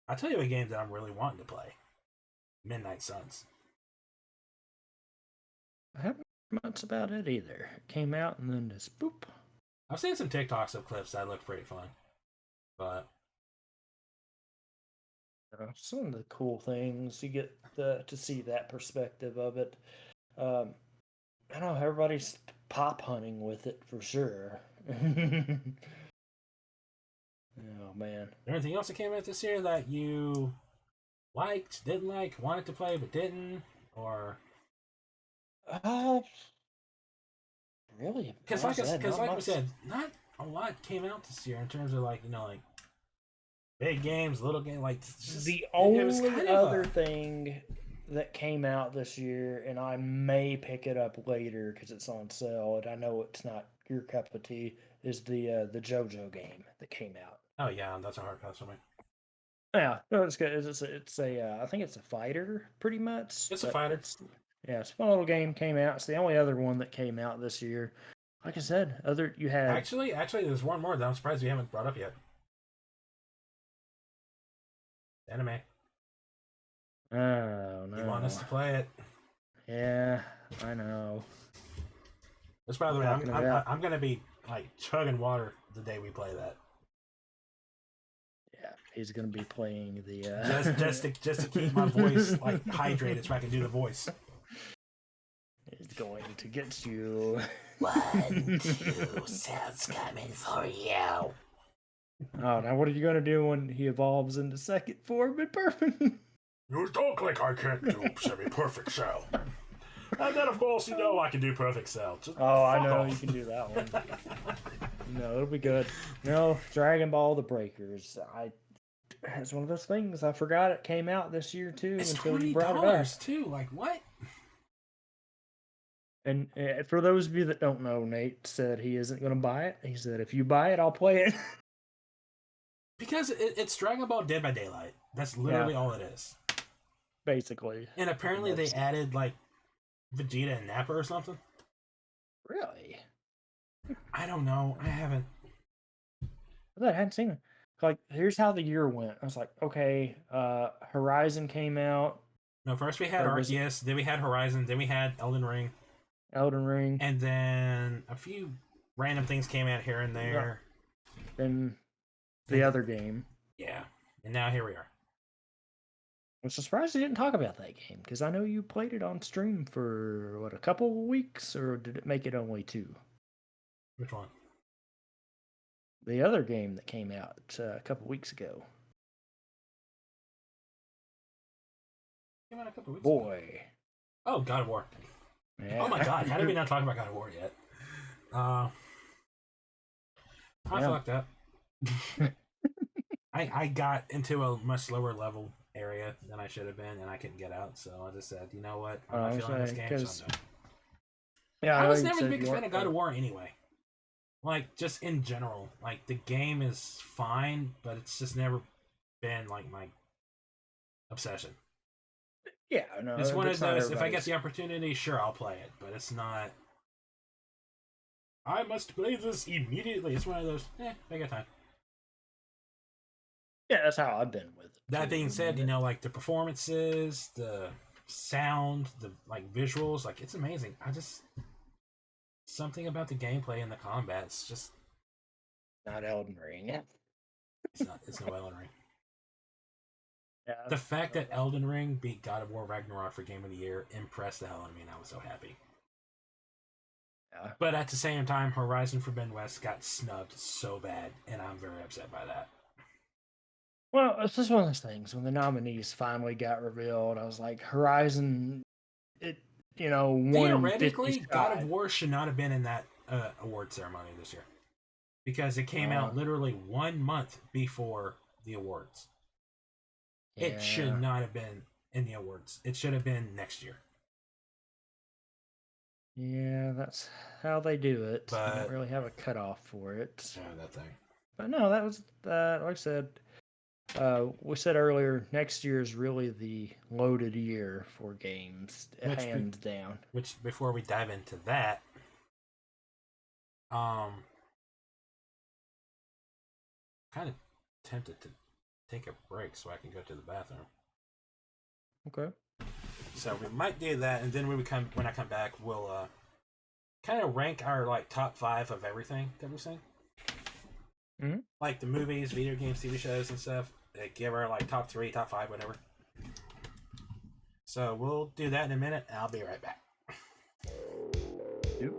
I'll tell you a game that I'm really wanting to play: Midnight Suns. I haven't heard much about it either. It came out and then just boop. I've seen some TikToks of clips that look pretty fun, but Some of the cool things you get to see that perspective of it. I don't know, everybody's pop hunting with it for sure. Oh man. anything else that came out this year that you liked, didn't like, wanted to play but didn't, or Really? because like we said, not a lot came out this year in terms of like, you know, like big games, little games, like just, the it was only kind other of thing that came out this year, and I may pick it up later because it's on sale, and I know it's not your cup of tea, is the JoJo game that came out. oh yeah, that's a hard pass for me. Yeah, no, it's good. It's a I think it's a fighter, pretty much. It's a but fighter. It's a fun little game came out. It's the only other one that came out this year. Like I said, you had Actually, there's one more that I'm surprised you haven't brought up yet. Anime. Oh no. You want us to play it? Yeah, I know. Which, by the way, Talking about- I'm gonna be like chugging water the day we play that. Yeah, he's gonna be playing the Just to keep my voice like hydrated so I can do the voice. He's going to get you. 1, 2, sounds coming for you. Oh, now what are you gonna do when he evolves into second form and perfect? You talk like I can't do semi-perfect Cell. And then, of course, you know I can do perfect cell. Just Oh, I fuck know off. you can do that one. No, it'll be good. No, Dragon Ball: The Breakers. It's one of those things. I forgot it came out this year too It's until you brought it up. $20 too. Like what? And for those of you that don't know, Nate said he isn't going to buy it. He said, if you buy it, I'll play it. Because it's Dragon Ball Dead by Daylight. That's literally all it is. Basically. And apparently they added like Vegeta and Nappa or something. Really? I don't know. I haven't. I hadn't seen it. Like, here's how the year went. I was like, okay, Horizon came out, No, first we had Arceus, then we had Horizon, then we had Elden Ring, Ring, and then a few random things came out here and there. Then the other game. Yeah, and now here we are. I'm surprised you didn't talk about that game, because I know you played it on stream for, what, a couple of weeks, or did it make it only 2? Which one? The other game that came out a couple weeks ago. Came out a couple weeks Boy. ago. Oh, God of War. Yeah. Oh my God, how did we not talk about God of War yet? I fucked up. I got into a much lower level area than I should have been, and I couldn't get out, so I just said, you know what? I'm not feeling this game, so I'm done. Yeah, I was never a big fan of God of War anyway. Like, just in general. Like, the game is fine, but it's just never been, like, my obsession. Yeah, no. It's one of those, if I get the opportunity, sure, I'll play it, but it's not... I must play this immediately. It's one of those, I got time. Yeah, that's how I've been with it. That being said, you know, like, the performances, the sound, the, like, visuals, like, it's amazing. Something about the gameplay and the combat, it's just... Not Elden Ring. It's no Elden Ring. Yeah, The fact that Elden Ring beat God of War Ragnarok for Game of the Year impressed the hell out of me, and I was so happy. Yeah. But at the same time, Horizon Forbidden West got snubbed so bad, and I'm very upset by that. Well, it's just one of those things. When the nominees finally got revealed, I was like, Horizon, won. Theoretically, God of War should not have been in that award ceremony this year. Because it came out literally 1 month before the awards. Yeah. It should not have been in the awards. It should have been next year. Yeah, that's how they do it. But, I don't really have a cutoff for it. Yeah, that thing. But no, that was, like I said, we said earlier, next year is really the loaded year for games, hands down. Which, before we dive into that, kind of tempted to take a break so I can go to the bathroom. Okay. So we might do that, and then when I come back, we'll kind of rank our like top 5 of everything that we've seen. Mm-hmm. Like the movies, video games, TV shows, and stuff. Give our like top 3, top 5, whatever. So we'll do that in a minute, and I'll be right back. Yep.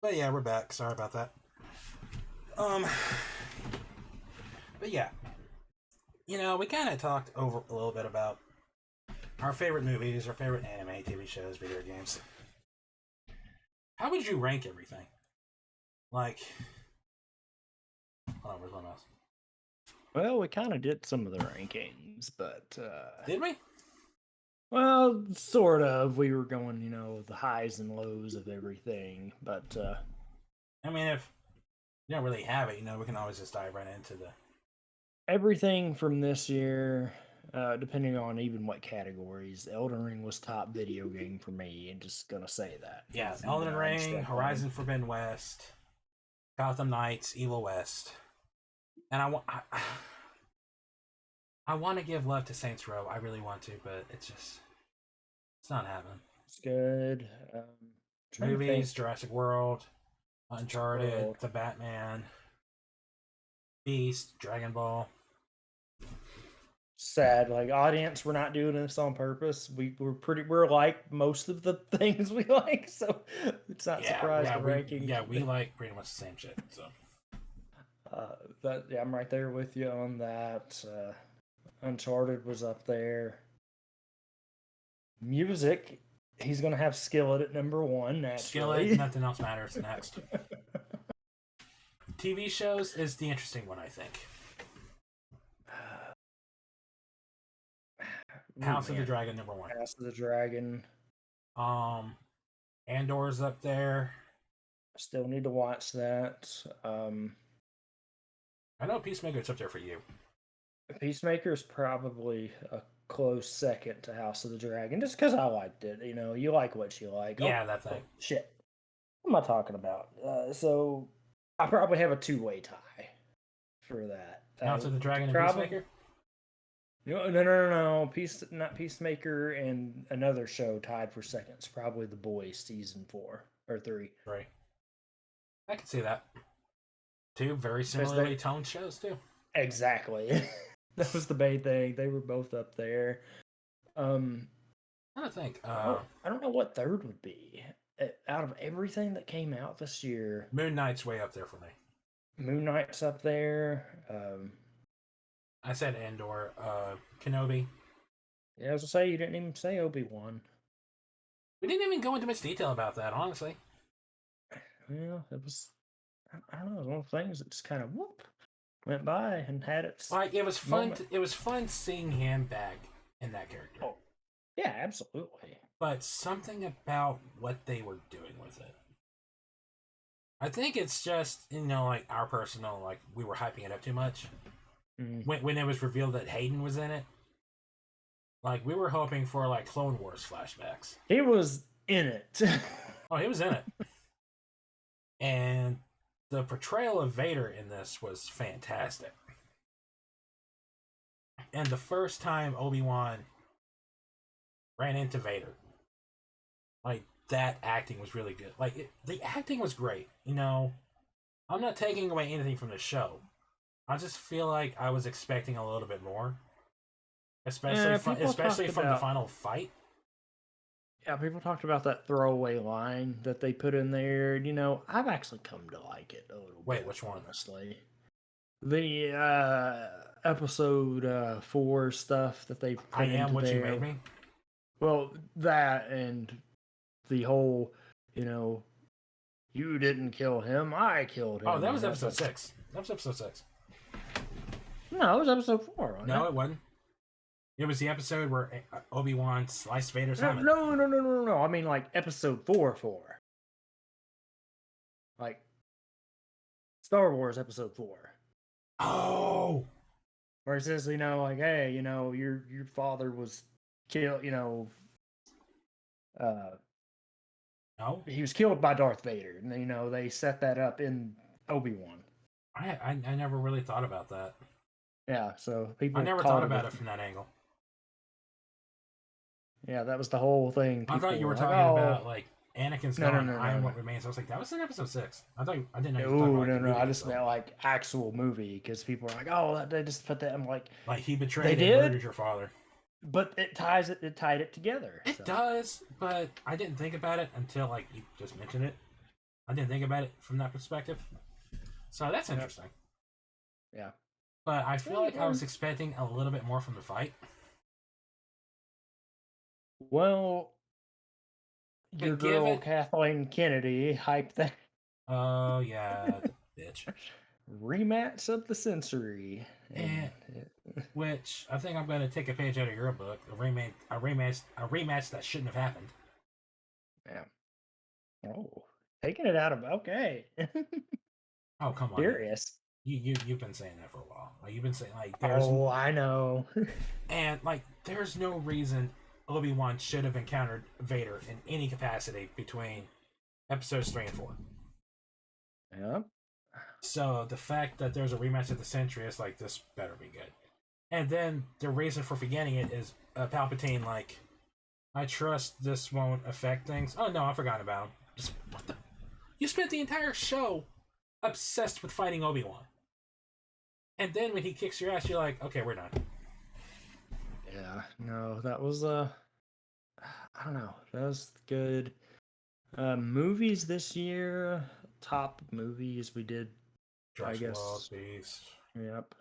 But yeah, we're back. Sorry about that. But yeah, we kind of talked over a little bit about our favorite movies, our favorite anime, TV shows, video games. How would you rank everything? Like, hold on, where's my mouse? Well, we kind of did some of the rankings, but Did we? well, sort of. We were going, the highs and lows of everything, but I mean, if you don't really have it, we can always just dive right into the. everything from this year, depending on even what categories, Elden Ring was top video game for me, and just gonna say that. Yeah, And, Elden Ring, instead of- Horizon Forbidden West, Gotham Knights, Evil West, and I want to give love to Saints Row. I really want to, but it's not happening. It's good. Trying to Movies, think. Jurassic World, Uncharted, World. The Batman, Beast, Dragon Ball. Sad, like audience, we're not doing this on purpose. We're like most of the things we like, so it's not surprised the ranking. We like pretty much the same shit. So, but yeah, I'm right there with you on that. Uncharted was up there. Music, he's gonna have Skillet at number one. Naturally. Skillet, nothing else matters. Next, TV shows is the interesting one, I think. House of the Dragon, number one. House of the Dragon. Andor's up there. Still need to watch that. I know Peacemaker's up there for you. Peacemaker's probably a close second to House of the Dragon, just because I liked it. You like what you like. Yeah, that thing. Shit. What am I talking about? So I probably have a two-way tie for that. House of the Dragon and Peacemaker? No. Not Peacemaker and another show tied for seconds. Probably The Boys season 4 or 3. Right. I can see that. Two very similarly toned shows too. Exactly. That was the main thing. They were both up there. I don't think. I don't know what third would be. Out of everything that came out this year, Moon Knight's way up there for me. Moon Knight's up there. I said Andor. Kenobi. Yeah, I was gonna say, you didn't even say Obi-Wan. We didn't even go into much detail about that, honestly. Well, it was, I don't know, it was one of the things that just kind of went by and had its Like, it was fun. moment. It was fun seeing him back in that character. Oh, yeah, absolutely. But something about what they were doing with it. I think it's just, like our personal, like, we were hyping it up too much. When it was revealed that Hayden was in it. Like, we were hoping for, like, Clone Wars flashbacks. He was in it. Oh, he was in it. And the portrayal of Vader in this was fantastic. And the first time Obi-Wan ran into Vader, like, that acting was really good. Like, the acting was great. I'm not taking away anything from the show. I just feel like I was expecting a little bit more. Especially from the final fight. Yeah, people talked about that throwaway line that they put in there. I've actually come to like it a little bit. Wait, which one? Honestly. The episode 4 stuff that they put I am into what there. you made me? Well, that and the whole, you didn't kill him, I killed him. Oh, that was episode 6. That was episode 6. No, it was episode 4. Wasn't No, it? it wasn't. It was the episode where Obi-Wan sliced Vader's No, helmet. no. I mean, like, episode 4. Like, Star Wars episode 4. Oh! Where it says, like, hey, your father was killed, No? he was killed by Darth Vader. And, they set that up in Obi-Wan. I never really thought about that. Yeah, so people I never called thought about it from that angle. Yeah, that was the whole thing. I thought you were like, talking about, like, Anakin's No, gone, no, I am no. what remains. I was like, that was in episode 6. I didn't know you were talking about, like, the No. I movie just itself. meant, like, actual movie, because people are like, oh, they just put that. I'm like, Like, he betrayed They and did? murdered your father. but it tied it together. It so. does, but I didn't think about it until, like, you just mentioned it. I didn't think about it from that perspective. So that's interesting. Yeah. But I feel like I was expecting a little bit more from the fight. Well, your But give girl it- Kathleen Kennedy hyped that Oh, yeah, the bitch. rematch of the century. And which I think I'm going to take a page out of your book. A rematch that shouldn't have happened. Yeah. Oh, taking it out of okay. Oh, come on. Serious. You've been saying that for a while. Like, you've been saying, like, there's... Oh, I know. And, like, there's no reason Obi-Wan should have encountered Vader in any capacity between episodes 3 and 4. Yep. So the fact that there's a rematch of the century is like, this better be good. And then the reason for forgetting it is Palpatine, like, I trust this won't affect things. Oh no, I forgot about him. Just, what the? You spent the entire show obsessed with fighting Obi-Wan. And then when he kicks your ass, you're like, okay, we're done. Yeah, no, that was I don't know. That was good. Movies this year, top movies we did. Jurassic I guess. World, Beast. Yep.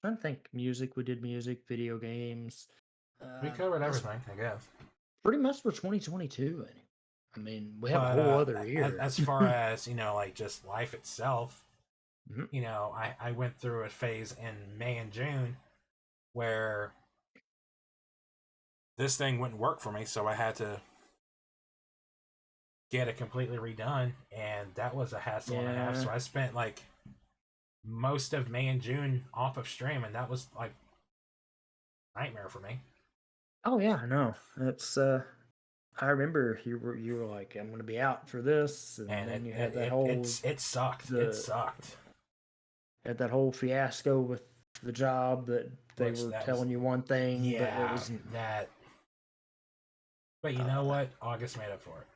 I think music. We did music, video games. We covered that's everything, I guess. pretty much for 2022. I mean, we have But, a whole other year. As far as, you know, like just life itself, Mhm. you know, I went through a phase in May and June where this thing wouldn't work for me, so I had to get it completely redone, and that was a hassle and a half. So I spent like most of May and June off of stream, and that was like nightmare for me. Oh yeah, I know. It's I remember you were like, I'm gonna be out for this, and then you had that whole it sucked. It sucked. Had that whole fiasco with the job that they were telling you one thing, but it was that. But you know what? August made up for it.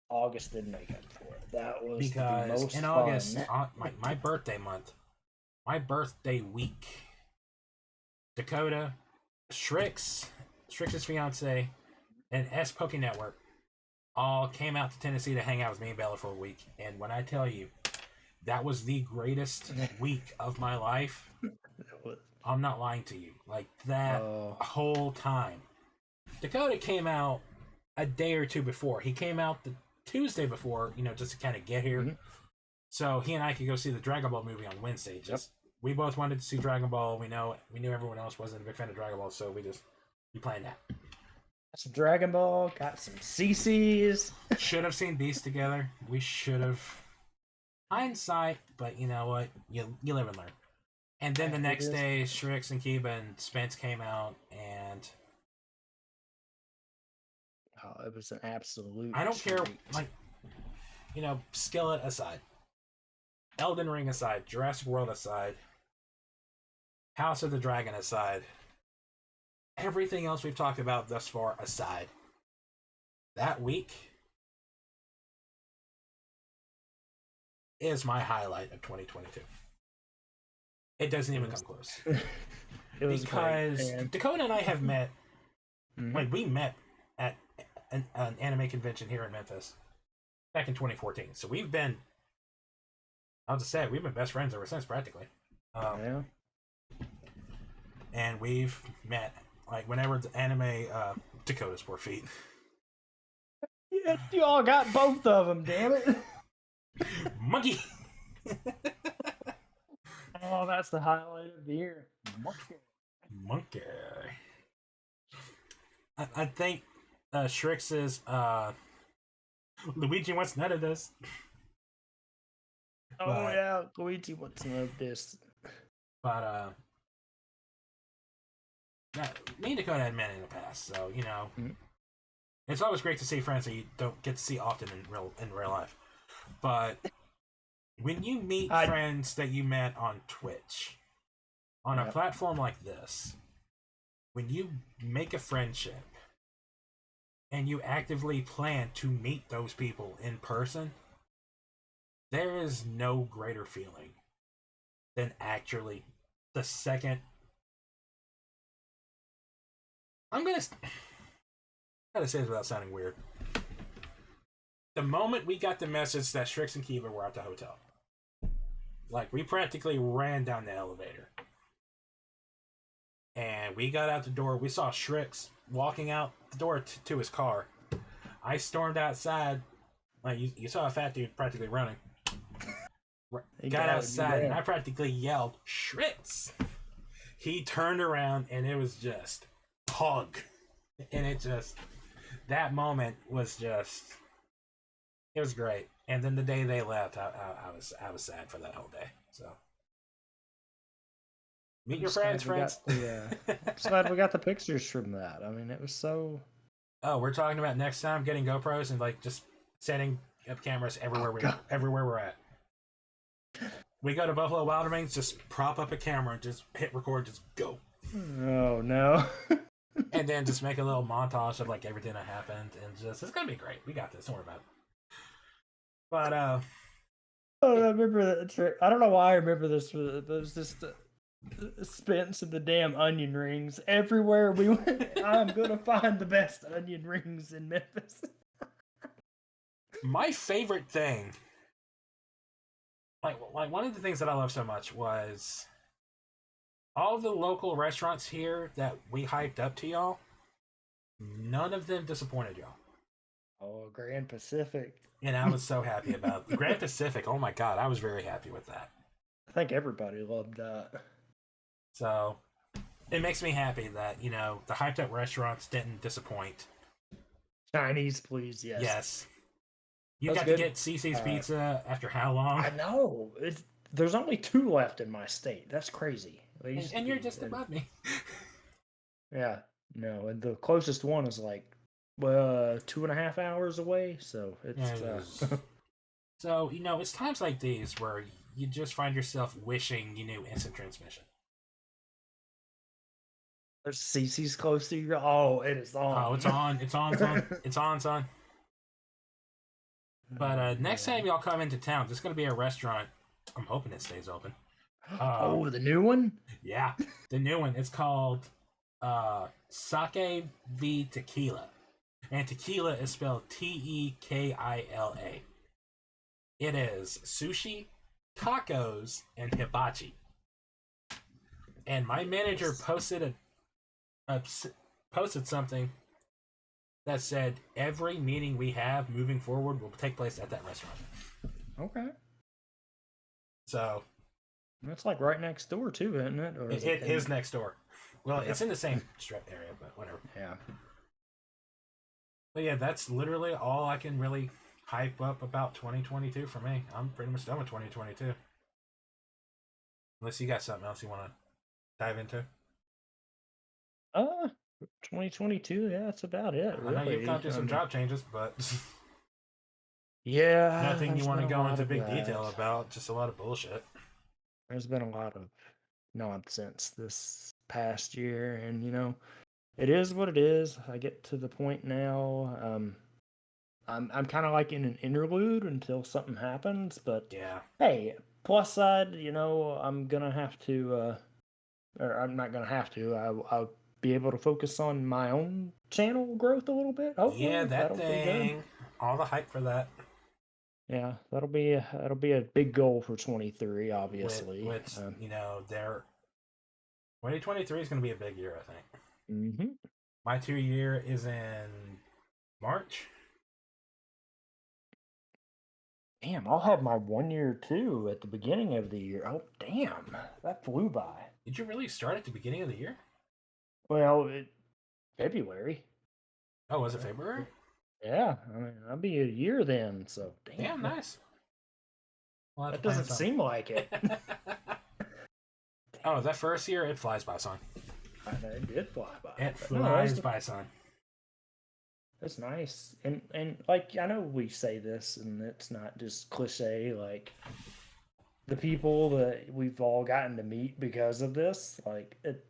August didn't make up for it. That was because the most in fun. August, my birthday month, my birthday week, Dakota, Shrix's fiance, and S Poke Network all came out to Tennessee to hang out with me and Bella for a week. And when I tell you, that was the greatest week of my life. I'm not lying to you. Like that whole time. Dakota came out a day or two before. He came out the Tuesday before, you know, just to kind of get here. Mm-hmm. So he and I could go see the Dragon Ball movie on Wednesday. We both wanted to see Dragon Ball. We knew everyone else wasn't a big fan of Dragon Ball, so we planned that. Got some Dragon Ball, got some CCs. Should have seen Beast together. We should have. Hindsight, but you know what? You live and learn. And then the next day, Shrix and Kiba and Spence came out, and it was an absolute. I don't care, like, you know, Skillet aside, Elden Ring aside, Jurassic World aside, House of the Dragon aside, everything else we've talked about thus far aside, that week is my highlight of 2022. It doesn't even come close. It was because Dakota and I have met. When we met at an anime convention here in Memphis back in 2014. So we've been, I'll just say, we've been best friends ever since, practically. And we've met, like, whenever the anime, Dakota's poor feet. Yeah, y'all got both of them, damn it. Monkey! Oh, that's the highlight of the year. Monkey. I think Shrix is Luigi wants none of this. Oh yeah, Luigi wants none of this. But me and Dakota had met in the past, so you know, it's always great to see friends that you don't get to see often in real life. But when you meet friends that you met on Twitch, on a platform like this, when you make a friendship and you actively plan to meet those people in person, there is no greater feeling than actually the second. I'm gonna say this without sounding weird. the moment we got the message that Strix and Kiva were at the hotel, like, we practically ran down the elevator. And we got out the door. We saw Strix walking out the door to his car. I stormed outside. Like, you saw a fat dude practically running. Got outside, and I practically yelled, Strix! He turned around, and it was just hug. And it just, that moment was just, it was great. And then the day they left, I was sad for that whole day. So meet your friends, friends. I'm just glad we got the pictures from that. I mean, it was so. Oh, we're talking about next time getting GoPros and like just setting up cameras everywhere we're at. We go to Buffalo Wild Wings, just prop up a camera, just hit record, just go. Oh no. And then just make a little montage of like everything that happened, and just it's gonna be great. We got this. Don't worry about it. But oh, I remember that trick. I don't know why I remember this, but it was just Spence and the damn onion rings everywhere we went. I'm gonna find the best onion rings in Memphis. My favorite thing, like one of the things that I love so much was all the local restaurants here that we hyped up to y'all. None of them disappointed y'all. Oh, Grand Pacific. And I was so happy about it. Grand Pacific. Oh my god, I was very happy with that. I think everybody loved that. So it makes me happy that, you know, the hyped up restaurants didn't disappoint. Chinese, please, yes. Yes. You That's got good. to get CC's Pizza after how long? I know. There's only 2 left in my state. That's crazy. And you're just above me. Yeah. No, and the closest one is like 2.5 hours away, so it's So, you know, it's times like these where you just find yourself wishing you knew instant transmission. there's CC's close to you. Oh, it is on. Oh, it's on. It's on, son. It's on, son. But next time y'all come into town, there's going to be a restaurant. I'm hoping it stays open. Oh, the new one? Yeah, the new one. It's called Sake v Tequila. And tequila is spelled Tekila. It is sushi, tacos, and hibachi. And my manager posted posted something that said every meeting we have moving forward will take place at that restaurant. Okay. So that's like right next door too, isn't it? Or it is next door. Well, it's in the same strip area, but whatever. Yeah. But yeah, that's literally all I can really hype up about 2022 for me. I'm pretty much done with 2022. Unless you got something else you want to dive into. 2022, yeah, that's about it. I know you've gone through some job changes, but yeah, nothing you want to been a go lot into of big that. detail about. Just a lot of bullshit. There's been a lot of nonsense this past year, and you know, it is what it is. I get to the point now. I'm kind of like in an interlude until something happens. But Yeah. hey, plus side, you know, I'm gonna have to, or I'm not gonna have to. I'll be able to focus on my own channel growth a little bit. Hopefully, Yeah, that that'll be good. thing. All the hype for that. Yeah, that'll be a big goal for 23, obviously. Which you know, 2023 is going to be a big year, I think. Mm-hmm. My 2-year is in March. Damn, I'll have my 1 year too at the beginning of the year. Oh, damn, that flew by. Did you really start at the beginning of the year? Well, February. Oh, was it February? Yeah, I mean, I'll be a year then. So damn, Yeah, nice. We'll have that to plan doesn't seem like it. Oh, that first year, it flies by, son. It did fly by. It But no, flies by, son. That's nice, and like I know we say this, and it's not just cliche. Like the people that we've all gotten to meet because of this, like it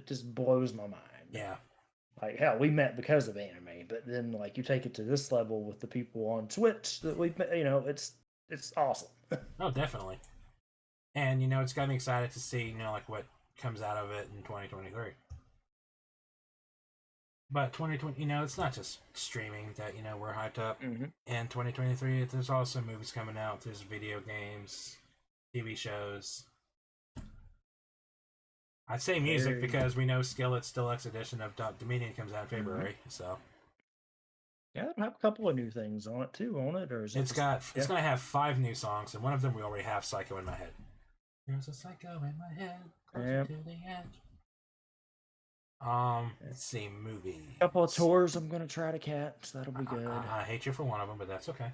just blows my mind. Yeah. Like hell, we met because of anime, but then like you take it to this level with the people on Twitch that we've met, you know, it's awesome. Oh, definitely. And you know, it's got me excited to see, you know, like what comes out of it in 2023. But 2020, it's not just streaming that we're hyped up. Mm-hmm. And 2023, there's also movies coming out. There's video games, TV shows. I'd say music because we know Skillet's Deluxe Edition of Dominion comes out in February. So yeah, it'll have a couple of new things on it too, won't it? Or is it it's gonna have 5 new songs, and one of them we already have, "Psycho in My Head." There's a psycho in my head, closer to the edge. Let's see, movie. A couple of tours I'm gonna try to catch. That'll be good. I hate you for one of them, but that's okay.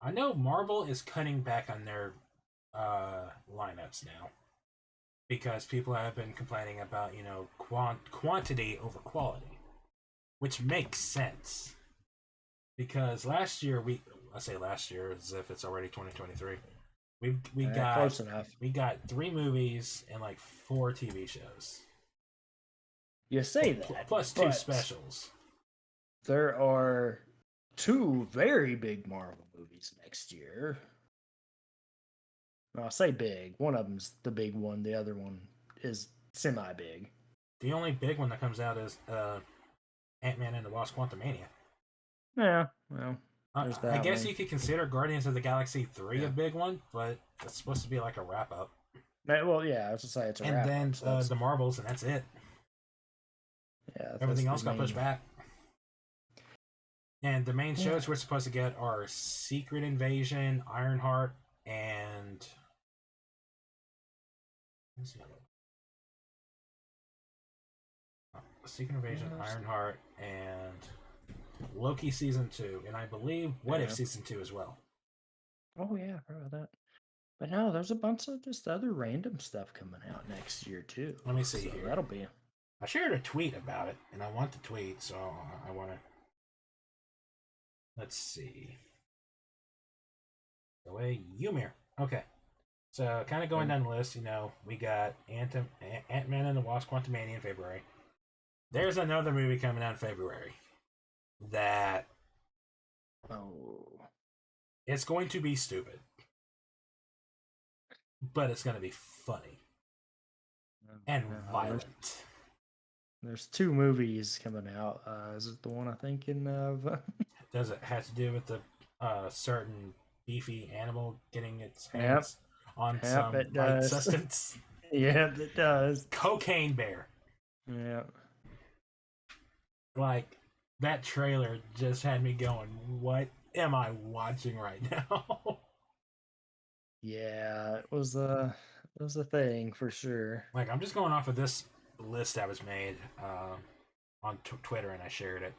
I know Marvel is cutting back on their lineups now because people have been complaining about quantity over quality, which makes sense because last year I say last year as if it's already 2023. We got close enough. We got 3 movies and like 4 TV shows. You say that, plus 2 specials. There are 2 very big Marvel movies next year. I'll say big. One of them's the big one. The other one is semi-big. The only big one that comes out is Ant-Man and the Wasp: Quantumania. Yeah, well, there's that I guess one. you could consider Guardians of the Galaxy 3 a big one, but it's supposed to be like a wrap-up. Well, yeah, I was to say it's a wrap-up. And then the Marvels, and that's it. Yeah, everything else got pushed back. And the main shows we're supposed to get are Secret Invasion, Ironheart, and Secret Invasion, Ironheart, and Loki season 2, and I believe What If season 2 as well. Oh yeah, I forgot about that. But no, there's a bunch of just other random stuff coming out next year too. Let me see here. That'll be. I shared a tweet about it, and I want the tweet, so I want to. Let's see. Go away, Ymir. Okay. So, kind of going down the list, we got Ant-Man and the Wasp: Quantumania in February. There's another movie coming out in February that it's going to be stupid, but it's going to be funny and violent. There's 2 movies coming out. Is it the one I'm thinking of? Does it have to do with the certain beefy animal getting its hands on some light substance? Yeah, it does. Cocaine Bear. Yeah. Like, that trailer just had me going, what am I watching right now? Yeah, it was a thing for sure. Like, I'm just going off of this list that was made on Twitter, and I shared it.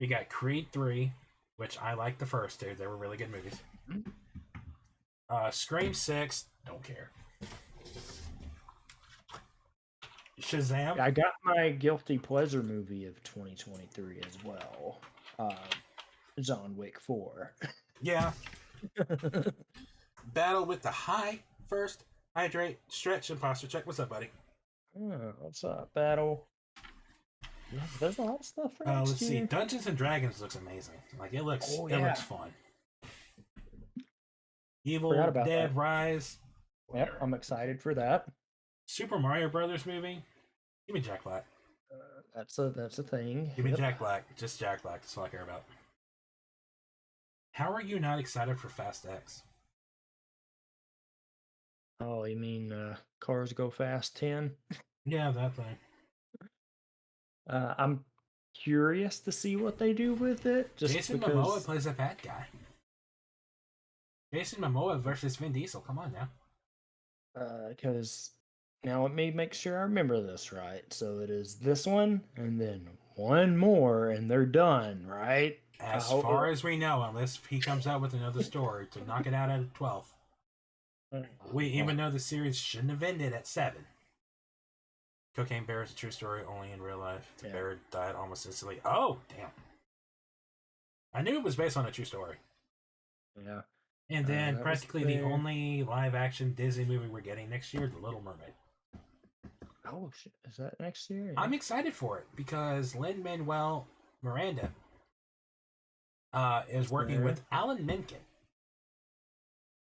We got Creed 3, which I like the first 2. They were really good movies. Scream 6, don't care. Shazam. I got my guilty pleasure movie of 2023 as well. John Wick 4. Yeah. Battle with the High first. Hydrate, stretch, and posture check. What's up, buddy? What's up, Battle? Yeah, there's a lot of stuff for next let's year. see. Dungeons and Dragons looks amazing. Like, it looks fun. Evil Dead Rise. Yep, I'm excited for that. Super Mario Brothers movie. Give me Jack Black. That's a thing. Give me Jack Black. Just Jack Black. That's all I care about. How are you not excited for Fast X? Oh, you mean Cars Go Fast 10? Yeah, that thing. I'm curious to see what they do with it. Jason Momoa plays a bad guy. Jason Momoa versus Vin Diesel. Come on now. Because now let me make sure I remember this right. So it is this one and then one more, and they're done, right? As far as we know, unless he comes out with another story to knock it out at 12. Even though the series shouldn't have ended at 7. Cocaine Bear is a true story, only in real life. The bear died almost instantly. Oh, damn. I knew it was based on a true story. Yeah. And then practically the only live-action Disney movie we're getting next year, The Little Mermaid. Oh, shit. Is that next year? I'm excited for it because Lin-Manuel Miranda is working with Alan Menken,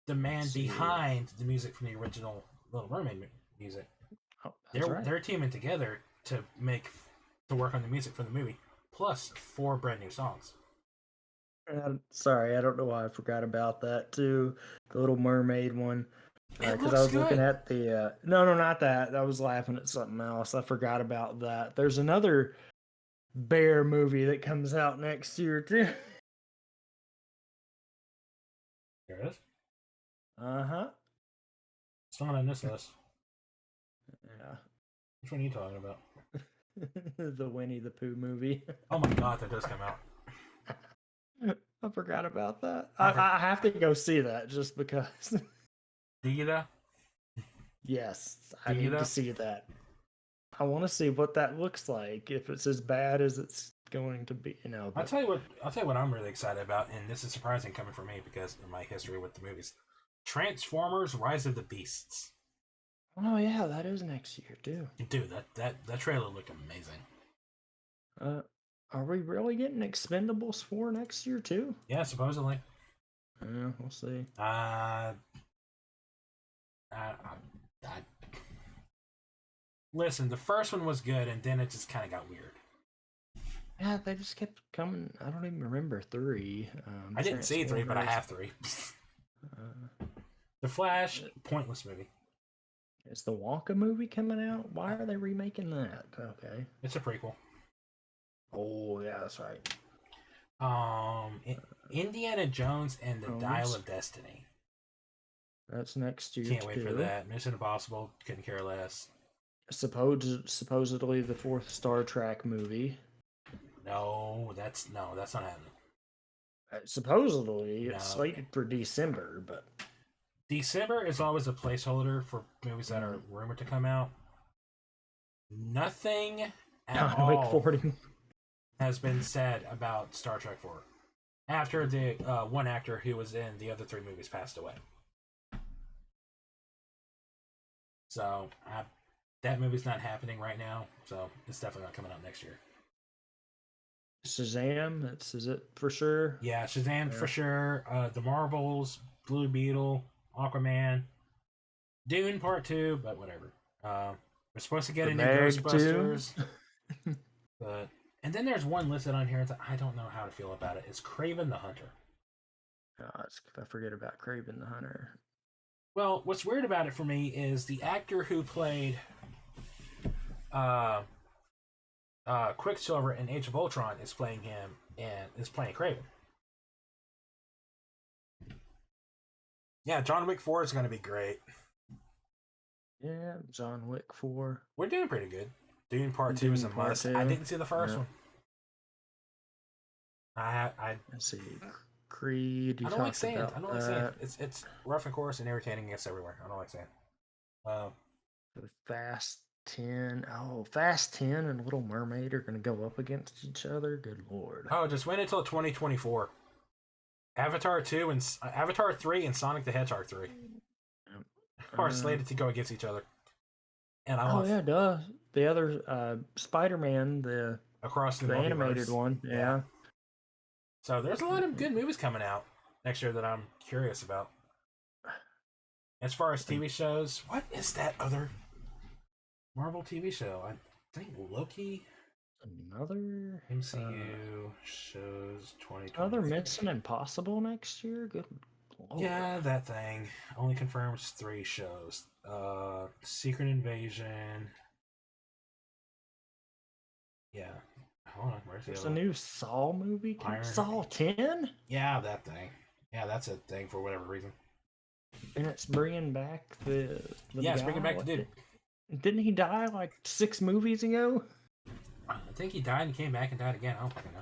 the man behind the music from the original Little Mermaid music. Oh, that's right. They're teaming together to work on the music for the movie, plus 4 brand new songs. Sorry, I don't know why I forgot about that too. The Little Mermaid one. It Because looks I was looking good. at the no, not that. I was laughing at something else. I forgot about that. There's another bear movie that comes out next year too. There it is. Uh-huh. It's not on this list. Yeah. Which one are you talking about? The Winnie the Pooh movie. Oh my god, that does come out. I forgot about that. I for- I have to go see that just because. Do you though? Yes, I Do you need though? to see that. I want to see what that looks like. If it's as bad as it's going to be, I'll But tell you what I'm really excited about, and this is surprising coming from me because of my history with the movies. Transformers: Rise of the Beasts. oh yeah, that is next year too. Dude, that trailer looked amazing. Are we really getting Expendables 4 next year too? Yeah, supposedly. Yeah, we'll see. Listen, the first one was good, and then it just kind of got weird. Yeah, they just kept coming. I don't even remember 3. I didn't see 3, but I have 3. The Flash, pointless movie. Is the Wonka movie coming out? Why are they remaking that? Okay. It's a prequel. Oh yeah, that's right. Indiana Jones and the Dial of Destiny. That's next year. Can't wait for that. Mission Impossible, couldn't care less. Supposedly the 4th Star Trek movie. No, that's not happening. Supposedly it's No. slated for December, but December is always a placeholder for movies that are rumored to come out. Nothing at John Wick all 40. has been said about Star Trek 4 after the one actor who was in the other 3 movies passed away. So that movie's not happening right now. So it's definitely not coming out next year. Shazam, is it for sure? Yeah, Shazam Yeah. for sure. The Marvels, Blue Beetle, Aquaman, Dune Part 2, but whatever. We're supposed to get The a new Meg Ghostbusters. But and then there's one listed on here that I don't know how to feel about it. It's Kraven the Hunter. I forget about Kraven the Hunter. Well, what's weird about it for me is the actor who played Quicksilver in Age of Ultron is playing him and is playing Kraven. Yeah, John Wick 4 is going to be great. Yeah, John Wick 4. We're doing pretty good. Dune Part 2 Dune is a Part must. 2. I didn't see the first Yeah. one. Let's see. Creed. I don't like sand. about I don't like sand. that. It's rough and coarse and irritating us everywhere. I don't like sand. The Fast 10. Oh, Fast 10 and Little Mermaid are going to go up against each other. Good lord. Oh, just wait until 2024. Avatar 2 and Avatar 3 and Sonic the Hedgehog 3 are slated to go against each other. And I love yeah, duh. The other Spider-Man, the Across the animated Multiverse. one. Yeah. So there's a lot of good movies coming out next year that I'm curious about. As far as TV shows, what is that other Marvel TV show? I think Loki. Another MCU shows 2020. Another Mission Impossible next year. Good lord. Yeah, that thing only confirms 3 shows. Secret Invasion. Yeah. Hold on, where's the There's other a one? new Saw movie. Iron- Saw 10? Yeah, that thing. Yeah, that's a thing for whatever reason. And it's bringing back the Yeah, it's bringing guy. back the dude. Didn't he die like 6 movies ago? I think he died and came back and died again. I don't fucking know.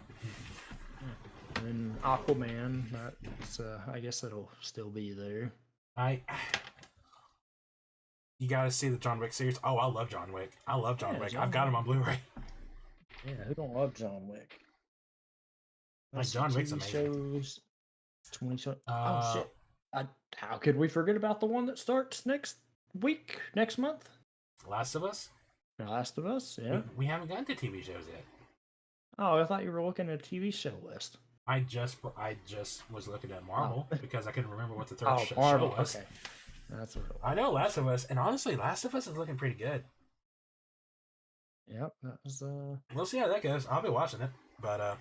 And Aquaman, that's, I guess it'll still be there. You gotta see the John Wick series. Oh, I love John Wick. I love John Yeah, Wick. John I've got him Wick. on Blu-ray. Yeah, who don't love John Wick? Like, John Wick's amazing. Shows 2020. Uh, Oh shit! How could we forget about the one that starts next month? Last of Us. The Last of Us. Yeah. We haven't gotten to TV shows yet. Oh, I thought you were looking at a TV show list. I just was looking at Marvel because I couldn't remember what the third Oh, show Marvel. was. Okay, that's what it was. I know Last of Us, and honestly, Last of Us is looking pretty good. Yep, that was We'll see how that goes. I'll be watching it. But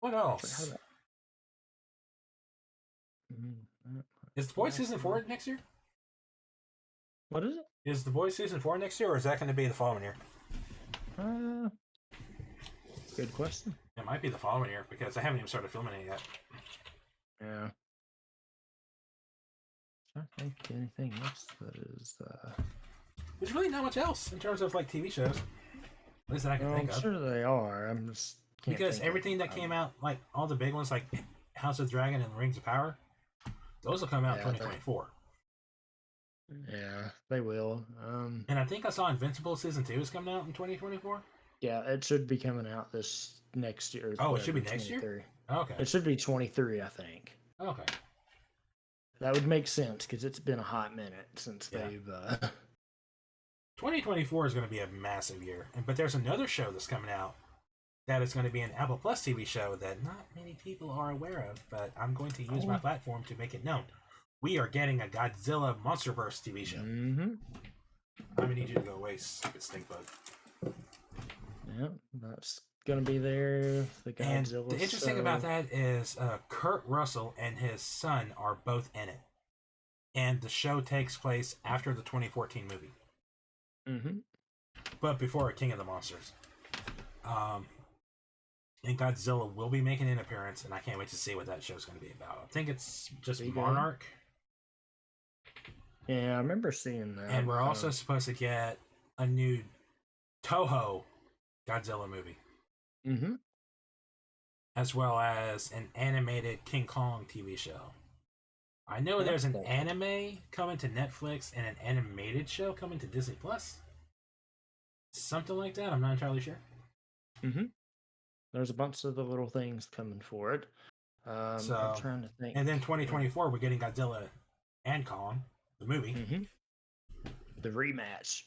what else? Is The Boys season 4 next year? What is it? Is The Boys season 4 next year, or is that going to be the following year? Good question. It might be the following year because I haven't even started filming it yet. Yeah. I don't think anything else that is. There's really not much else in terms of like TV shows. At least that I can think I'm of. sure they are. I'm just Because everything that came out, like all the big ones, like House of Dragon and Rings of Power, those will come out in 2024. Yeah, they will. And I think I saw Invincible season 2 is coming out in 2024. Yeah, it should be coming out this next year. Oh, it should be next year? Okay. It should be 23, I think. Okay. That would make sense because it's been a hot minute since they've. 2024 is going to be a massive year, but there's another show that's coming out that is going to be an Apple Plus TV show that not many people are aware of, but I'm going to use my platform to make it known. We are getting a Godzilla MonsterVerse TV show. Mm-hmm. I'm going to need you to go away, stupid stink bug. Yeah, that's going to be there. The Godzilla. And the interesting about that is Kurt Russell and his son are both in it. And the show takes place after the 2014 movie. Mm-hmm. But before King of the Monsters. And Godzilla will be making an appearance, and I can't wait to see what that show's going to be about. I think it's just Monarch. Yeah, I remember seeing that. And we're also supposed to get a new Toho Godzilla movie. Mm-hmm. As well as an animated King Kong TV show. I know there's an anime coming to Netflix and an animated show coming to Disney Plus. Something like that. I'm not entirely sure. Mm-hmm. There's a bunch of the little things coming for it. I'm trying to think. And then 2024, we're getting Godzilla and Kong, the movie. Mm-hmm. The rematch.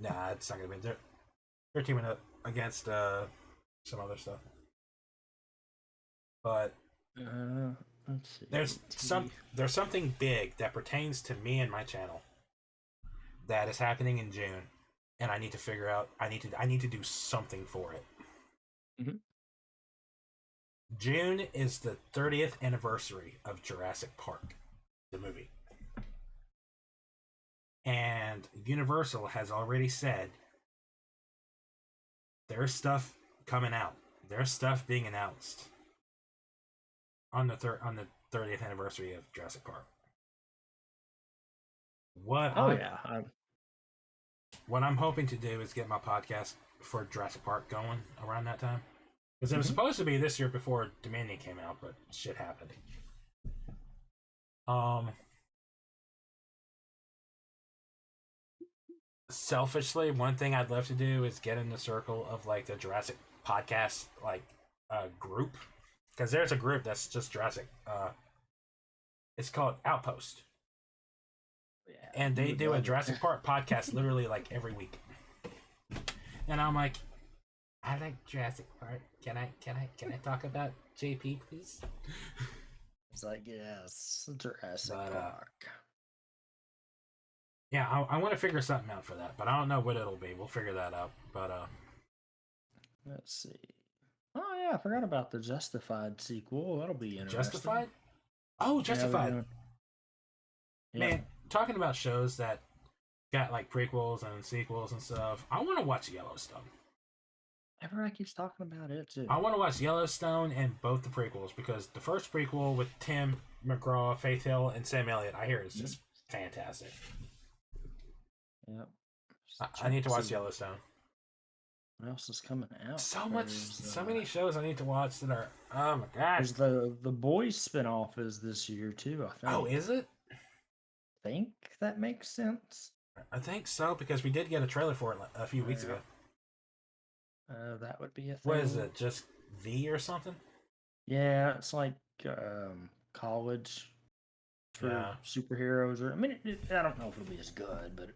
Nah, it's not going to be. They're teaming up against some other stuff. But let's see. There's something big that pertains to me and my channel that is happening in June, and I need to figure out. I need to do something for it. Mm-hmm. June is the 30th anniversary of Jurassic Park, the movie. And Universal has already said there's stuff coming out. There's stuff being announced on the 30th anniversary of Jurassic Park. What I'm hoping to do is get my podcast for Jurassic Park going around that time. Because it was supposed to be this year before Dominion came out, but shit happened. Selfishly, one thing I'd love to do is get in the circle of like the Jurassic podcast group. Because there's a group that's just Jurassic. It's called Outpost. Yeah, and they do a Jurassic Park podcast literally like every week. And I'm like, I like Jurassic Park. Can I talk about JP, please? It's like, yes, Jurassic Park. Yeah, I want to figure something out for that, but I don't know what it'll be. We'll figure that out. But let's see. Oh yeah, I forgot about the Justified sequel. That'll be interesting. Justified? Oh, Justified. Man, talking about shows that got like prequels and sequels and stuff, I want to watch Yellowstone. Everybody keeps talking about it too. I want to watch Yellowstone and both the prequels because the first prequel with Tim McGraw, Faith Hill, and Sam Elliott, I hear is just fantastic. Yep. I need to watch Yellowstone. What else is coming out? So many shows I need to watch that are. Oh my gosh! The Boys spinoff is this year too. I think. Oh, is it? I think that makes sense. I think so because we did get a trailer for it a few weeks ago. That would be a thing. What is it? Just V or something? Yeah, it's like college for superheroes. Or I mean, I don't know if it'll be as good, but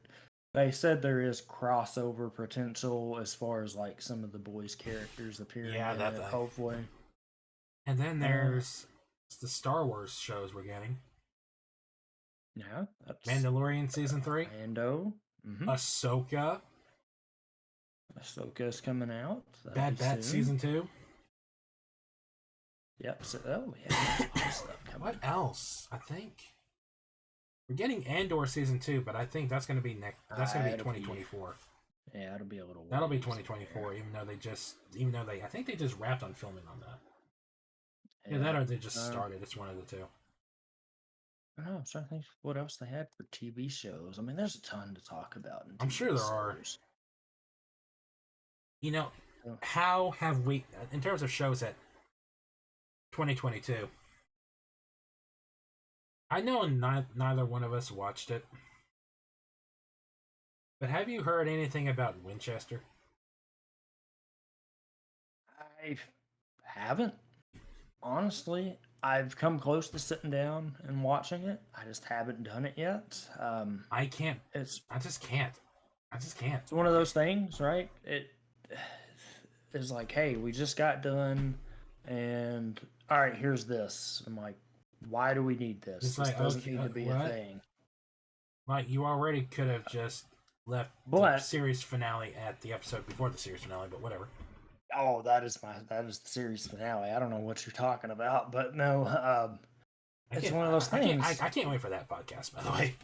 they said there is crossover potential as far as like some of the Boys characters appearing. Yeah, in it, hopefully. And then there's the Star Wars shows we're getting. Yeah, that's Mandalorian season 3, Mando, Ahsoka, Ahsoka's coming out. That'll Bad be Batch soon. season 2. Yep. So, oh yeah, there's a lot of stuff coming. What else? I think we're getting Andor season 2, but I think that's going to be next. That's going to be It'll be- 2024. Yeah, it'll be a little. That'll be ways 2024. there. Even though I think they just wrapped on filming on that. Yeah, that or they just started. It's one of the two. I don't know. I'm trying to think what else they had for TV shows. I mean, there's a ton to talk about. In I'm TV sure there are. shows. You know, Yeah. how have we, in terms of shows at 2022? I know neither one of us watched it, but have you heard anything about Winchester? I haven't. Honestly, I've come close to sitting down and watching it. I just haven't done it yet. I can't. It's I just can't. it's one of those things, right? It is like, hey, we just got done, and all right, here's this. I'm like, why do we need this? It's This like, doesn't okay, need to be what? a thing. Like, you already could have just left the But- series finale at the episode before the series finale, but whatever. Oh, that is the series finale. I don't know what you're talking about, but no, it's one of those things. I can't wait for that podcast, by the way.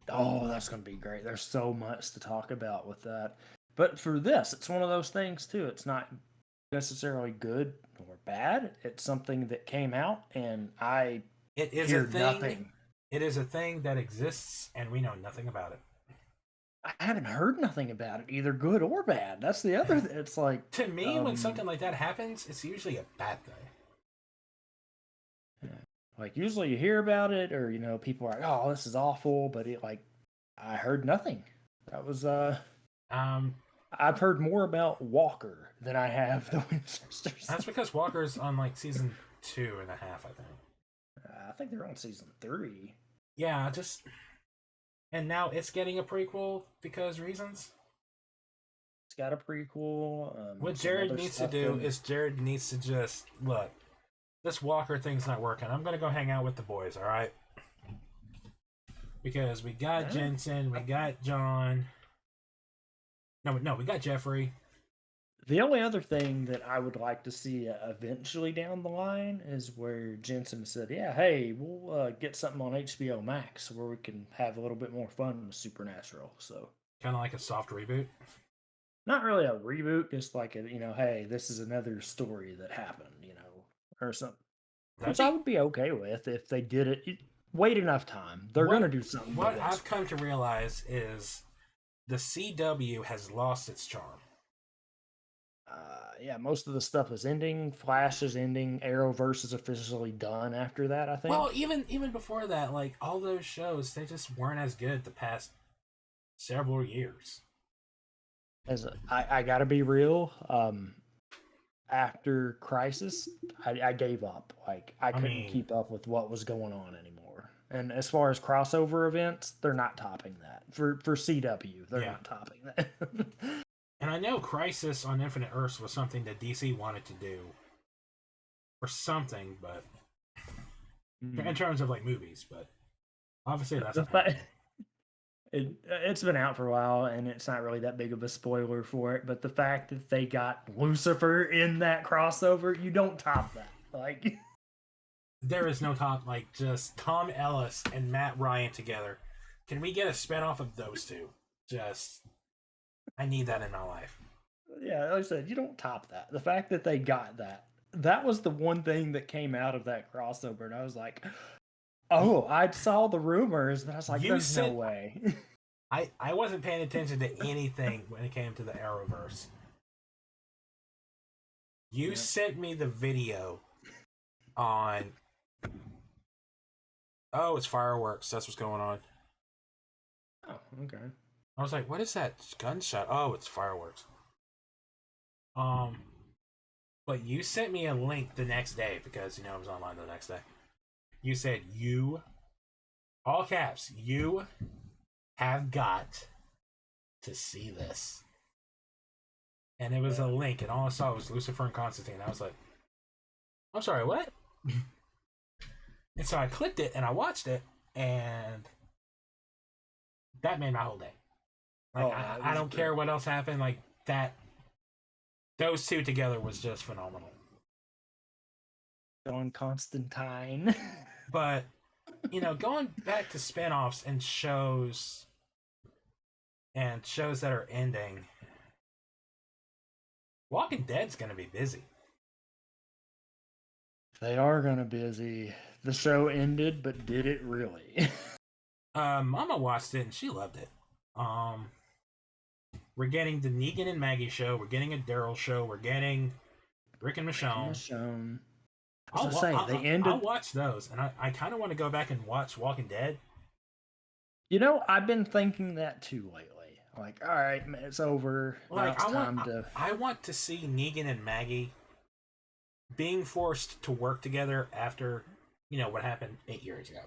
Oh, that's going to be great. There's so much to talk about with that. But for this, it's one of those things too. It's not necessarily good or bad. It's something that came out, and I It is hear a thing. nothing. It is a thing that exists, and we know nothing about it. I haven't heard nothing about it, either good or bad. That's the other. It's like To me, when something like that happens, it's usually a bad thing. like usually you hear about it, or people are like, "Oh, this is awful," but I heard nothing. That was I've heard more about Walker than I have the Winchesters. That's because Walker's on like season 2.5, I think. I think they're on season 3. Yeah, and now it's getting a prequel because reasons. It's got a prequel. What some Jared other needs to stuff do going- is Jared needs to just look. This Walker thing's not working. I'm gonna go hang out with the boys, all right? Because we got Yeah. Jensen, we got John. No, we got Jeffrey. The only other thing that I would like to see eventually down the line is where Jensen said, "Yeah, hey, we'll get something on HBO Max where we can have a little bit more fun with Supernatural." So Kind of like a soft reboot. not really a reboot, just like hey, this is another story that happened, or something. Which I would be okay with if they did it. Wait enough time. They're What- going to do something. What with it. I've come to realize is the CW has lost its charm. Yeah, most of the stuff is ending. Flash is ending. Arrowverse is officially done after that, I think. Well, even before that, like all those shows, they just weren't as good the past several years. I gotta be real. After Crisis, I gave up. Like I couldn't keep up with what was going on anymore. And as far as crossover events, they're not topping that. For CW, they're not topping that. And I know Crisis on Infinite Earths was something that DC wanted to do, or something, but in terms of like movies, but obviously that's not happening. It's been out for a while, and it's not really that big of a spoiler for it. But the fact that they got Lucifer in that crossover, you don't top that. Like, there is no top like just Tom Ellis and Matt Ryan together. Can we get a spinoff of those two? I need that in my life. Yeah, like I said, you don't top that. The fact that they got that was the one thing that came out of that crossover, and I was like, oh, I saw the rumors, but I was like, there's no way. I wasn't paying attention to anything when it came to the Arrowverse. You sent me the video on... Oh, it's fireworks. That's what's going on. Oh, okay. I was like, what is that gunshot? Oh, it's fireworks. But you sent me a link the next day because, I was online the next day. You said, all caps, you have got to see this. And it was a link, and all I saw was Lucifer and Constantine. I was like, I'm sorry, what? And so I clicked it, and I watched it, and that made my whole day. Like, I don't care what else happened. Like, that those two together was just phenomenal. John Constantine. But going back to spin-offs and shows that are ending, Walking Dead's gonna be busy. They are gonna busy. The show ended, but did it really? Mama watched it and she loved it. We're getting the Negan and Maggie show. We're getting a Daryl show. We're getting Rick and Michonne. I'll watch those, and I kind of want to go back and watch Walking Dead. I've been thinking that too lately. Like, all right, man, it's over. Like, I want to see Negan and Maggie being forced to work together after what happened 8 years ago.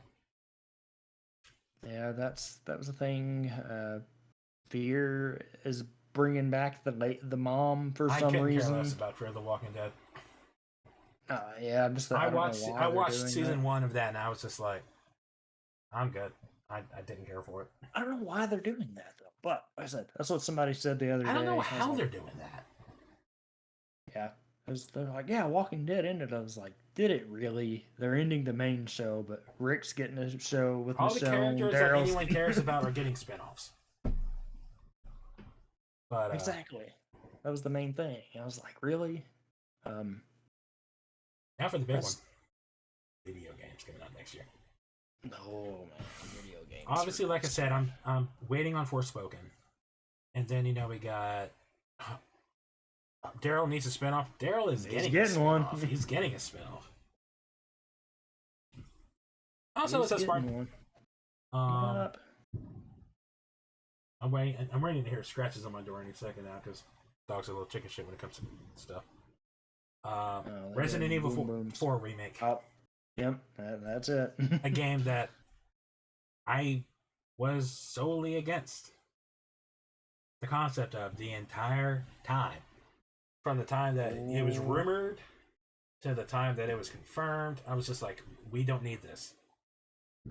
Yeah, that was a thing. Fear is bringing back the mom for some reason. I couldn't care less about Fear the Walking Dead. Yeah, I watched season 1 of that, and I was just like, I'm good. I didn't care for it. I don't know why they're doing that though. But like I said, that's what somebody said the other day. I don't know how they're doing that. Yeah, they're like, yeah, Walking Dead ended. I was like, did it really? They're ending the main show, but Rick's getting a show with all Michonne. The characters that anyone cares about are getting spinoffs. But exactly, that was the main thing. I was like, really? Now for the big one. Video games coming out next year. Oh man, video games. Obviously, like I said, I'm waiting on Forspoken, and then we got Daryl needs a spinoff. Daryl is getting one. He's getting a spinoff. Also, it's a smart. I'm waiting to hear scratches on my door any second now because dogs are a little chicken shit when it comes to stuff. Resident Evil 4 remake. Yep, that's it. A game that I was solely against the concept of the entire time. From the time that it was rumored to the time that it was confirmed, I was just like, we don't need this.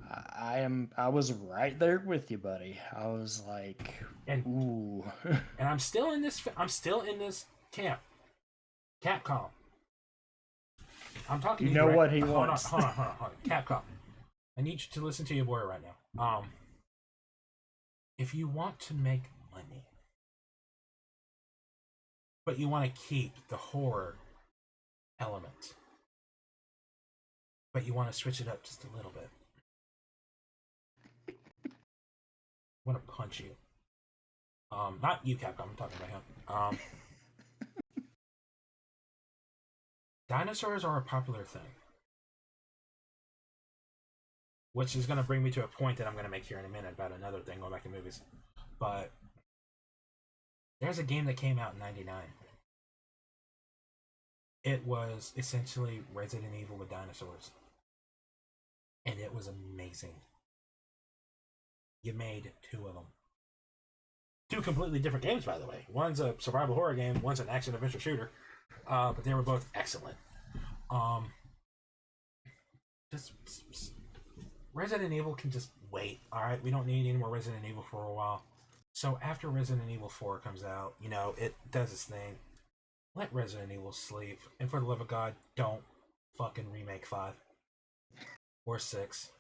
I was right there with you, buddy. I was like, ooh. And I'm still in this camp. Capcom. I'm talking to you. You know what he wants. Hold on. Capcom. I need you to listen to your boy right now. If you want to make money, but you want to keep the horror element, but you want to switch it up just a little bit, I want to punch you. Not you, Capcom. I'm talking about him. Dinosaurs are a popular thing. Which is going to bring me to a point that I'm going to make here in a minute about another thing, going back to movies. But there's a game that came out in '99. It was essentially Resident Evil with dinosaurs. And it was amazing. You made 2 of them. 2 completely different games, by the way. One's a survival horror game, one's an action-adventure shooter. But they were both excellent. Resident Evil can just wait. Alright, we don't need any more Resident Evil for a while. So after Resident Evil 4 comes out, it does its thing. Let Resident Evil sleep. And for the love of God, don't fucking remake 5. Or 6.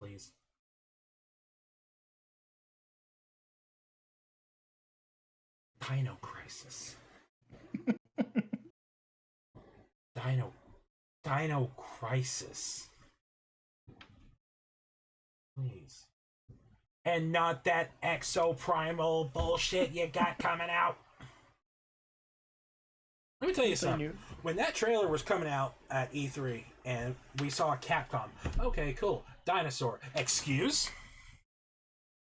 Please. Dino Crisis. Dino Crisis. Please. And not that exoprimal bullshit you got coming out. Let me tell you something. When that trailer was coming out at E3 and we saw Capcom, okay, cool. Dinosaur. Excuse?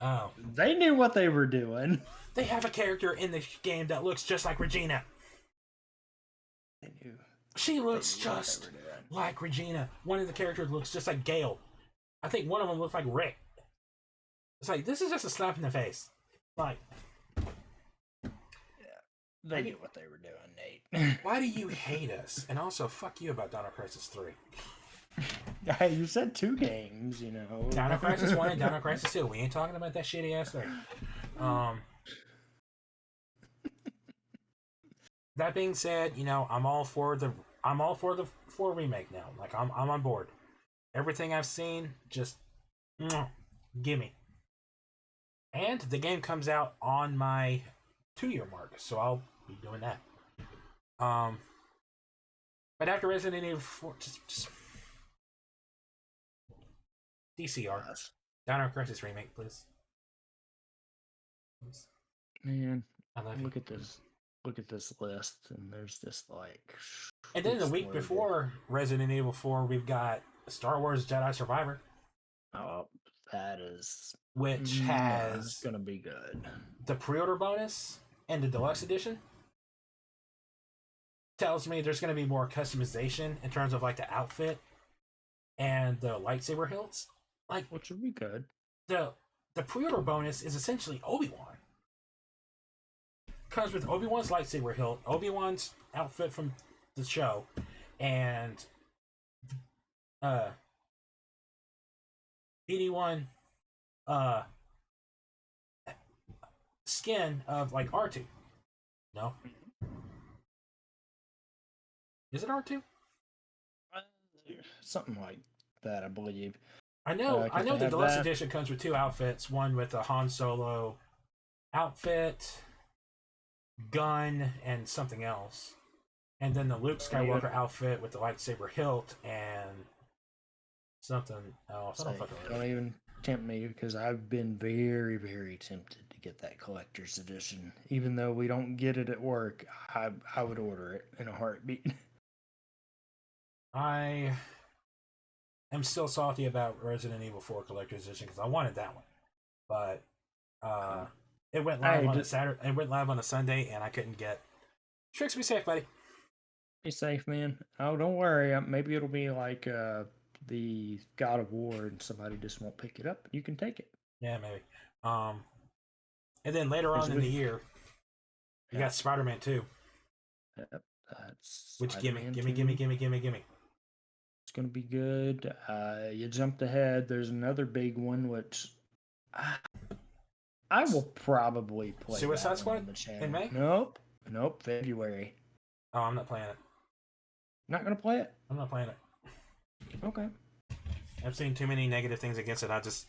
Oh. They knew what they were doing. They have a character in the game that looks just like Regina. They knew. She looks just like Regina. One of the characters looks just like Gale. I think one of them looks like Rick. It's like, this is just a slap in the face. Like, they knew what they were doing, Nate. Why do you hate us? And also, fuck you about Dino Crisis 3. Hey, you said 2 games, Dino Crisis 1 and Dino Crisis 2. We ain't talking about that shitty ass thing. that being said, I'm all for the 4 remake now. Like I'm on board. Everything I've seen, just gimme. And the game comes out on my 2-year mark, so I'll be doing that. But after Resident Evil 4, just DCR, Dino Crisis remake, please. Man, I love you. look at this. Look at this list, and there's just like. And then the week loaded. before Resident Evil 4, we've got Star Wars Jedi Survivor. Oh, that is. Which It's has gonna be good. the pre-order bonus and the deluxe edition. Tells me there's going to be more customization in terms of like the outfit and the lightsaber hilts. Like, Which would be good. the pre-order bonus is essentially Obi-Wan. Comes with Obi-Wan's lightsaber hilt, Obi-Wan's outfit from the show, and BD1 skin of like R2. No? Is it R2? Something like that, I believe. I know 'cause they the have deluxe that. edition comes with 2 outfits, one with a Han Solo outfit, gun, and something else. And then the Luke Skywalker outfit with the lightsaber hilt and something else. I don't fucking Don't remember. even tempt me because I've been very, very tempted to get that collector's edition. Even though we don't get it at work, I would order it in a heartbeat. I am still salty about Resident Evil 4 Collector's Edition because I wanted that one. But it went live Hey, on a did- Saturday. It went live on a Sunday, and I couldn't get. Tricks, be safe, buddy. Be safe, man. Oh, don't worry. Maybe it'll be like the God of War, and somebody just won't pick it up. You can take it. Yeah, maybe. And then later There's on a in the big- year, you Yeah. got Spider-Man 2, That's which Spider-Man gimme. 2. It's gonna be good. You jumped ahead. There's another big one which I will probably play. Suicide that Squad one on the channel. in May? Nope. February. Oh, I'm not playing it. Not gonna play it. I'm not playing it. Okay. I've seen too many negative things against it. I just.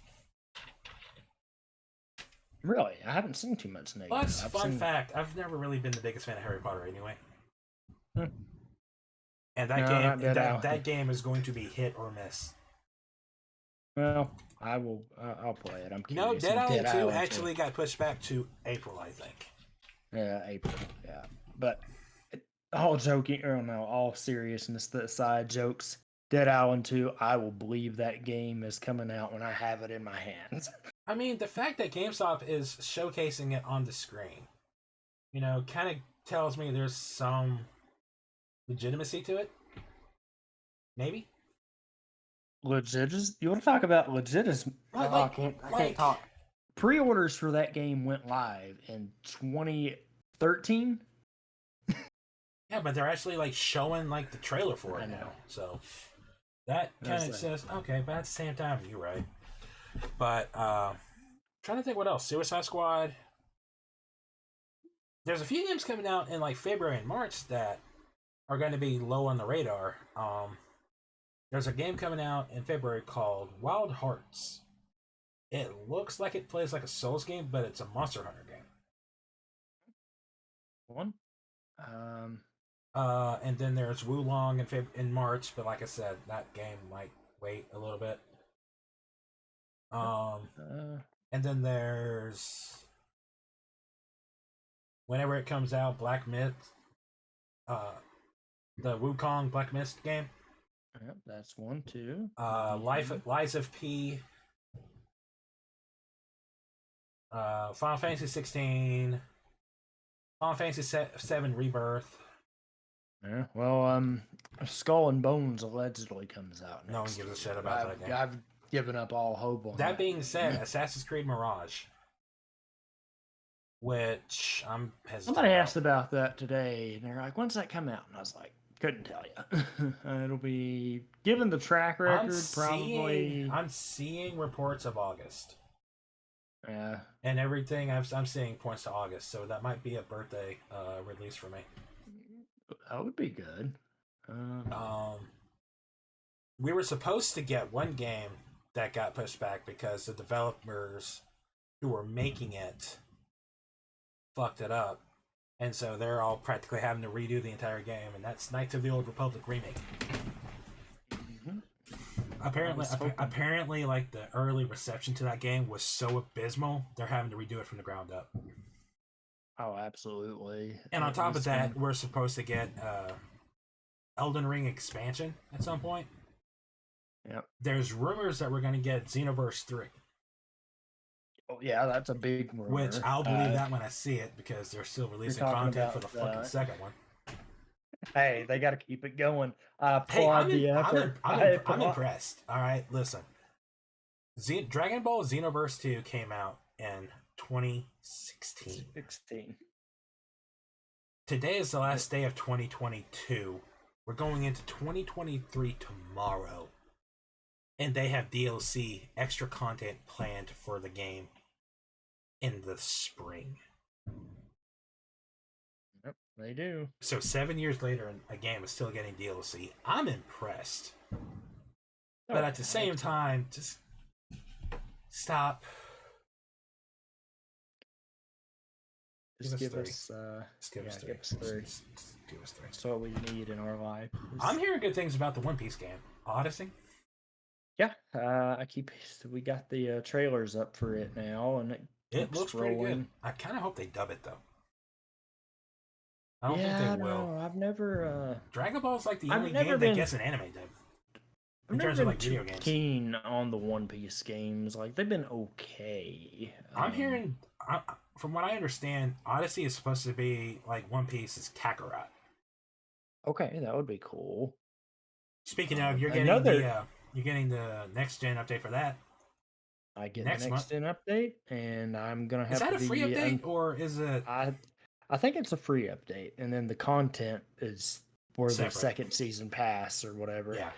Really, I haven't seen too much negative. But I've fun seen- fact: I've never really been the biggest fan of Harry Potter, anyway. Hmm. And that No, game, not Dead Island. that game is going to be hit or miss. Well, I will. I'll play it. I'm No, curious. Dead And Island 2 Island actually got pushed back to April, I think. Yeah, April. Yeah, but all joking, or no, all seriousness aside, jokes. Dead Island 2, I will believe that game is coming out when I have it in my hands. I mean, the fact that GameStop is showcasing it on the screen, kind of tells me there's some legitimacy to it. Maybe. Legit is you want to talk about legit is Like- I can't like- talk. Pre-orders for that game went live in 2013. Yeah, but they're actually like showing like the trailer for I it know. now. So that kind of That's says okay, but at the same time, you're right. But trying to think what else. Suicide Squad. There's a few games coming out in like February and March that are going to be low on the radar. There's a game coming out in February called Wild Hearts. It looks like it plays like a Souls game, but it's a Monster Hunter game. One. And then there's Wulong in March, but like I said, that game might wait a little bit. And then there's whenever it comes out, Black Myth, the Wukong Black Mist game. Yep, that's one, two. Lies of P. Final Fantasy 16. Final Fantasy 7 Rebirth. Yeah, well, Skull and Bones allegedly comes out. No one next gives a year, shit but about that game. I've given up all hope on That being said, Assassin's Creed Mirage, which I'm hesitant Somebody about. asked about that today, and they're like, "When's that come out?" And I was like, "Couldn't tell you." It'll be given the track record, probably. I'm seeing reports of August, Yeah, and everything I'm seeing points to August, so that might be a birthday release for me. That would be good. We were supposed to get one game that got pushed back because the developers who were making it fucked it up, and so they're all practically having to redo the entire game, and that's Knights of the Old Republic remake. Mhm. Apparently, like the early reception to that game was so abysmal, they're having to redo it from the ground up. Oh, absolutely. And on It top of was that, gonna- we're supposed to get Elden Ring expansion at some point. Yep. There's rumors that we're going to get Xenoverse 3, Oh, yeah, that's a big rumor. which I'll believe that when I see it because they're still releasing talking content for the about, fucking second one. Hey, they got to keep it going. I Hey, applaud the effort. I'm impressed. All right, listen. Dragon Ball Xenoverse 2 came out in 2016. 16. Today is the last day of 2022. We're going into 2023 tomorrow. And they have DLC, extra content planned for the game in the spring. Yep, they do. So 7 years later, and a game is still getting DLC. I'm impressed. But at the same time, just stop. Just give 3. us, Just give us 3. give us 3. Just give us 3. That's what we need in our life. I'm hearing good things about the One Piece game. Odyssey? Yeah, we got the trailers up for it now, and It looks pretty good. rolling. I kind of hope they dub it, though. I don't Yeah, think they will. no, I've never, Dragon Ball's like the I've only never game been- that gets an anime dub. I've In never terms of been like too video games. keen on the One Piece games. Like they've been okay. I'm hearing, from what I understand, Odyssey is supposed to be like One Piece's Kakarot. Okay, that would be cool. Speaking of, you're getting the next gen update for that. I get Next the next gen update, and I'm gonna have Is that to a free be update or is it? I think it's a free update, and then the content is for Separate. the second season pass or whatever. Yeah.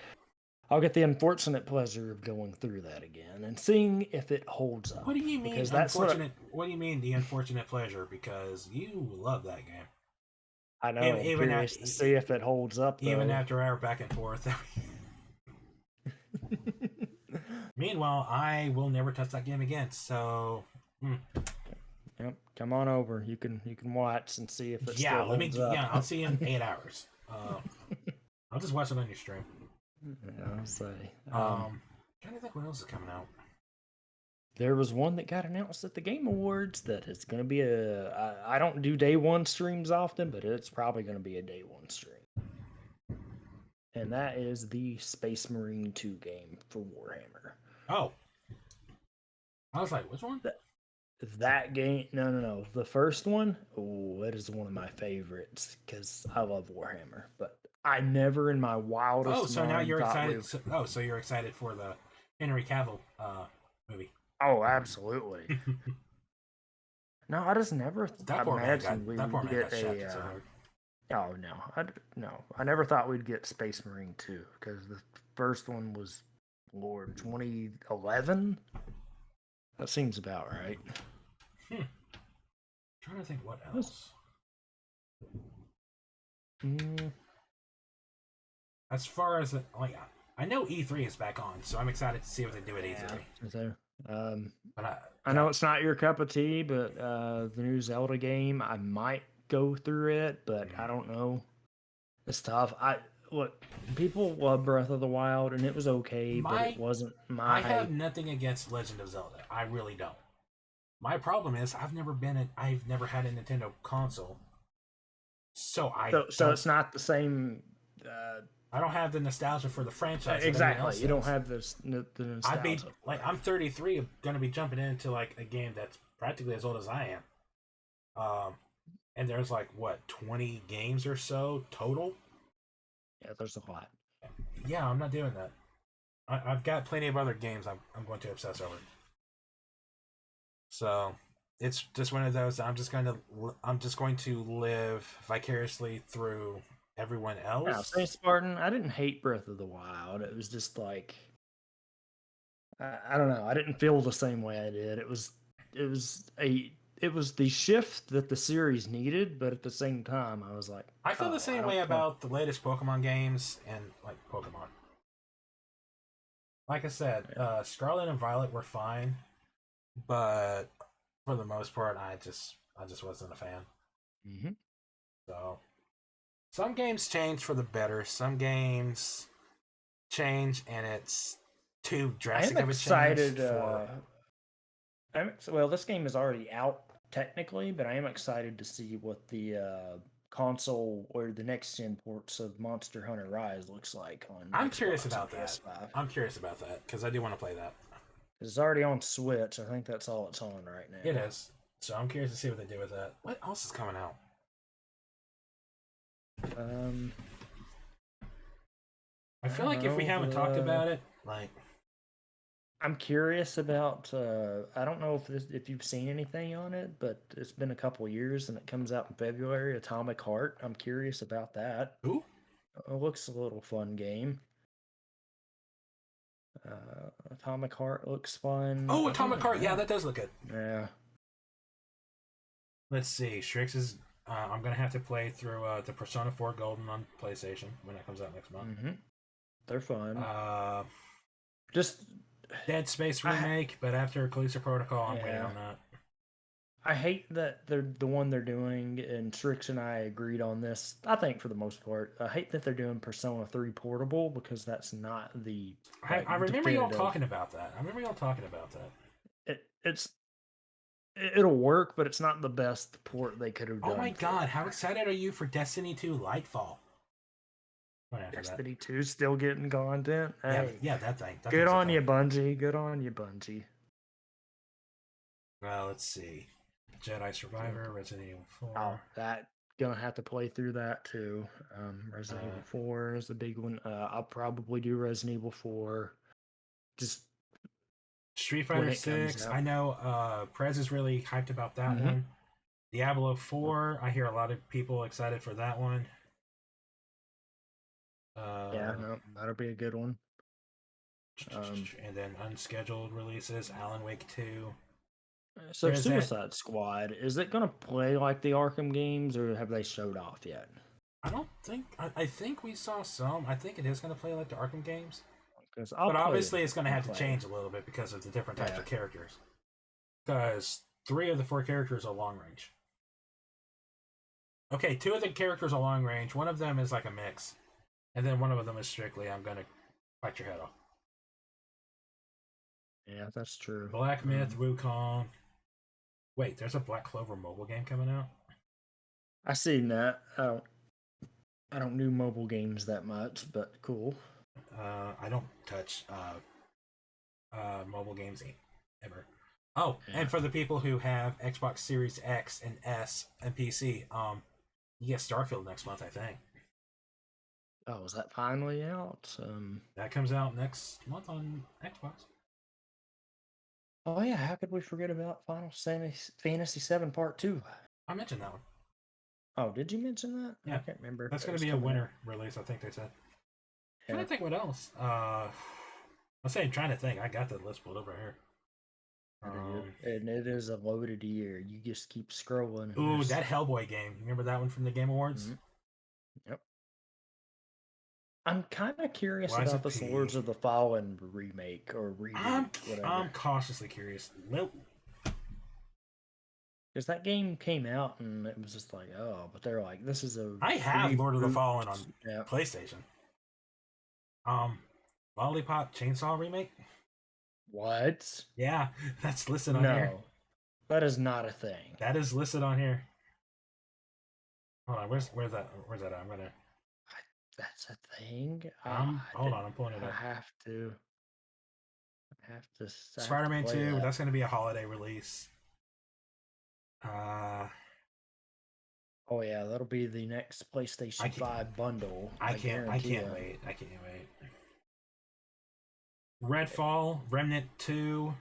I'll get the unfortunate pleasure of going through that again and seeing if it holds up. What do you mean Because that's what unfortunate? What do you mean the unfortunate pleasure? Because you love that game. I know. Even I'm curious to see if it holds up. Even though. after our back and forth. Meanwhile, I will never touch that game again. So, Yep, come on over. You can watch and see if it yeah, still holds up. I'll see you in 8 hours. I'll just watch it on your stream. Yeah, I'll say. Trying to think what else is coming out. There was one that got announced at the Game Awards that it's going to be I don't do day one streams often, but it's probably going to be a day one stream. And that is the Space Marine 2 game for Warhammer. Oh. I was like, which one? That game, no. The first one, it is one of my favorites because I love Warhammer. But I never in my wildest Oh, so now mind you're thought excited. So you're excited for the Henry Cavill movie. Oh, absolutely. No, I just never That poor man imagined we got would get shafted so hard. Oh no, I never thought we'd get Space Marine 2 because the first one was, Lord, 2011. That seems about right. Trying to think what else. As far as I know E3 is back on, so I'm excited to see what they do at E3. So, But I know it's not your cup of tea, but the new Zelda game, I might go through it, but I don't know. It's tough. People love Breath of the Wild, and it was okay, but it wasn't my. I have nothing against Legend of Zelda. I really don't. My problem is I've never had a Nintendo console, so it's not the same. I don't have the nostalgia for the franchise. Exactly, you don't have the nostalgia. I'd be like, I'm 33, going to be jumping into like a game that's practically as old as I am. And there's like what 20 games or so total. Yeah, there's a lot. Yeah, I'm not doing that. I've got plenty of other games I'm going to obsess over. So it's just one of those. I'm just going to live vicariously through everyone else. Yeah, Saint Spartan. I didn't hate Breath of the Wild. It was just like I don't know. I didn't feel the same way I did. It was it was the shift that the series needed, but at the same time, I was like, I feel the oh, same I way don't about the latest Pokemon games and like Pokemon. Like I said, Scarlet and Violet were fine, but for the most part, I just wasn't a fan. Mhm. So some games change for the better. Some games change, and it's too I drastic am of a change excited. for. Well, this game is already out technically, but I am excited to see what the console or the next gen ports of Monster Hunter Rise looks like on. I'm Xbox curious and about that. PS5. I'm curious about that because I do want to play that. It's already on Switch. I think that's all it's on right now. It is. So I'm curious to see what they do with that. What else is coming out? Um, I feel like if we haven't talked about it, like I'm curious about. I don't know if you've seen anything on it, but it's been a couple years and it comes out in February. Atomic Heart. I'm curious about that. who? It looks a little fun game. Atomic Heart looks fun. Oh, Other Atomic than Heart. Yeah, that does look good. Yeah. Let's see. Strix is. I'm gonna have to play through the Persona 4 Golden on PlayStation when that comes out next month. They're fun. Just Dead Space remake, but after Callisto Protocol, I'm waiting on that. I hate that they're the one they're doing, and Strix and I agreed on this. I think for the most part, I hate that they're doing Persona 3 Portable because that's not the. I remember y'all talking about that. It'll work, but it's not the best port they could have done. Oh my god! How excited are you for Destiny 2 Lightfall? Destiny 2 still getting content. Hey, yeah, that thing. Good on you, Bungie. Good on you, Bungie. Well, let's see. Jedi Survivor, Resident Evil 4. Oh, that gonna have to play through that too. Resident Evil 4 is the big one. I'll probably do Resident Evil 4. Just Street Fighter 6. I know Prez is really hyped about that one. Diablo 4. I hear a lot of people excited for that one. Yeah, no, that'll be a good one. And then unscheduled releases, Alan Wake 2. So Suicide Squad, is it going to play like the Arkham games, or have they showed off yet? I don't think. I think we saw some. I think it is going to play like the Arkham games. But obviously, it's going to have to change a little bit because of the different types of characters. Because 3 of the 4 characters are long range. Okay, 2 of the characters are long range. One of them is like a mix. And then one of them is strictly, I'm going to bite your head off. Yeah, that's true. Black Myth, Wukong. Wait, there's a Black Clover mobile game coming out? I seen that. I don't do mobile games that much, but cool. I don't touch mobile games ever. Oh, and for the people who have Xbox Series X and S and PC, you get Starfield next month, I think. Oh, is that finally out? That comes out next month on Xbox. Oh yeah, how could we forget about Final Fantasy VII Part 2? I mentioned that one. Oh, did you mention that? Yeah. I can't remember. That's going to be a winter release, I think they said. I'm trying to think what else. I'll say I'm trying to think. I got the list pulled up right here. And it is a loaded year. You just keep scrolling. Ooh, that Hellboy game. Remember that one from the Game Awards? Yep. I'm kind of curious about this Lords of the Fallen remake or reboot. I'm cautiously curious. Because that game came out and it was just like, oh, but they're like, this is a. I have Lord of the Fallen on PlayStation. Lollipop Chainsaw remake. What? Yeah, that's listed on here. No, that is not a thing. That is listed on here. Hold on, where's that? Where's that? I'm gonna. That's a thing. Hold on, I'm pulling it up. I have to. Spider-Man 2. That's gonna be a holiday release. Oh yeah, that'll be the next PlayStation 5 bundle. I can't wait. Redfall, Remnant 2.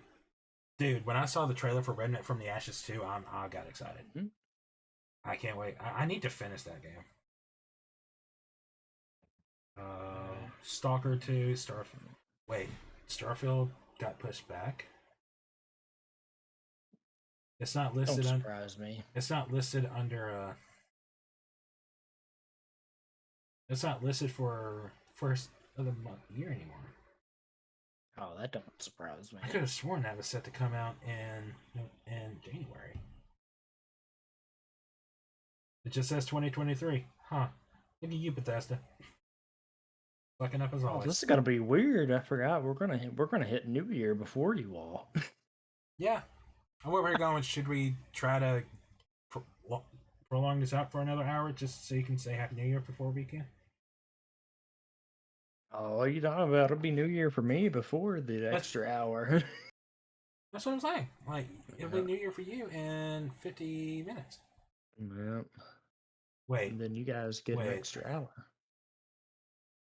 Dude, when I saw the trailer for Remnant from the Ashes 2, I got excited. I can't wait. I need to finish that game. Stalker 2, Starfield got pushed back. It's not Don't listed on. surprise me. It's not listed under. It's not listed for first of the year anymore. Oh, that don't surprise me. I could have sworn that was set to come out in January. It just says 2023. Huh. Look at you, Bethesda. Fucking up as Oh, always. this is gonna be weird. I forgot we're gonna hit New Year before you all. Yeah. And where we're going, should we try to prolong this out for another hour just so you can say Happy New Year before we can? Oh, you talking about? It'll be New Year for me before the extra hour. That's what I'm saying. Like, it'll be Yeah. New Year for you in 50 minutes. Yep. Wait, And then you guys get an Wait. extra hour.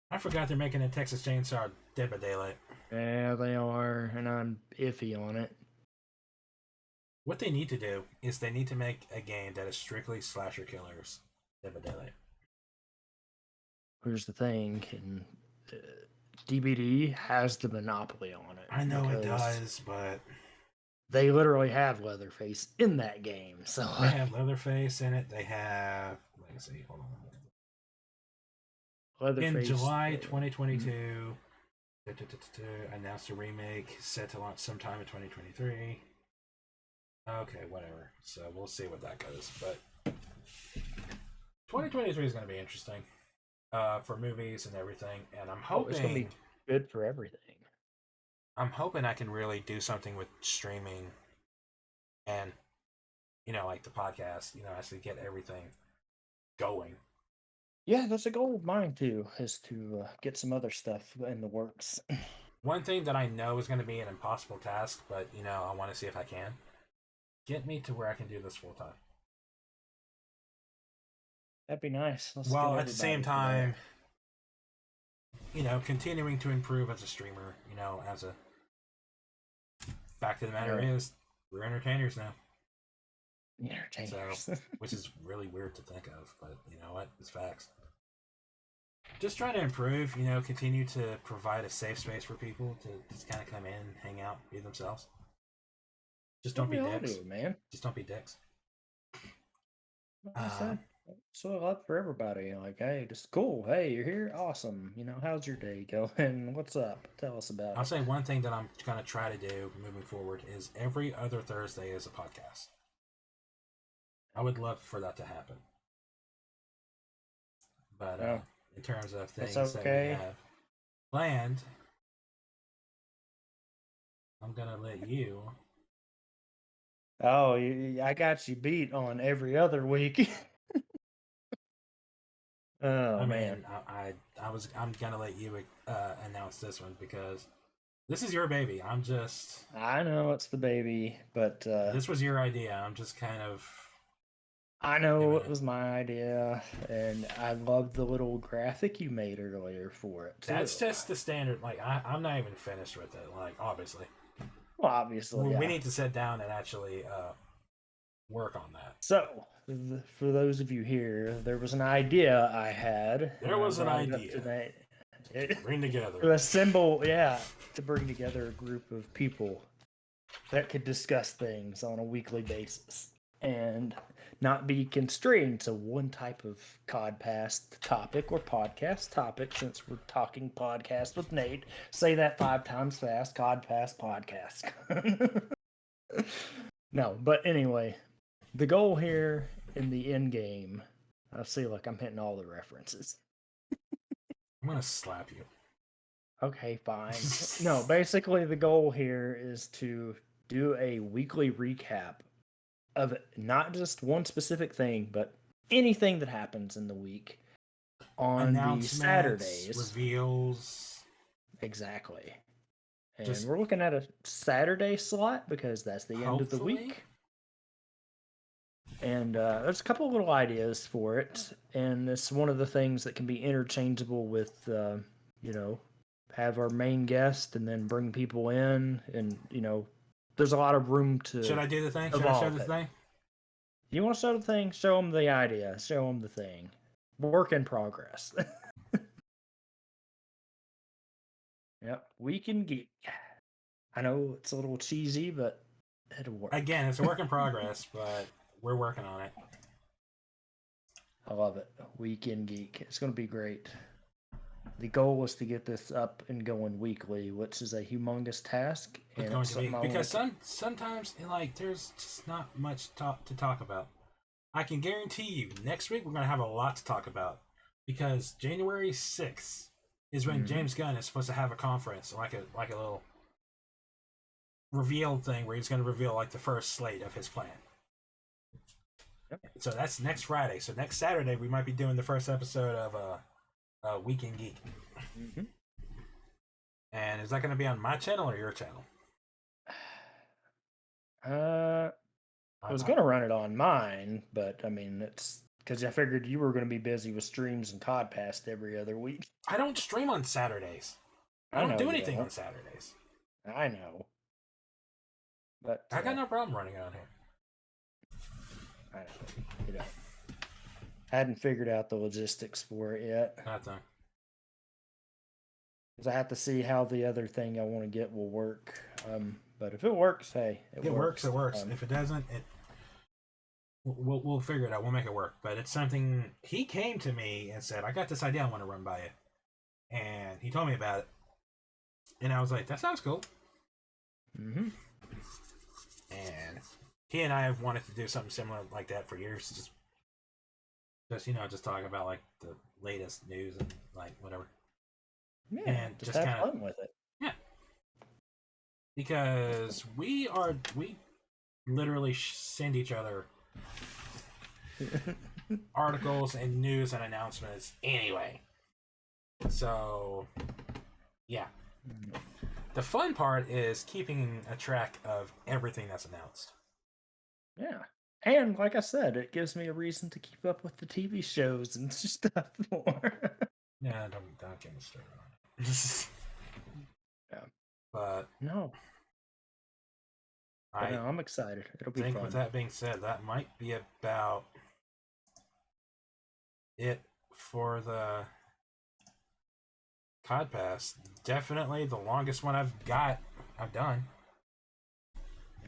I forgot they're making a Texas Chainsaw Dead by Daylight. Yeah, they are, and I'm iffy on it. What they need to do is they need to make a game that is strictly slasher killers Dead by Daylight. Here's the thing, and DBD has the monopoly on it. I know it because does, but They literally have Leatherface in that game, so they have Leatherface in it. They have. Let me see. Hold on. Leatherface In July 2022, announced a remake set to launch sometime in 2023. Okay, whatever. So we'll see what that goes. But 2023 is going to be interesting for movies and everything. And I'm it's gonna be hoping good for everything. I can really do something with streaming and like the podcast. Actually get everything going. Yeah, that's a goal of mine too, is to get some other stuff in the works. One thing that I know is going to be an impossible task, but I want to see if I can get me to where I can do this full time. That'd be nice. Let's While get at the same everybody time, continuing to improve as a streamer. As a fact of the matter is, we're entertainers now. entertainers. So, which is really weird to think of, but you know what? It's facts. Just trying to improve, continue to provide a safe space for people to just kind of come in, hang out, be themselves. Just don't be dicks. Man. Just don't be dicks. Like I said, so I love for everybody. Like, hey, just cool. Hey, you're here. Awesome. How's your day going? What's up? Tell us about I'll it. say one thing that I'm going to try to do moving forward is every other Thursday is a podcast. I would love for that to happen. But in terms of things that we have planned, I'm going to let you. Oh, I got you beat on every other week. Oh, man. I'm gonna let you announce this one because this is your baby. I know it's the baby, but this was your idea. I'm just kind of. I know it was my idea, and I love the little graphic you made earlier for it, too. That's just the standard. Like I'm not even finished with it. Like obviously. Well, obviously, we need to sit down and actually work on that. So, for those of you here, there was an idea I had. There was an idea. Bring together. To bring together a group of people that could discuss things on a weekly basis and not be constrained to one type of Codpast topic or podcast topic, since we're talking podcast with Nate. Say that 5 times fast, Codpast podcast. No, but anyway, the goal here in the end game, I see, look, I'm hitting all the references. I'm going to slap you. Okay, fine. No, basically the goal here is to do a weekly recap of not just one specific thing, but anything that happens in the week on the Saturdays. Reveals. Exactly. And we're looking at a Saturday slot because that's the end of the week. And there's a couple of little ideas for it. And it's one of the things that can be interchangeable with, have our main guest and then bring people in. And, there's a lot of room to. Should I do the thing? Should I show the thing? You want to show the thing? Show them the idea. Show them the thing. Work in progress. Yep. Week in Geek. I know it's a little cheesy, but It'll work. Again, it's a work in progress, but we're working on it. I love it. Weekend Geek. It's going to be great. The goal was to get this up and going weekly, which is a humongous task. It's going to be because sometimes like there's just not much to talk about. I can guarantee you next week we're going to have a lot to talk about because January 6th is when James Gunn is supposed to have a conference, like a little reveal thing where he's going to reveal like the first slate of his plan. Yep. So that's next Friday. So next Saturday we might be doing the first episode of Weekend Geek. Mm-hmm. And is that going to be on my channel or your channel? I was going to run it on mine, but I mean, it's because I figured you were going to be busy with streams and Codpast every other week. I don't stream on Saturdays. I don't do anything on Saturdays. I know. But I got no problem running it on here. I know. You know. Hadn't figured out the logistics for it yet. Not done. Because I have to see how the other thing I want to get will work. But if it works, hey, it works. It works. If it doesn't, we'll figure it out. We'll make it work. But it's something he came to me and said, "I got this idea I want to run by you," and he told me about it, and I was like, "That sounds cool." Mm-hmm. And he and I have wanted to do something similar like that for years. Just talk about like the latest news and like whatever. Yeah, and just have fun with it. Yeah. Because we literally send each other articles and news and announcements anyway. So, yeah. The fun part is keeping a track of everything that's announced. Yeah. And like I said, it gives me a reason to keep up with the TV shows and stuff more. Yeah, don't get me started on it. Yeah. But no. I'm excited. It'll be fun. fun. With that being said, that might be about it for the Codpast. Definitely the longest one I've done.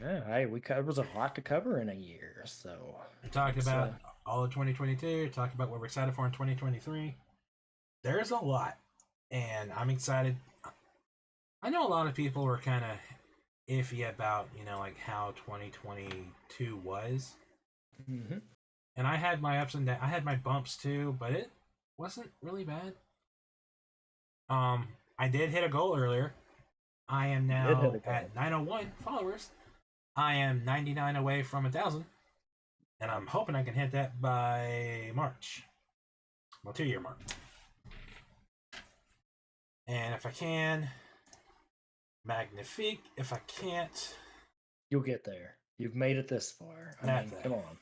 Yeah, hey, there was a lot to cover in a year, so we talked about all of 2022, talked about what we're excited for in 2023. There's a lot, and I'm excited. I know a lot of people were kind of iffy about, like how 2022 was. Mm-hmm. And I had my ups and downs. I had my bumps too, but it wasn't really bad. I did hit a goal earlier. I am now at 901 followers. I am 99 away from 1,000, and I'm hoping I can hit that by March. Well, 2-year mark. And if I can, magnifique. If I can't, you'll get there. You've made it this far. I mean, come on.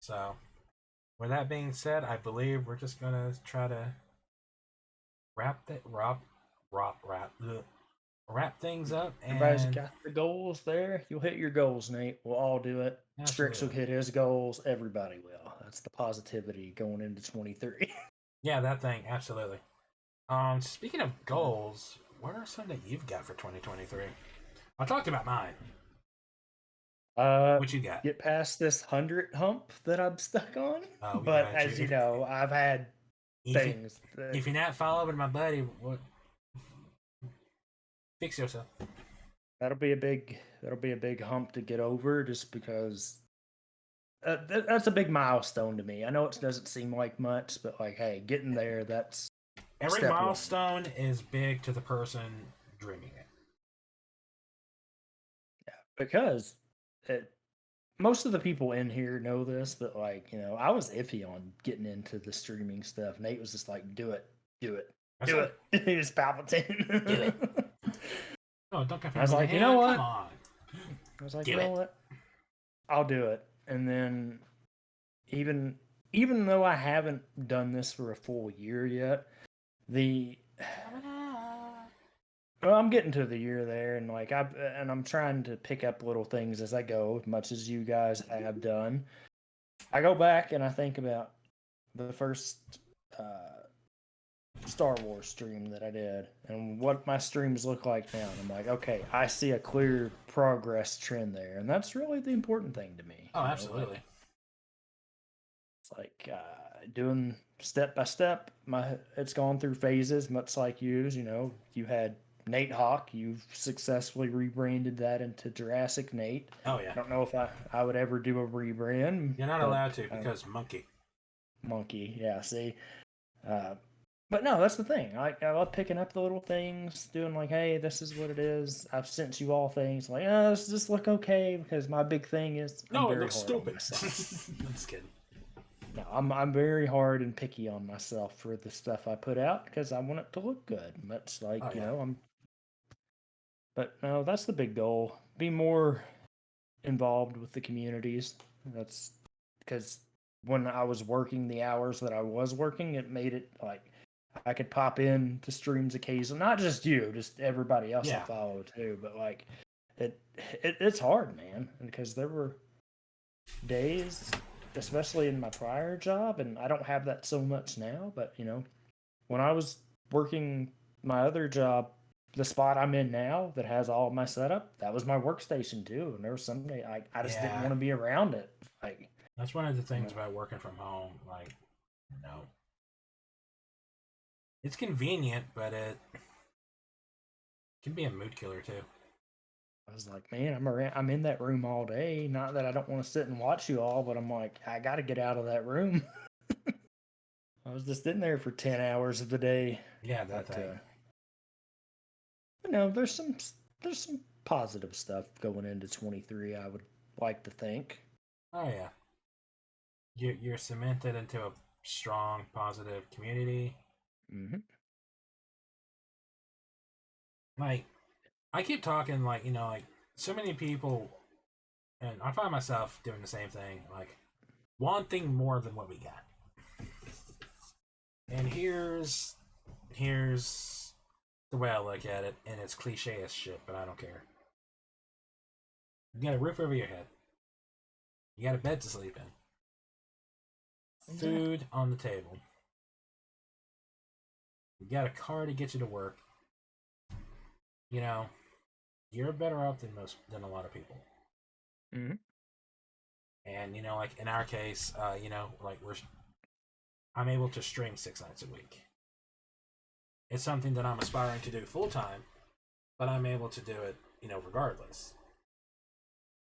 So, with that being said, I believe we're just gonna try to wrap things up. And everybody's got the goals there. You'll hit your goals, Nate. We'll all do it. Strix will hit his goals. Everybody will. That's the positivity going into 23. Yeah, that thing, absolutely. Speaking of goals, what are some that you've got for 2023? I talked about mine. What you got? Get past this 100 hump that I'm stuck on. But as you know, I've had things. If you're not following my buddy, fix yourself. That'll be a big hump to get over, just because that's a big milestone to me. I know it doesn't seem like much, but like, hey, getting there, that's every milestone is big to the person dreaming it. Yeah, because most of the people in here know this, but like, I was iffy on getting into the streaming stuff. Nate was just like, do it. He was Palpatine. Do it. Oh, don't I was like, you know what? Come on. I was like, you know what? I'll do it. And then even though I haven't done this for a full year yet, I'm getting to the year there, and like I'm trying to pick up little things as I go, much as you guys have done. I go back and I think about the first Star Wars stream that I did and what my streams look like now. And I'm like, okay, I see a clear progress trend there. And that's really the important thing to me. Oh, absolutely. It's like doing step by step. It's gone through phases, much like you know, you had Nate Hawk. You've successfully rebranded that into Jurassic Nate. Oh, yeah. I don't know if I would ever do a rebrand. You're not allowed to because monkey. Yeah, see. But no, that's the thing. I love picking up the little things, doing like, hey, this is what it is. I've sent you all things like, does this look okay? Because my big thing is no, it looks stupid. I'm just kidding. No, I'm very hard and picky on myself for the stuff I put out because I want it to look good. Much like you know, But no, that's the big goal. Be more involved with the communities. That's because when I was working the hours that I was working, it made it like I could pop in to streams occasionally. Not just you, just everybody else I follow too. But like, it's hard, man, because there were days, especially in my prior job, and I don't have that so much now. But you know, when I was working my other job, the spot I'm in now that has all of my setup, that was my workstation too. And there was some day I just didn't want to be around it. Like that's one of the things about working from home. Like, you know, it's convenient, but it can be a mood killer too. I was like, man, I'm in that room all day. Not that I don't want to sit and watch you all, but I'm like, I got to get out of that room. I was just in there for 10 hours of the day. Yeah, that thing. But no, there's some positive stuff going into 23. I would like to think. Oh yeah, you're cemented into a strong, positive community. Mm-hmm. Like, I keep talking, like, you know, like so many people, and I find myself doing the same thing, like wanting more than what we got. And here's the way I look at it, and it's cliche as shit, but I don't care. You got a roof over your head. You got a bed to sleep in. Food on the table. You got a car to get you to work. You know, you're better off than a lot of people. Mm-hmm. And you know, like in our case, you know, like I'm able to stream 6 nights a week. It's something that I'm aspiring to do full time, but I'm able to do it, you know, regardless.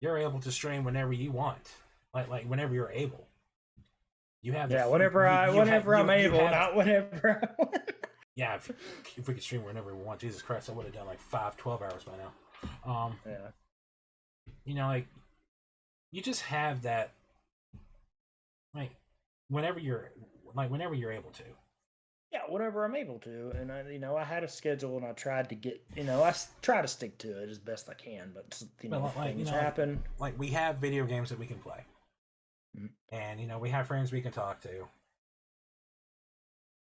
You're able to stream whenever you want, like whenever you're able. You have whenever I'm able, not whenever I want. Yeah, if we could stream whenever we want, Jesus Christ, I would have done like 12 hours by now. Yeah. You know, like you just have that, like whenever you're able to. Yeah, whenever I'm able to, and I had a schedule, and I tried to get, I try to stick to it as best I can, but things happen. Like we have video games that we can play, and we have friends we can talk to.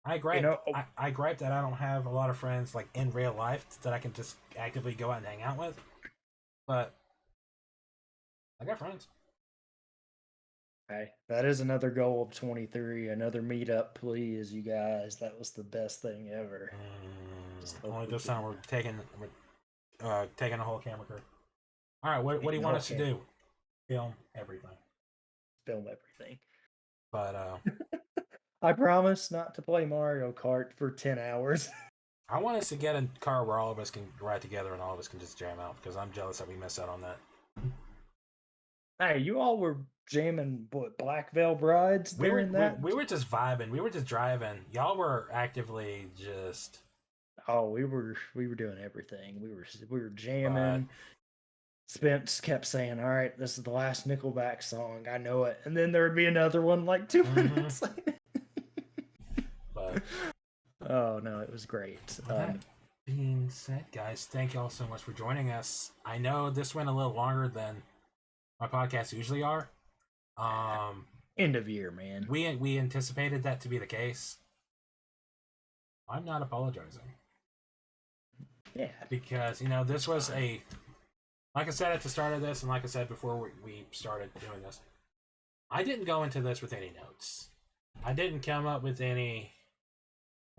I gripe that I don't have a lot of friends like in real life that I can just actively go out and hang out with, but I got friends. Okay, that is another goal of 23. Another meetup, please, you guys. That was the best thing ever. Only this time we're taking a whole camera crew. All right, what do you want us to do? Film everything. Film everything. But I promise not to play Mario Kart for 10 hours. I want us to get a car where all of us can ride together and all of us can just jam out because I'm jealous that we missed out on that. Hey, you all were jamming Black Veil Brides during that? We were just vibing. We were just driving. Y'all were actively just. Oh, we were doing everything. We were jamming. Spence kept saying, "All right, this is the last Nickelback song. I know it." And then there would be another one like 2 minutes later. But oh no, it was great. That being said, guys, thank y'all so much for joining us. I know this went a little longer than my podcasts usually are. End of year, man. We anticipated that to be the case. I'm not apologizing. Yeah. Because, this was like I said at the start of this, and like I said before we started doing this, I didn't go into this with any notes. I didn't come up with any,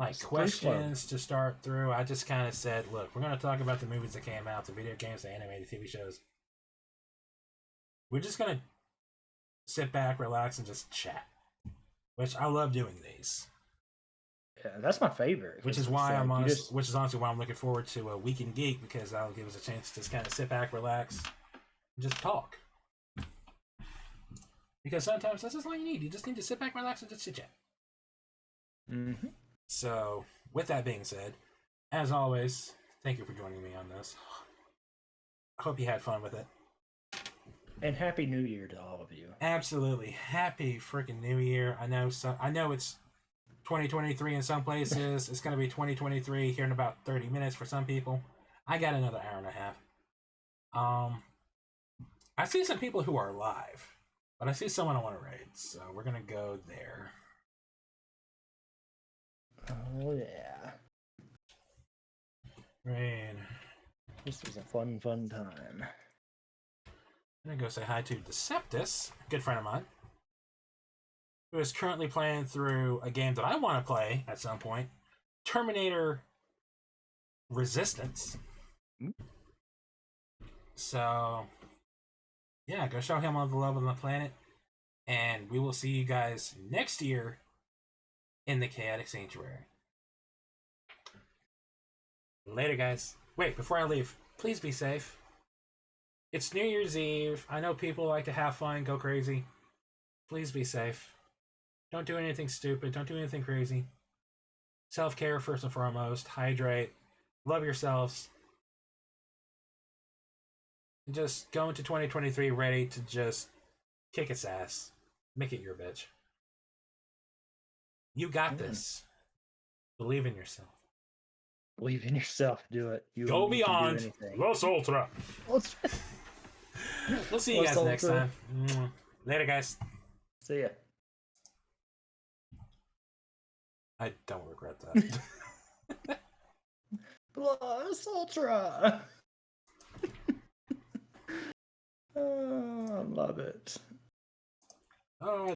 like It's pretty slow. questions to start through. I just kind of said, look, we're going to talk about the movies that came out, the video games, the animated TV shows. We're just going to sit back, relax, and just chat, which I love doing these. Yeah, that's my favorite. Which 'cause is why it's I'm like, you honest, just- which is honestly why I'm looking forward to a Week in Geek, because that'll give us a chance to just kind of sit back, relax, and just talk. Because sometimes that's just all you need. You just need to sit back, relax, and just chit chat. Mhm. So, with that being said, as always, thank you for joining me on this. I hope you had fun with it. And Happy New Year to all of you. Absolutely, happy freaking New Year! I know it's 2023 in some places. It's going to be 2023 here in about 30 minutes for some people. I got another hour and a half. I see some people who are live, but I see someone I want to raid, so we're going to go there. Oh yeah, Raid. this was a fun time. I'm going to go say hi to Deceptus, a good friend of mine, who is currently playing through a game that I want to play at some point, Terminator Resistance. So, yeah, go show him all the love on the planet, and we will see you guys next year in the Chaotic Sanctuary. Later, guys. Wait, before I leave, please be safe. It's New Year's Eve. I know people like to have fun, go crazy. Please be safe. Don't do anything stupid. Don't do anything crazy. Self-care first and foremost. Hydrate. Love yourselves. And just go into 2023 ready to just kick its ass. Make it your bitch. You got this. Believe in yourself. Believe in yourself. Do it. You Go you can do beyond. anything. Los Ultra. We'll see you Los guys next Ultra. time. Later, guys. See ya. I don't regret that. Plus Ultra. Oh, I love it. Oh,